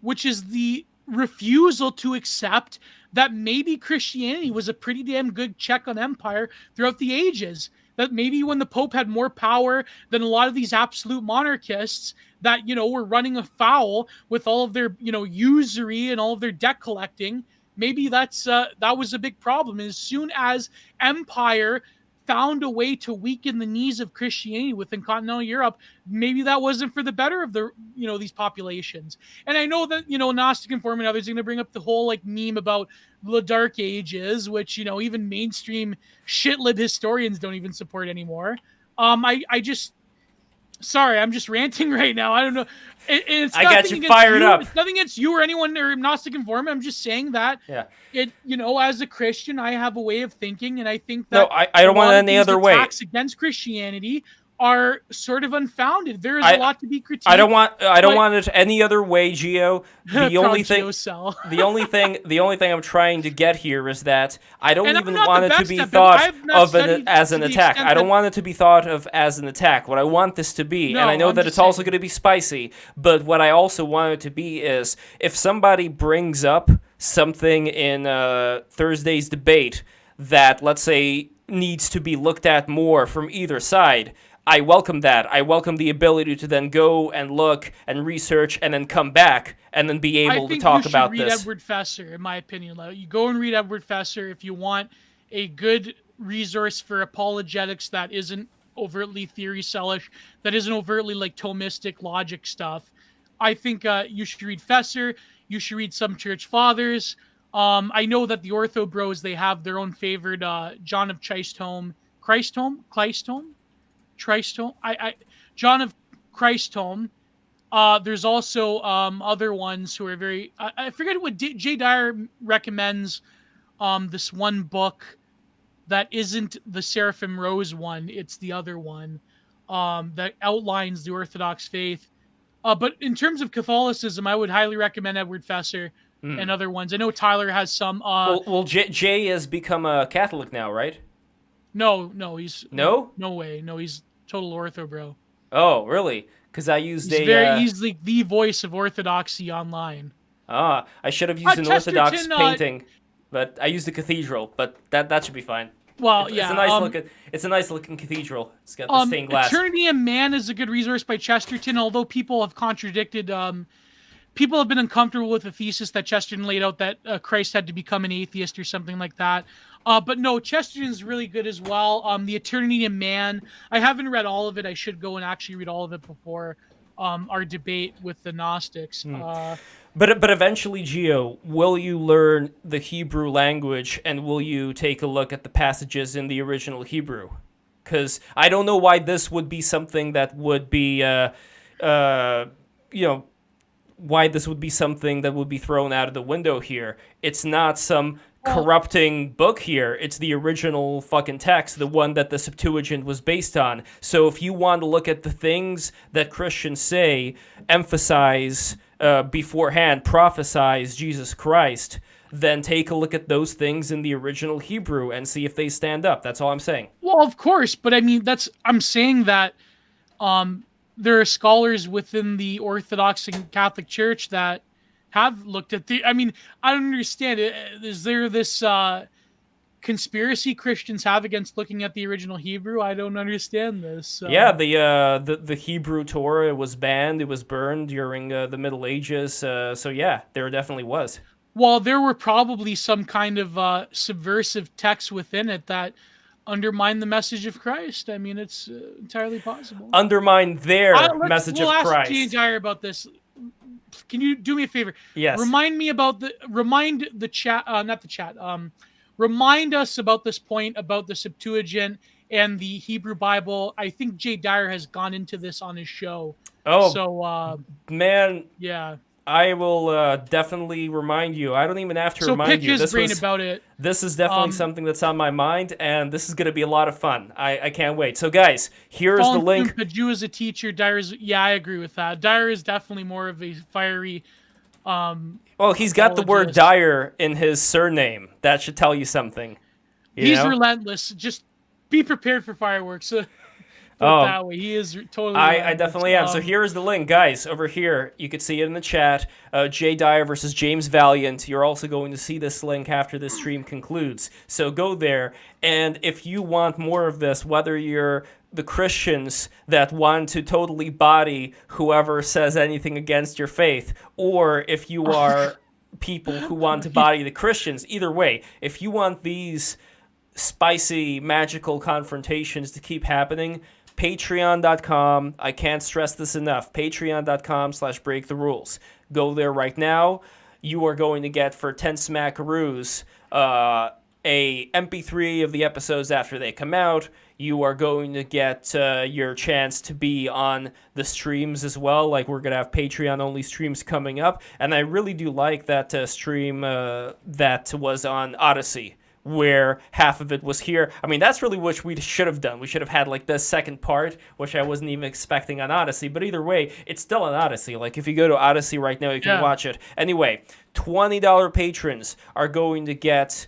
which is the refusal to accept that maybe Christianity was a pretty damn good check on empire throughout the ages. That maybe when the Pope had more power than a lot of these absolute monarchists that, were running afoul with all of their, usury and all of their debt collecting, maybe that was a big problem. As soon as empire found a way to weaken the knees of Christianity within continental Europe, maybe that wasn't for the better of the, these populations. And I know that, Gnostic Inform and others are going to bring up the whole meme about the Dark Ages, which, even mainstream shitlib historians don't even support anymore. Sorry, I'm just ranting right now. I don't know. I got you fired up. It's nothing against you or anyone or Gnostic Inform. I'm just saying that. Yeah. As a Christian, I have a way of thinking, and I think no, that I don't want it any other way. Attacks against Christianity are sort of unfounded. There is a lot to be critiqued. I don't want it any other way, Gio. The only thing I'm trying to get here is that I don't even want it to be thought of as an attack. I don't want it to be thought of as an attack. What I want this to be, and I know that it's also going to be spicy, but what I also want it to be is if somebody brings up something in Thursday's debate that, let's say, needs to be looked at more from either side, I welcome that. I welcome the ability to then go and look and research and then come back and then be able to talk about this. I think you should read Edward Fesser, in my opinion. You go and read Edward Fesser if you want a good resource for apologetics that isn't overtly theory-sellish, that isn't overtly Thomistic logic stuff. I think you should read Fesser. You should read some church fathers. I know that the Ortho Bros, they have their own favorite John of Chrysostom. John of Chrysostom. There's also other ones who are very... I forget what Jay Dyer recommends. This one book that isn't the Seraphim Rose one. It's the other one that outlines the Orthodox faith. But in terms of Catholicism, I would highly recommend Edward Fesser and other ones. I know Tyler has some... Well, Jay has become a Catholic now, right? No, he's... No? No way. No, he's total ortho, bro. Oh, really? Because I used he's like the voice of orthodoxy online. I should have used an Orthodox painting, but I used a cathedral, but that should be fine. Well, it's a nice looking cathedral. It's got the stained glass. Eternity and Man is a good resource by Chesterton, although people have contradicted... people have been uncomfortable with the thesis that Chesterton laid out that Christ had to become an atheist or something like that. But no, Chesterton's really good as well. The Eternity of Man, I haven't read all of it. I should go and actually read all of it before our debate with the Gnostics. But eventually, Gio, will you learn the Hebrew language and will you take a look at the passages in the original Hebrew? Because I don't know why this would be something that would be, why this would be something that would be thrown out of the window here. It's not some corrupting book here. It's the original fucking text, the one that the Septuagint was based on. So if you want to look at the things that Christians say, emphasize beforehand, prophesize Jesus Christ, then take a look at those things in the original Hebrew and see if they stand up. That's all I'm saying. Well, of course, but I mean, I'm saying that there are scholars within the Orthodox and Catholic Church that have looked at I mean, I don't understand it. Is there this conspiracy Christians have against looking at the original Hebrew? I don't understand this. Yeah, the Hebrew Torah was banned. It was burned during the Middle Ages. So yeah, there definitely was. Well, there were probably some kind of subversive texts within it that undermine the message of Christ. I mean, it's entirely possible. Undermine their message of Christ. We'll ask Gene Dyer about this. Can you do me a favor? Yes. Remind us about this point about the Septuagint and the Hebrew Bible. I think Jay Dyer has gone into this on his show. Oh, so man. Yeah. I will definitely remind you. I don't even have to remind you. So pick his brain about it. This is definitely something that's on my mind, and this is going to be a lot of fun. I can't wait. So, guys, here's the link. The Jew as a teacher, Dyer's. Yeah, I agree with that. Dyer is definitely more of a fiery. Well, he's got the word Dyer in his surname. That should tell you something. He's relentless. Just be prepared for fireworks. That way. He is totally. I definitely am. So here is the link, guys. Over here, you can see it in the chat. Jay Dyer versus James Valiant. You're also going to see this link after this stream concludes. So go there, and if you want more of this, whether you're the Christians that want to totally body whoever says anything against your faith, or if you are people who want to body the Christians, either way, if you want these spicy, magical confrontations to keep happening, Patreon.com. I can't stress this enough. Patreon.com/breaktherules. Go there right now. You are going to get for 10 smackaroos a MP3 of the episodes after they come out. You are going to get your chance to be on the streams as well. Like, we're going to have Patreon-only streams coming up. And I really do like that stream that was on Odyssey, where half of it was here. I mean, that's really what we should have done. We should have had, like, the second part, which I wasn't even expecting on Odyssey. But either way, it's still on Odyssey. Like, if you go to Odyssey right now, you can watch it. Anyway, $20 patrons are going to get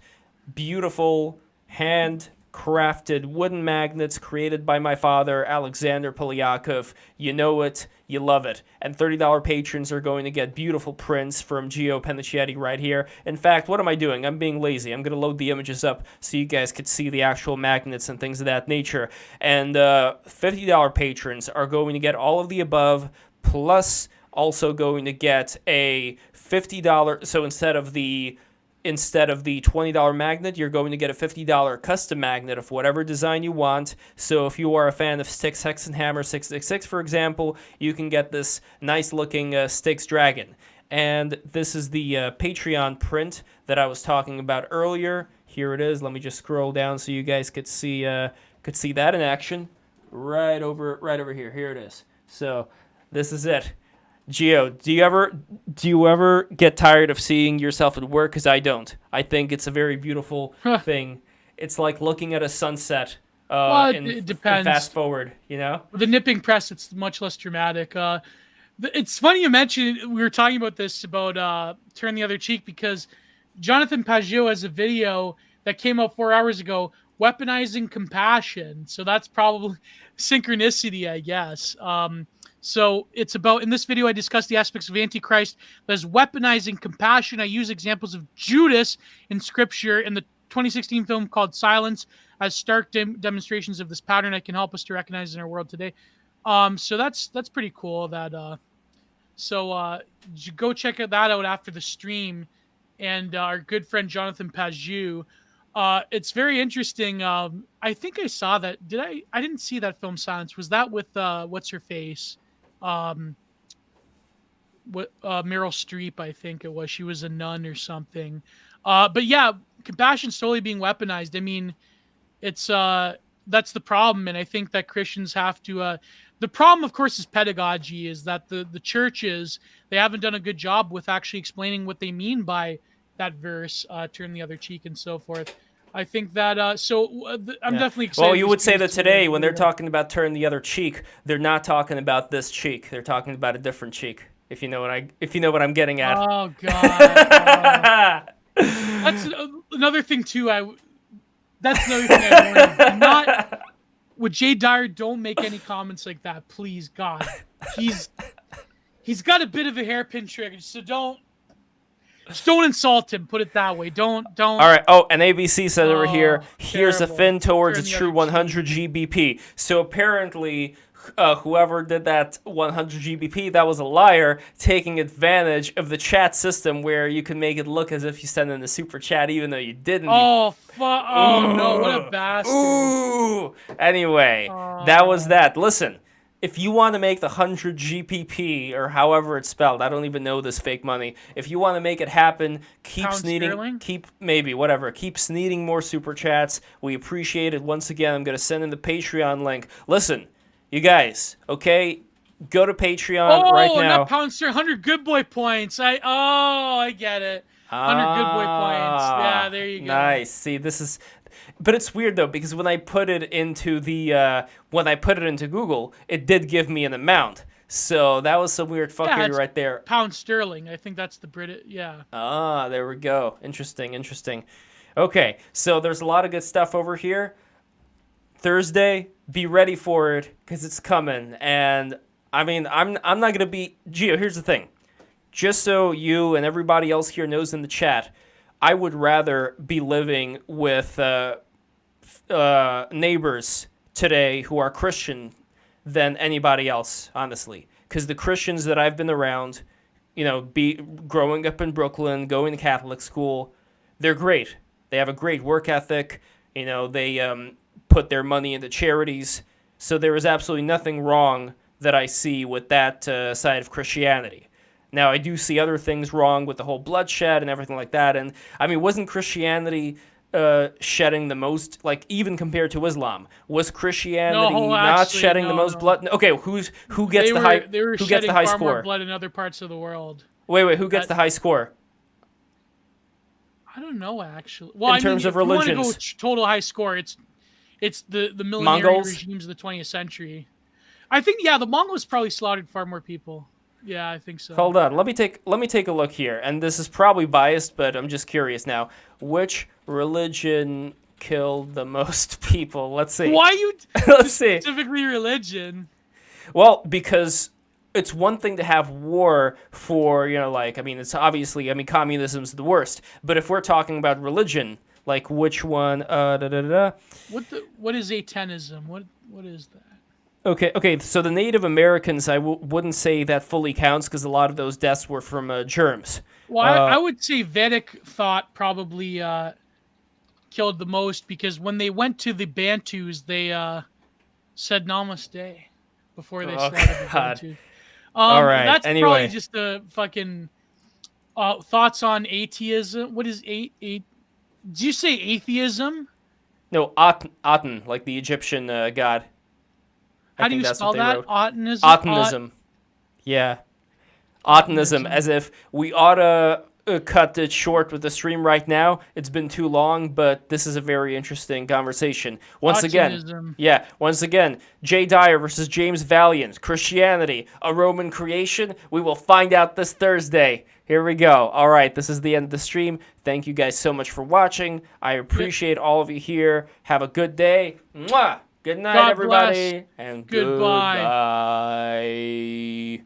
beautiful, handcrafted wooden magnets created by my father, Alexander Polyakov. You know it. You love it. And $30 patrons are going to get beautiful prints from Gio Pennacchietti right here. In fact, what am I doing? I'm being lazy. I'm going to load the images up so you guys could see the actual magnets and things of that nature. And $50 patrons are going to get all of the above, plus also going to get a $50... So instead of the $20 magnet, you're going to get a $50 custom magnet of whatever design you want. So if you are a fan of Styx, Hex, and Hammer 666, for example, you can get this nice-looking Styx Dragon. And this is the Patreon print that I was talking about earlier. Here it is. Let me just scroll down so you guys could see that in action. Right over here. Here it is. So this is it. Gio, do you ever get tired of seeing yourself at work? Because I don't. I think it's a very beautiful thing. It's like looking at a sunset. It depends. Fast forward, you know. With the nipping press, it's much less dramatic. It's funny you mentioned we were talking about this about Turn the Other Cheek, because Jonathan Pajot has a video that came out 4 hours ago, weaponizing compassion. So that's probably synchronicity, I guess. So it's about, in this video, I discuss the aspects of Antichrist that is weaponizing compassion. I use examples of Judas in Scripture in the 2016 film called Silence as stark demonstrations of this pattern that can help us to recognize in our world today. So that's pretty cool. Go check that out after the stream. And our good friend Jonathan Pajot. It's very interesting. I think I saw that. I didn't see that film Silence. Was that with what's her face? Meryl Streep, I think it was. She was a nun or something. But yeah, compassion's totally being weaponized. I mean, it's that's the problem, and I think that Christians have to. The problem, of course, is pedagogy. Is that the churches, they haven't done a good job with actually explaining what they mean by that verse, turn the other cheek and so forth. I think that I'm definitely excited. Well, you would say that to today, when they're read it. talking about turn the other cheek, they're not talking about this cheek. They're talking about a different cheek. If you know what I'm getting at. Oh God. That's another thing too. That's another thing I learned. Not with Jay Dyer. Don't make any comments like that, please, God. He's got a bit of a hairpin trigger, so don't insult him. Put it that way. Don't. All right. Oh, and ABC said over here, here's a terrible. fin towards Turn its the true other 100 GBP. So apparently, whoever did that 100 GBP, that was a liar, taking advantage of the chat system where you can make it look as if you sent in a super chat, even though you didn't. Oh fuck! Oh no! What a bastard! Ooh. Anyway, that was that. Listen. If you want to make the 100 GPP, or however it's spelled, I don't even know this fake money. If you want to make it happen, keep Pound sterling? keep sneeding more super chats. We appreciate it. Once again, I'm going to send in the Patreon link. Listen, you guys, okay? Go to Patreon right now. Not pound sterling, 100 good boy points. I get it. 100 good boy points. Yeah, there you go. Nice. See, this is... But it's weird though, because when I put it into Google, it did give me an amount. So that was some weird fuckery right there. Pound sterling. I think that's the British. Yeah. Ah, there we go. Interesting. Okay, so there's a lot of good stuff over here. Thursday, be ready for it, because it's coming. And I mean, I'm not gonna be... Gio, here's the thing. Just so you and everybody else here knows in the chat, I would rather be living with neighbors today who are Christian than anybody else, honestly. Because the Christians that I've been around, growing up in Brooklyn, going to Catholic school, they're great. They have a great work ethic. They put their money into charities. So there is absolutely nothing wrong that I see with that side of Christianity. Now, I do see other things wrong with the whole bloodshed and everything like that. And, I mean, wasn't Christianity shedding the most, like, even compared to Islam? Was Christianity not shedding the most blood? Okay, who gets the high They were who gets the high shedding far score? more blood in other parts of the world. Wait, who gets the high score? I don't know, actually. Well, in terms of religions. If you want to go total high score, it's the millenarian Mongols? regimes of the 20th century. I think, the Mongols probably slaughtered far more people. Yeah, I think so. Hold on, let me take a look here, and this is probably biased, but I'm just curious now. Which religion killed the most people? Let's see. Why you Let's see. Specifically religion? Well, because it's one thing to have war for, it's obviously, communism's the worst. But if we're talking about religion, like which one? What is Atenism? What is that? Okay. So the Native Americans, I wouldn't say that fully counts because a lot of those deaths were from germs. Well, I would say Vedic thought probably killed the most because when they went to the Bantus, they said Namaste before they slaughtered the Bantus. All right. That's anyway. probably just the fucking thoughts on atheism. What is Did you say atheism? No, Aten, like the Egyptian god. How do you spell that? Atenism? Atenism. Yeah. Atenism, as if we ought to cut it short with the stream right now. It's been too long, but this is a very interesting conversation. Once again, Jay Dyer versus James Valiant, Christianity, a Roman creation. We will find out this Thursday. Here we go. All right, this is the end of the stream. Thank you guys so much for watching. I appreciate all of you here. Have a good day. Mwah! Good night, God everybody. bless. And Goodbye. goodbye.